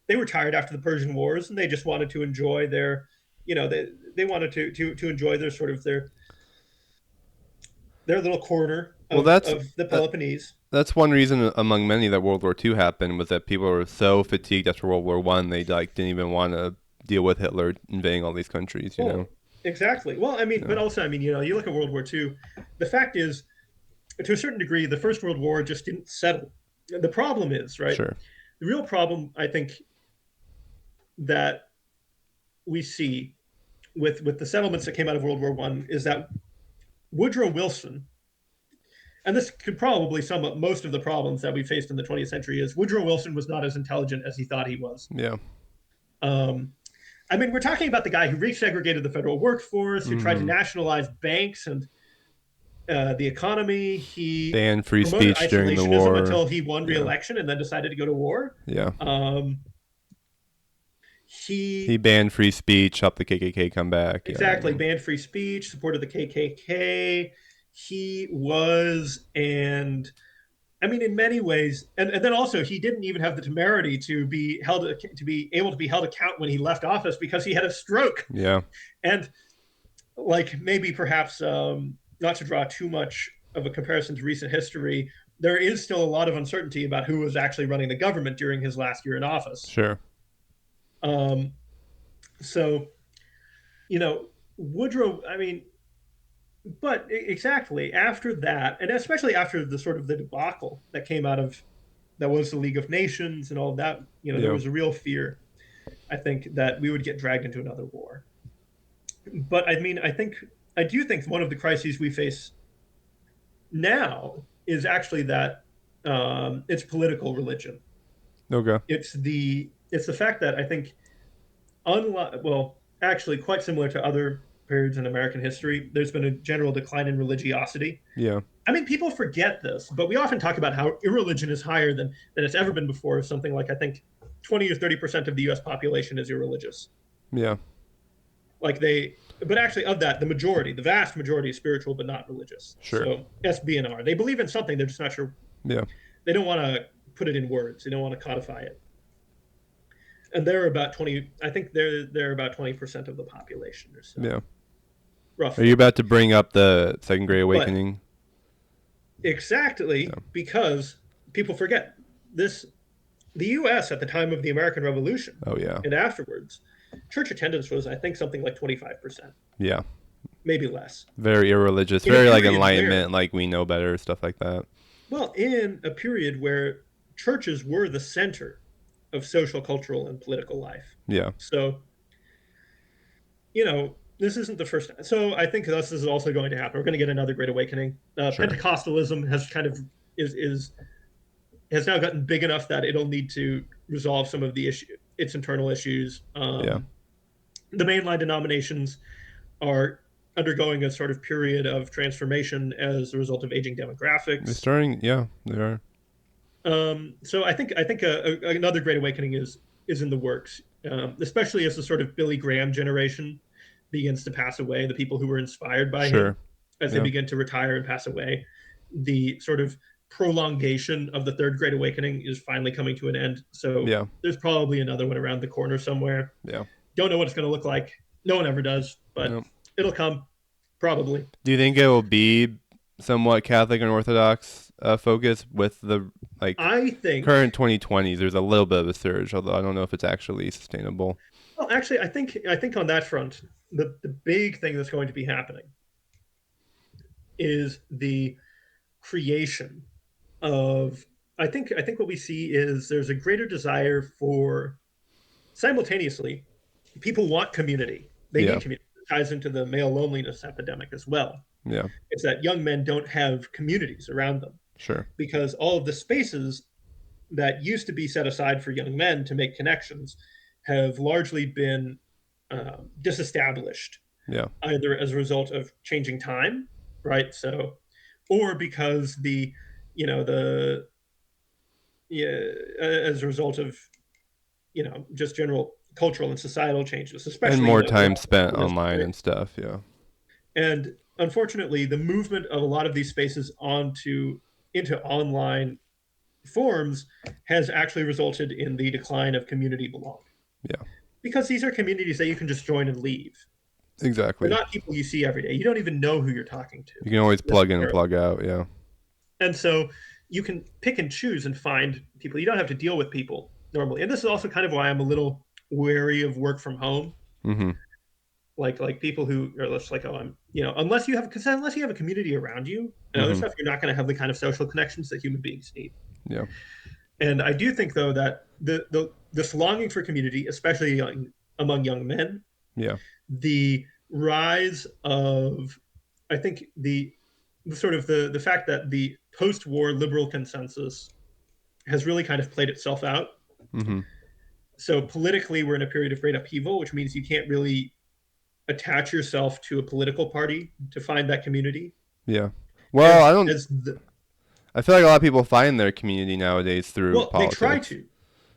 they were tired after the Persian Wars, and they just wanted to enjoy they wanted to enjoy their little corner Well, of the that, Peloponnese. that's one reason among many that World War II happened was that people were so fatigued after World War One they like didn't even want to deal with Hitler invading all these countries. You know. Well, exactly. Well, I mean, Yeah. but also, I mean, you look at World War II. The fact is, to a certain degree, the First World War just didn't settle. The problem is, right? Sure. The real problem, I think, that we see with the settlements that came out of World War One is that Woodrow Wilson, and this could probably sum up most of the problems that we faced in the 20th century, is Woodrow Wilson was not as intelligent as he thought he was. Yeah. Um, I mean, we're talking about the guy who resegregated the federal workforce, who tried to Hmm. nationalize banks and the economy. He Banned free promoted speech during the isolationism war. until he won Yeah. re-election and then decided to go to war. Yeah. Um, He he banned free speech, helped the KKK come back. Yeah. exactly banned free speech, supported the KKK. He was and I mean, in many ways, and then also he didn't even have the temerity to be held to be able to be held account when he left office because he had a stroke. Yeah. And like maybe perhaps not to draw too much of a comparison to recent history, there is still a lot of uncertainty about who was actually running the government during his last year in office. Sure. Um, so you know, Woodrow. I mean, but exactly after that, and especially after the sort of the debacle that came out of that was the League of Nations and all of that, there Yeah. was a real fear, I think, that we would get dragged into another war. But I mean, I do think one of the crises we face now is actually that it's political religion. Okay. It's the fact that I think, unlike well, actually, quite similar to other periods in American history, there's been a general decline in religiosity. Yeah. I mean, people forget this, but we often talk about how irreligion is higher than it's ever been before. Something like I think 20 to 30% of the U.S. population is irreligious. Yeah. Like but actually, of that, the vast majority, is spiritual but not religious. Sure. So SBNR, they believe in something, they're just not sure. Yeah. They don't want to put it in words. They don't want to codify it. And they're about 20. I think they're about 20% of the population or so, Yeah. Are roughly. you about to bring up the Second Great But Awakening? exactly Yeah. because people forget this. The U.S. at the time of the American Revolution Oh yeah. and afterwards, church attendance was, I think, something like 25%, Yeah. maybe less. Very irreligious. In a Very like period enlightenment, where, like we know better, stuff like that. well, in a period where churches were the center of social, cultural, and political life. Yeah. So, this isn't the first. So I think this is also going to happen. We're going to get another Great Awakening. Sure. Pentecostalism has kind of is has now gotten big enough that it'll need to resolve some of its internal issues. Yeah. The mainline denominations are undergoing a sort of period of transformation as a result of aging They're demographics. starting. Yeah. They are. So I think another Great Awakening is in the works, especially as the sort of Billy Graham generation begins to pass away. The people who were inspired by him, Sure. as they Yeah. begin to retire and pass away, the sort of prolongation of the Third Great Awakening is finally coming to an end. So Yeah. there's probably another one around the corner somewhere. Yeah. Don't know what it's going to look like. No one ever does, but No. it'll come probably. Do you think it will be somewhat Catholic and Orthodox focus with the like I think. current 2020s? There's a little bit of a surge, although I don't know if it's actually sustainable. Well, actually, I think on that front, the big thing that's going to be happening is the creation of. I think what we see is there's a greater desire for simultaneously people want community. They Yeah. need community. It ties into the male loneliness epidemic as well. Yeah. It's that young men don't have communities around them Sure. because all of the spaces that used to be set aside for young men to make connections have largely been disestablished, Yeah. either as a result of changing time, right? So, or because the yeah, as a result of just general cultural and societal changes, And especially more the time rise spent of domestic online violence. and stuff. Yeah. And unfortunately, the movement of a lot of these spaces onto into online forms has actually resulted in the decline of community belonging. Yeah. Because these are communities that you can just join and leave. They're Exactly. not people you see every day. You don't even know who you're talking to You can always plug in and necessarily. plug out. Yeah. And so you can pick and choose and find people. You don't have to deal with people normally. And this is also kind of why I'm a little wary of work from home. Mm-hmm. Like people who are just like, oh, unless you have a community around you and other Mm-hmm. stuff, you're not going to have the kind of social connections that human beings need. Yeah. And I do think though that this longing for community, especially among young men, Yeah. the rise of, I think the sort of the fact that the post-war liberal consensus has really kind of played itself out. Mm-hmm. So politically, we're in a period of great upheaval, which means you can't really attach yourself to a political party to find that community. Yeah. Well, I don't. As the I feel like a lot of people find their community nowadays through well, they try politics. to,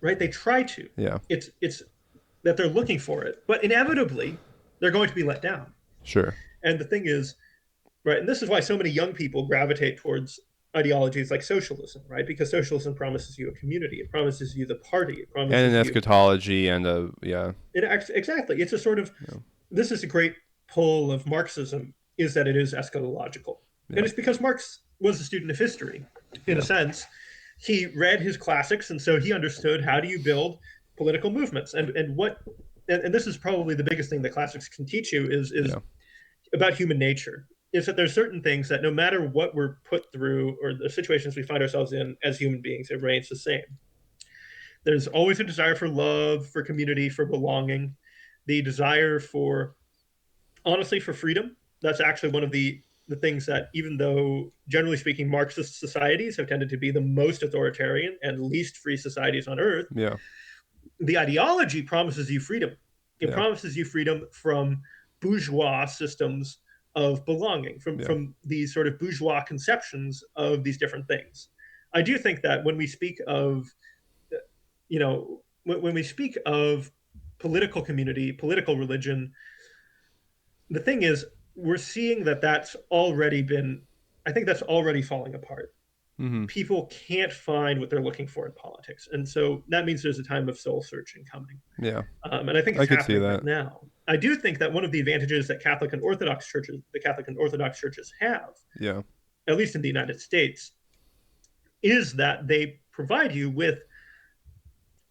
right? They try to. Yeah. It's that they're looking for it, but inevitably they're going to be let down. Sure. And the thing is, right, and this is why so many young people gravitate towards ideologies like socialism, right? Because socialism promises you a community, it promises you the party, it And an promises you eschatology and a yeah. exactly. It's a sort of Yeah. this is a great pull of Marxism is that it is eschatological, and Yeah. it's because Marx was a student of history, in a Yeah. sense. He read his classics, and so he understood how do you build political movements, and what, and this is probably the biggest thing that classics can teach you is Yeah. about human nature. Is that there's certain things that no matter what we're put through or the situations we find ourselves in as human beings, it remains the same. There's always a desire for love, for community, for belonging, the desire for, honestly, for freedom. That's actually one of the things that, even though generally speaking Marxist societies have tended to be the most authoritarian and least free societies on earth, Yeah. the ideology promises you freedom. It Yeah. promises you freedom from bourgeois systems of belonging, Yeah. from these sort of bourgeois conceptions of these different things. I do think that when we speak of, when we speak of political community, political religion, the thing is, we're seeing that that's already been, I think that's already falling apart. Mm-hmm. People can't find what they're looking for in politics. And so that means there's a time of soul searching coming. Yeah. And I think I it's could see happening right that. now. I do think that one of the advantages that the Catholic and Orthodox churches have, Yeah. at least in the United States, is that they provide you with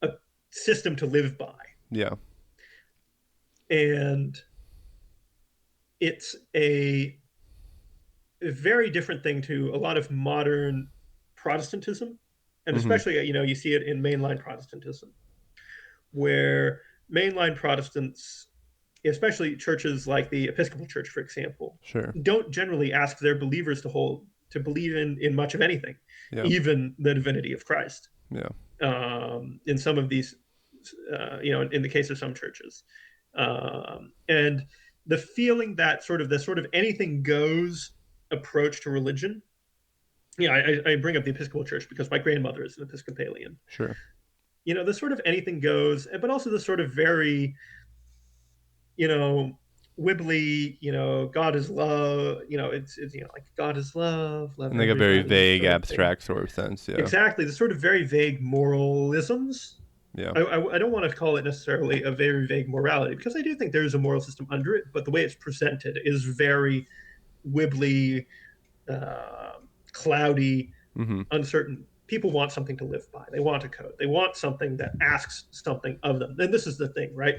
a system to live by. Yeah. And it's a very different thing to a lot of modern Protestantism, and Mm-hmm. especially you see it in mainline Protestantism, where mainline Protestants, especially churches like the Episcopal Church, for example, Sure. don't generally ask their believers to believe in much of anything, Yeah. even the divinity of Christ. Yeah. In some of these, in the case of some churches, and the feeling that the sort of anything goes approach to religion. Yeah, I bring up the Episcopal Church because my grandmother is an Episcopalian. Sure. The sort of anything goes, but also the sort of very, you know, wibbly, God is love, it's like God is love In like a very everybody vague, sort of thing. abstract sort of sense. Yeah. Exactly, the sort of very vague moralisms. Yeah. I don't want to call it necessarily a very vague morality because I do think there is a moral system under it, but the way it's presented is very wibbly, cloudy, Mm-hmm. uncertain. People want something to live by. They want a code. They want something that asks something of them. And this is the thing, right?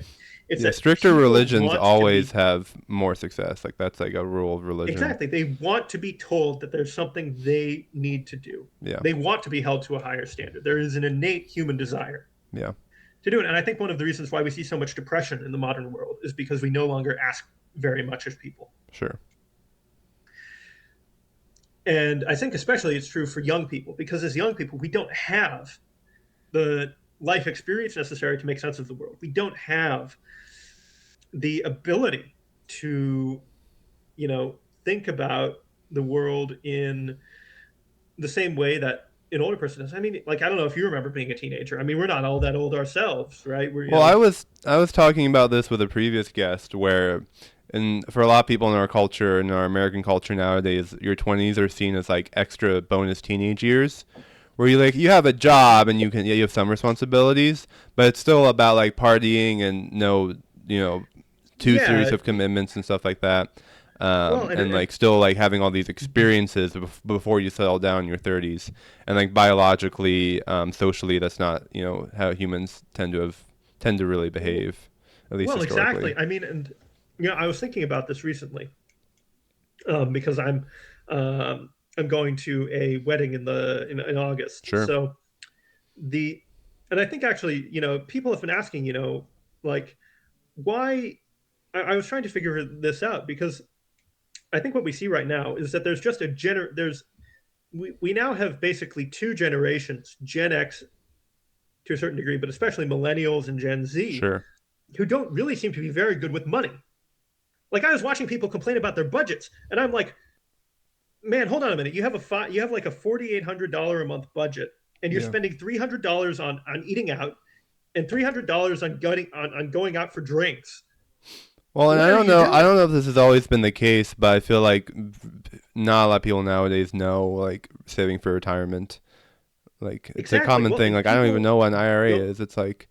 It's Yeah. that Stricter people religions want to always be, have more success. Like that's like a rule of religion. exactly. They want to be told that there's something they need to do. Yeah. They want to be held to a higher standard. There is an innate human desire Yeah. to do it. And I think one of the reasons why we see so much depression in the modern world is because we no longer ask very much of people. Sure. And I think especially it's true for young people because as young people, we don't have the life experience necessary to make sense of the world. We don't have the ability to, think about the world in the same way that an older person does. I mean, like, I don't know if you remember being a teenager. I mean, we're not all that old ourselves, right? We're, Well, I was talking about this with a previous guest where, and for a lot of people in our culture, in our American culture nowadays, your 20s are seen as like extra bonus teenage years, where you have a job and you have some responsibilities, but it's still about like partying and no, two series yeah. of commitments and stuff like that. Well, And like still like having all these experiences before you settle down in your 30s, and like biologically, socially, that's not how humans tend to really behave, at least well, historically. exactly. I mean, and I was thinking about this recently because I'm going to a wedding in August. Sure. So the and I think actually, people have been asking, like why. I was trying to figure this out because I think what we see right now is that there's just there's we now have basically two generations, Gen X to a certain degree, but especially millennials and Gen Z, Sure. who don't really seem to be very good with money. Like I was watching people complain about their budgets, and I'm like, man, hold on a minute. You have like a $4,800 a month budget, and you're Yeah. spending $300 on eating out, and $300 on going out for drinks. Well, and I What are don't you know. I doing? don't know if this has always been the case, but I feel like not a lot of people nowadays know, like saving for retirement. Like it's a Exactly. common Well, thing. Like I don't even people, know what an IRA well, is. It's like,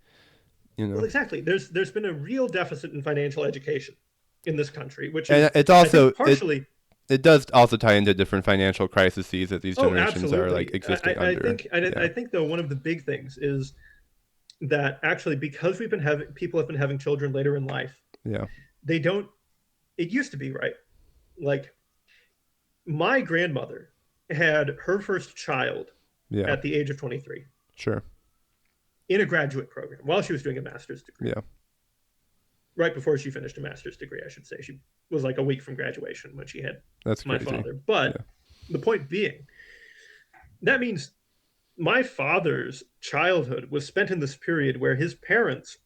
you well, know, exactly. There's been a real deficit in financial education in this country, which and is, it's I think, also partially. it does also tie into different financial crises that these Oh, generations are like absolutely. existing I under. think Yeah. I think though one of the big things is that actually because we've been having people have been having children later in life, Yeah. they don't. It used to be right. Like my grandmother had her first child Yeah. at the age of 23 Sure. in a graduate program while she was doing a master's degree. Yeah. Right before she finished a master's degree, I should say. She was like a week from graduation when she had That's my crazy. father. But Yeah. the point being, that means my father's childhood was spent in this period where his parents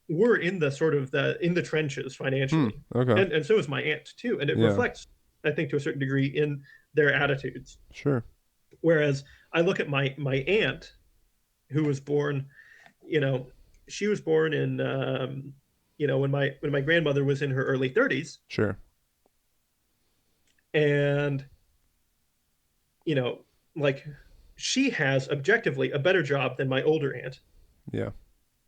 were in the sort of the trenches Hmm. financially, Okay. and so is my aunt too, and it Yeah. reflects, I think, to a certain degree in their attitudes. Sure. Whereas I look at my aunt, who was born, you know, she was born in, when my grandmother was in her early 30s, Sure. and you know, like she has objectively a better job than my older aunt, Yeah.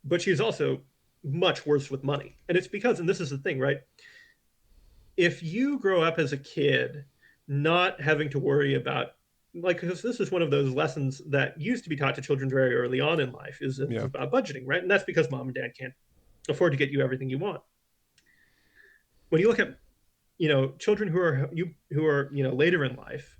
but she's also much worse with money. And it's because, and this is the thing, right? If you grow up as a kid not having to worry about, like, because this is one of those lessons that used to be taught to children very early on in life, is Yeah. about budgeting, right? And that's because mom and dad can't afford to get you everything you want. When you look at, children who are later in life,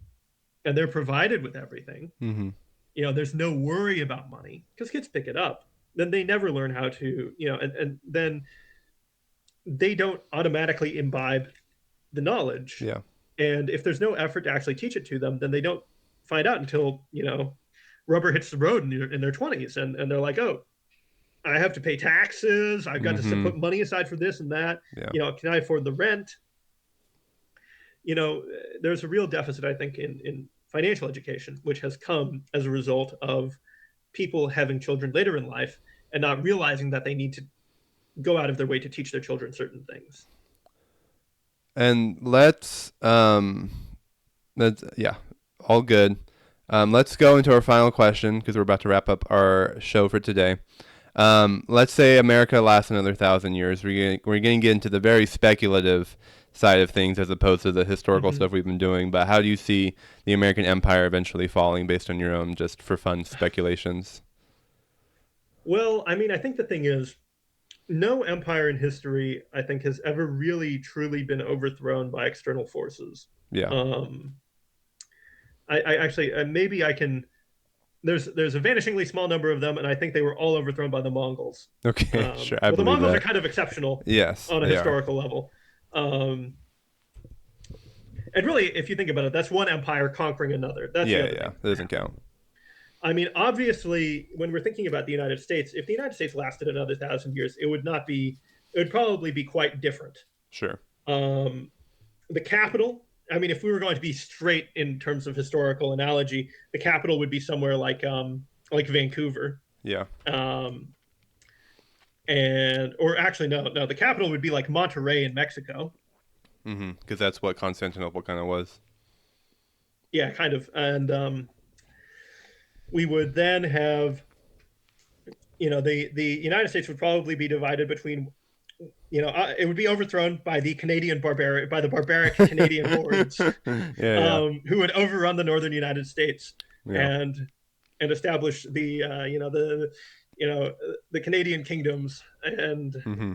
and they're provided with everything, Mm-hmm. there's no worry about money because kids pick it up, then they never learn how to, and then they don't automatically imbibe the knowledge. Yeah. And if there's no effort to actually teach it to them, then they don't find out until, rubber hits the road in their 20s, and they're like, oh, I have to pay taxes, I've got to Mm-hmm. put money aside for this and that, Yeah. can I afford the rent? There's a real deficit, I think, in financial education, which has come as a result of people having children later in life and not realizing that they need to go out of their way to teach their children certain things. And let's yeah, all good. Let's go into our final question because we're about to wrap up our show for today. Let's say America lasts another 1,000 years. We're going to get into the very speculative side of things as opposed to the historical Mm-hmm. stuff we've been doing. But how do you see the American Empire eventually falling based on your own just for fun speculations? Well, I mean, I think the thing is, no empire in history, I think, has ever really truly been overthrown by external forces. Yeah. Um, I actually, maybe I can. There's a vanishingly small number of them, and I think they were all overthrown by the Mongols. Okay. Sure. I Well, the believe Mongols are that. kind of exceptional Yes, on a they are. historical level. Um, and really, if you think about it, that's one empire conquering another. That's the Yeah. other Yeah. thing. That doesn't count. I mean, obviously, when we're thinking about the United States, if the United States lasted another 1,000 years, it would not be. It would probably be quite different. Sure. Um, the capital. I mean, if we were going to be straight in terms of historical analogy, the capital would be somewhere like Vancouver, Yeah. um, and or actually no, the capital would be like Monterrey in Mexico. Mm-hmm. Because that's what Constantinople kind of was. Yeah, kind of, and we would then have, the United States would probably be divided between, it would be overthrown by the barbaric Canadian hordes, Yeah. Yeah. who would overrun the northern United States Yeah. and establish the Canadian kingdoms, and Mm-hmm.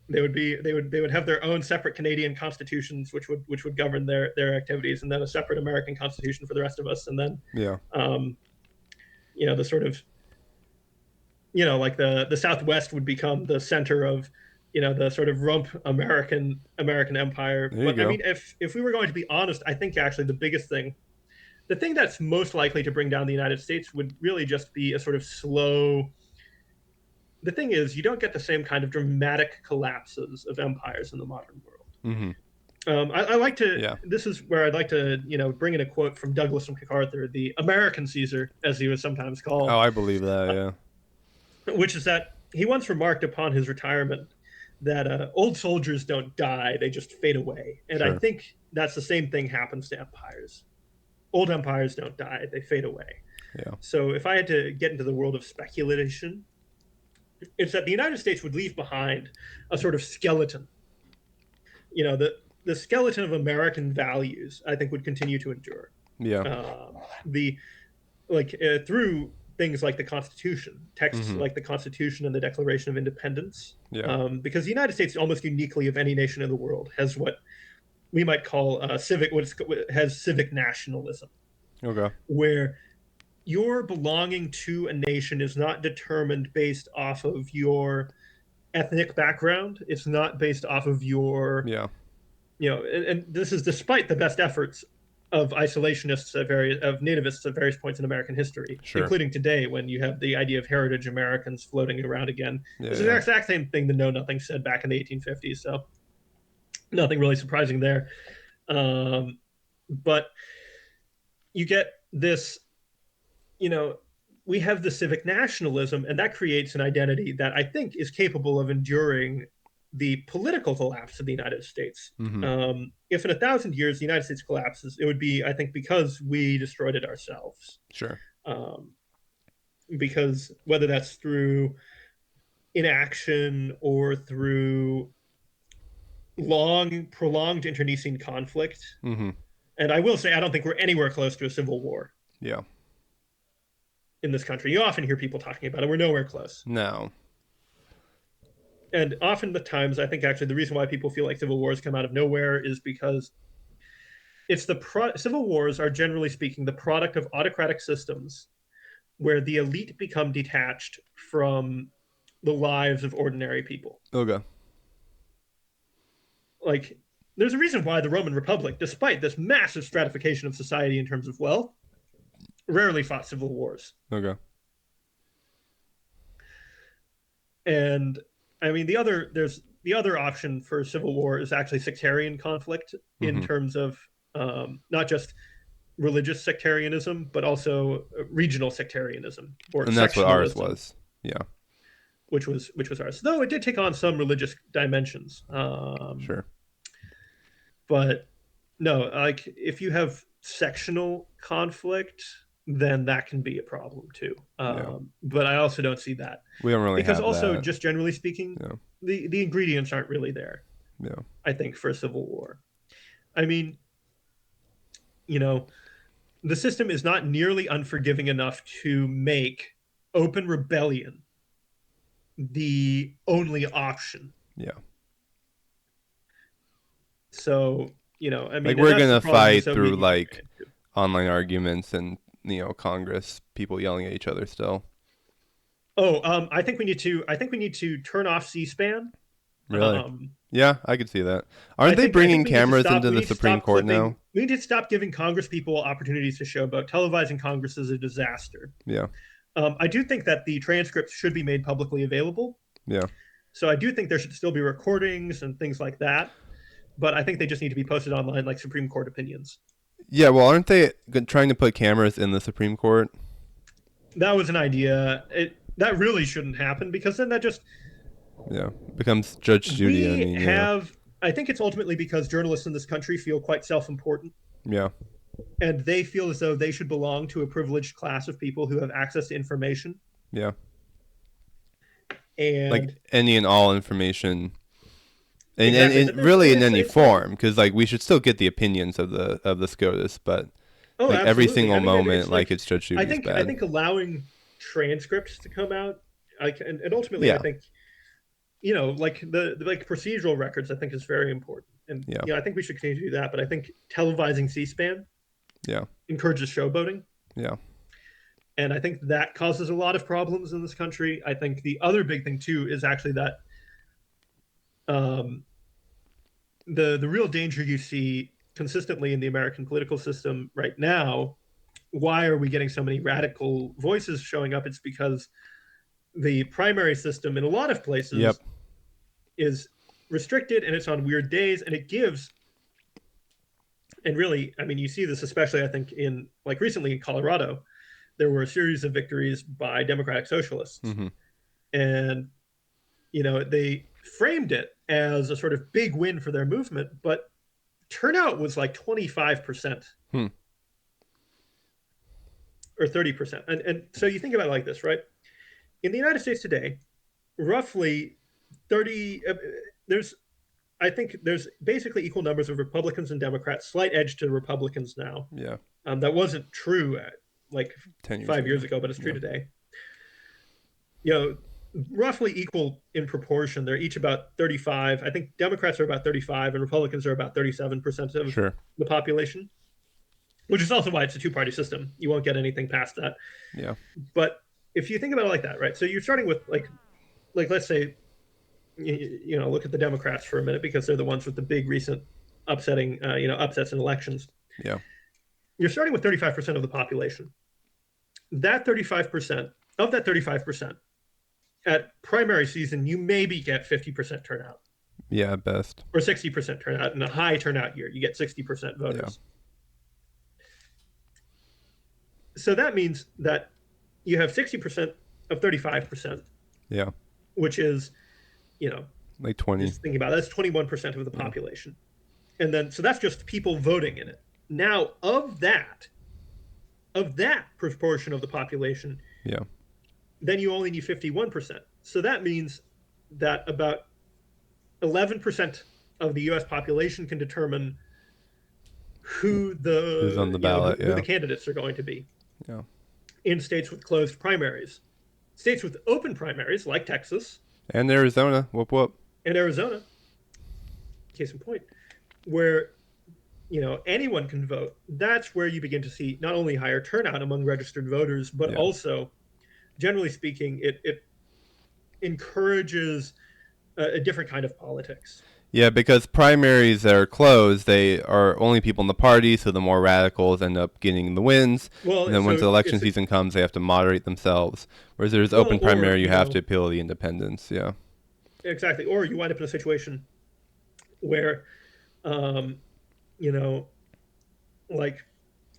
they would have their own separate Canadian constitutions, which would govern their activities, and then a separate American constitution for the rest of us, and then Yeah. um, the sort of, like the Southwest would become the center of, the sort of rump American empire. There you But I go. mean, if we were going to be honest, I think actually the thing that's most likely to bring down the United States would really just be a sort of slow. The thing is, you don't get the same kind of dramatic collapses of empires in the modern world. Mm-hmm. I like to. Yeah. This is where I'd like to, bring in a quote from Douglas MacArthur, the American Caesar, as he was sometimes called, Oh, I believe that. uh, Yeah. which is that he once remarked upon his retirement that old soldiers don't die; they just fade away. And I Sure. think that's the same thing happens to empires. Old empires don't die; they fade away. Yeah. So if I had to get into the world of speculation, it's that the United States would leave behind a sort of skeleton. The skeleton of American values, I think, would continue to endure. Yeah. The through things like the Constitution, texts Mm-hmm. like the Constitution and the Declaration of Independence, Yeah. because the United States, almost uniquely of any nation in the world, has what we might call has civic nationalism, Okay. where your belonging to a nation is not determined based off of your ethnic background. It's not based off of your, Yeah. and this is despite the best efforts of isolationists of nativists at various points in American history, Sure. including today when you have the idea of heritage Americans floating around again. Yeah. This is the exact same thing the Know Nothing said back in the 1850s. So nothing really surprising there. But you get this, you know, we have the civic nationalism, and that creates an identity that I think is capable of enduring the political collapse of the United States. Mm-hmm. If in 1,000 years the United States collapses, it would be, I think, because we destroyed it ourselves. Sure. Um, because whether that's through inaction or through long, prolonged internecine conflict, Mm-hmm. and I will say, I don't think we're anywhere close to a civil war Yeah. in this country. You often hear people talking about it. We're nowhere close. No. And often the times, I think actually the reason why people feel like civil wars come out of nowhere is because civil wars are, generally speaking, the product of autocratic systems where the elite become detached from the lives of ordinary people. Okay. Like, there's a reason why the Roman Republic, despite this massive stratification of society in terms of wealth, rarely fought civil wars. Okay. And I mean, there's the other option for civil war is actually sectarian conflict in Mm-hmm. terms of not just religious sectarianism, but also regional sectarianism or And that's what ours sectionalism, was. Yeah. which was ours. Though it did take on some religious dimensions. Sure. But no, like if you have sectional conflict, then that can be a problem too. Yeah. But I also don't see that We don't really because have also, that. just generally speaking, Yeah. the ingredients aren't really there. Yeah. I think for a civil war. I mean, you know, the system is not nearly unforgiving enough to make open rebellion the only option. Yeah. So, I Like mean, and we're that's the gonna problem the fight Soviet through Union like ran into. online arguments and Congress people yelling at each other still. Oh, I think we need to. I think we need to turn off C-SPAN. Really? Um, Yeah, I could see that. I Aren't they think I think bringing we need to cameras stop. into We the need to Supreme stop Court clipping. now? We need to stop giving Congress people opportunities to showboat. Televising Congress is a disaster. Yeah. I do think that the transcripts should be made publicly available. Yeah. So I do think there should still be recordings and things like that. But I think they just need to be posted online like Supreme Court opinions. Yeah, well, aren't they trying to put cameras in the Supreme Court? That was an idea. That really shouldn't happen because then that just Yeah. Becomes Judge Judy, I we mean, yeah. have. I think it's ultimately because journalists in this country feel quite self-important, Yeah. and they feel as though they should belong to a privileged class of people who have access to information. Yeah. Like And any and all information. exactly, And but really in any it's like, form, because like we should still get the opinions of the SCOTUS, but oh, like every absolutely. single I mean, moment, it's like like it's Judge I Judy's think I bad. think allowing transcripts to come out, and ultimately, I Yeah. think like the like procedural records, I think is very important, and Yeah. I think we should continue to do that. But I think televising C-SPAN Yeah. encourages showboating, Yeah. and I think that causes a lot of problems in this country. I think the other big thing too is actually that um, the real danger you see consistently in the American political system right now. Why are we getting so many radical voices showing up? It's because the primary system in a lot of Yep. places is restricted and it's on weird days, and it gives, and really, I mean, you see this especially, I think, in like recently in Colorado, there were a series of victories by Democratic Socialists. Mm-hmm. And, they framed it as a sort of big win for their movement, but turnout was like 25% Hmm. or 30%. And so you think about it like this, right? In the United States today, roughly 30, there's, I think there's basically equal numbers of Republicans and Democrats, slight edge to Republicans now. Yeah. That wasn't true at like 10 years 5 years ago. ago, but it's true Yeah. today. You know, roughly equal in proportion. They're each about 35. I think Democrats are about 35 and Republicans are about 37% of Sure. the population, which is also why it's a two-party system. You won't get anything past that. Yeah. But if you think about it like that, right? So you're starting with like let's say look at the Democrats for a minute because they're the ones with the big recent upsetting upsets in elections. Yeah. You're starting with 35% of the population. That 35% of that 35% at primary season, you maybe get 50% turnout Yeah. Best. or 60% turnout. In a high turnout year, you get 60% voters. Yeah. So that means that you have 60% of 35%. Yeah. Which is, Like 20. just thinking about it, that's 21% of the Yeah. population. And then, so that's just people voting in it. Now, of that proportion of the population, Yeah. then you only need 51%. So that means that about 11% of the US population can determine who's on the ballot. who Yeah. the candidates are going to be. Yeah. In states with closed primaries. States with open primaries, like Texas And Arizona. Whoop whoop. and Arizona, case in point, where anyone can vote. That's where you begin to see not only higher turnout among registered voters, but Yeah. also, generally speaking, it encourages a different kind of politics. Yeah, because primaries that are closed, they are only people in the party, so the more radicals end up getting the wins. Well, And then once so the election season comes, they have to moderate themselves. Whereas there's open or primary, you have to appeal to the independents. Yeah. exactly, or you wind up in a situation where, you know, like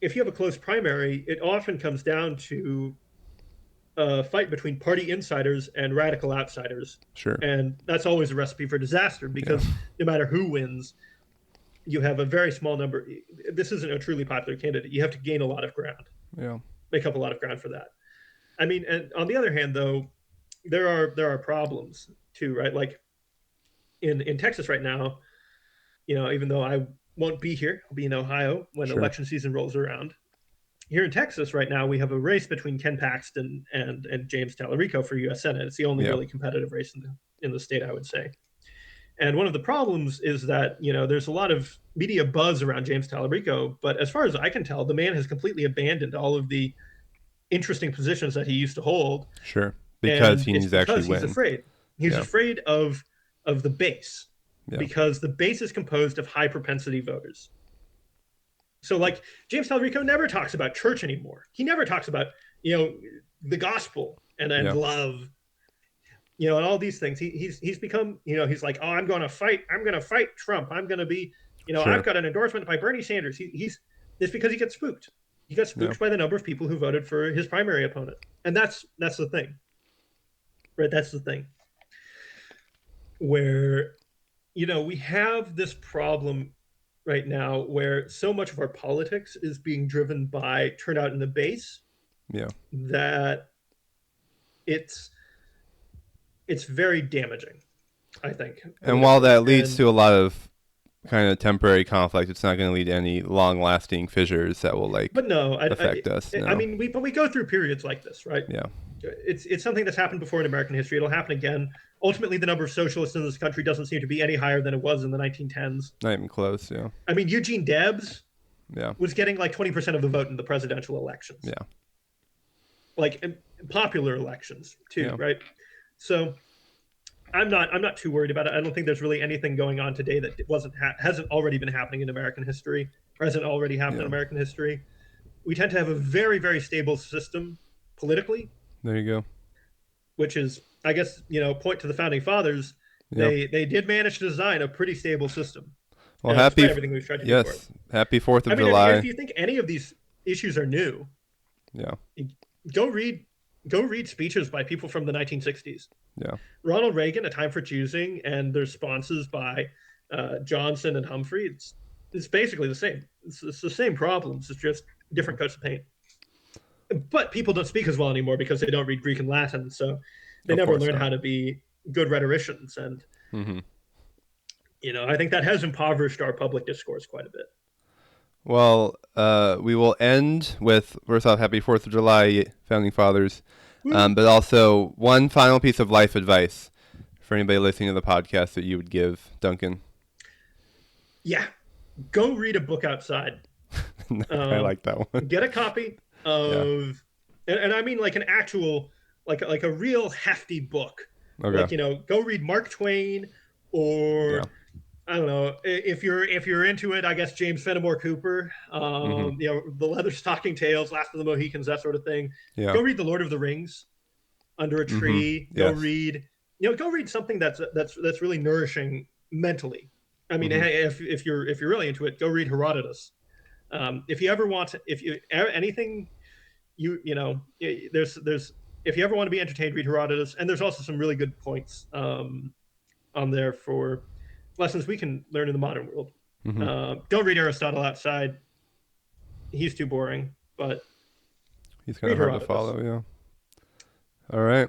if you have a close primary, it often comes down to a fight between party insiders and radical outsiders. Sure. And that's always a recipe for disaster because no matter who wins, you have a very small number. This isn't a truly popular candidate. You have to gain a lot of ground. Yeah. Make up a lot of ground for that. I mean, and on the other hand, though, there are problems too, right? Like in Texas right now, even though I won't be here, I'll be in Ohio when Sure. election season rolls around. Here in Texas right now, we have a race between Ken Paxton and James Tallarico for U.S. Senate. It's the only really competitive race in the state, I would say. And one of the problems is that there's a lot of media buzz around James Tallarico, but as far as I can tell, the man has completely abandoned all of the interesting positions that he used to hold. Sure. Because he needs to actually he's win. afraid. He's afraid of the base because the base is composed of high propensity voters. So like James Tallarico never talks about church anymore. He never talks about, the gospel and love, and all these things. He's become, he's like, oh, I'm going to fight Trump. I'm going to be, I've got an endorsement by Bernie Sanders. It's because he gets spooked. He got spooked by the number of people who voted for his primary opponent. And that's the thing. Right? That's the thing. Where, we have this problem right now where so much of our politics is being driven by turnout in the base that it's very damaging, I think. And while that leads to a lot of kind of temporary conflict, it's not going to lead to any long-lasting fissures that will affect us. I mean, we go through periods like this, right? Yeah. It's something that's happened before in American history. It'll happen again. Ultimately, the number of socialists in this country doesn't seem to be any higher than it was in the 1910s. Not even close, yeah. I mean, Eugene Debs was getting like 20% of the vote in the presidential elections. Yeah. Like popular elections too, right? So I'm not too worried about it. I don't think there's really anything going on today that hasn't already been happening in American history or hasn't already happened in American history. We tend to have a very, very stable system politically. There you go. Which is, I guess, point to the founding fathers. They did manage to design a pretty stable system. Well, happy everything we've tried to do for it. Happy 4th of July. If you think any of these issues are new, go read, go read speeches by people from the 1960s. Yeah. Ronald Reagan, A Time for Choosing, and the responses by Johnson and Humphrey. It's basically the same. It's the same problems. It's just different coats of paint. But people don't speak as well anymore because they don't read Greek and Latin, so they Of never course learn how not. to be good rhetoricians. And Hmm. I think that has impoverished our public discourse quite a bit. Well, we will end with first off, Happy 4th of July, Founding Fathers, Woo! but also one final piece of life advice for anybody listening to the podcast that you would give, Duncan. Yeah, go read a book outside. I Um, like that one. get a copy Yeah. of, and I mean like an actual, like a real hefty book. Okay. Like go read Mark Twain, or Yeah. I don't know if you're into it. I guess James Fenimore Cooper. Hmm. The Leather Stocking Tales, Last of the Mohicans, that sort of thing. Yeah. Go read The Lord of the Rings under a Hmm. tree. Yes. Go read something that's really nourishing mentally. I mean, Hmm. hey, if you're really into it, go read Herodotus. If you ever want to, if you anything there's if you ever want to be entertained, read Herodotus, and there's also some really good points on there for lessons we can learn in the modern world. Hmm. Don't read Aristotle outside; he's too boring. But He's kind read of hard to Herodotus. follow. Yeah. All right.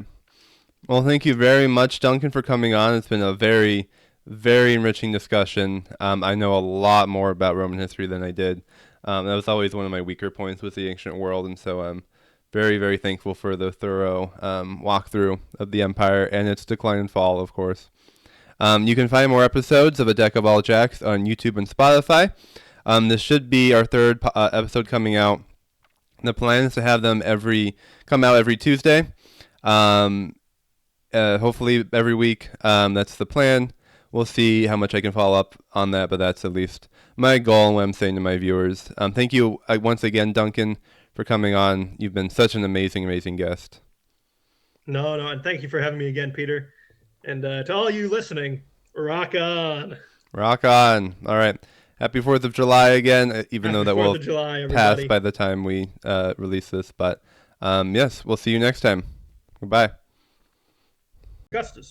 Well, thank you very much, Duncan, for coming on. It's been a very, very enriching discussion. I know a lot more about Roman history than I did. That was always one of my weaker points with the ancient world, and so I'm very, very thankful for the thorough walkthrough of the empire and its decline and fall, of course. You can find more episodes of A Deck of All Jacks on YouTube and Spotify. This should be our third episode coming out. The plan is to have them come out every Tuesday. Um, Hopefully every week. That's the plan. We'll see how much I can follow up on that, but that's at least my goal and what I'm saying to my viewers. Thank you once again, Duncan, for coming on. You've been such an amazing, amazing guest. No, and thank you for having me again, Peter. And to all you listening, rock on! Rock on. All right. Happy 4th of July again, even though Happy that Fourth will of July, pass everybody! by the time we release this. But yes, we'll see you next time. Goodbye. Augustus.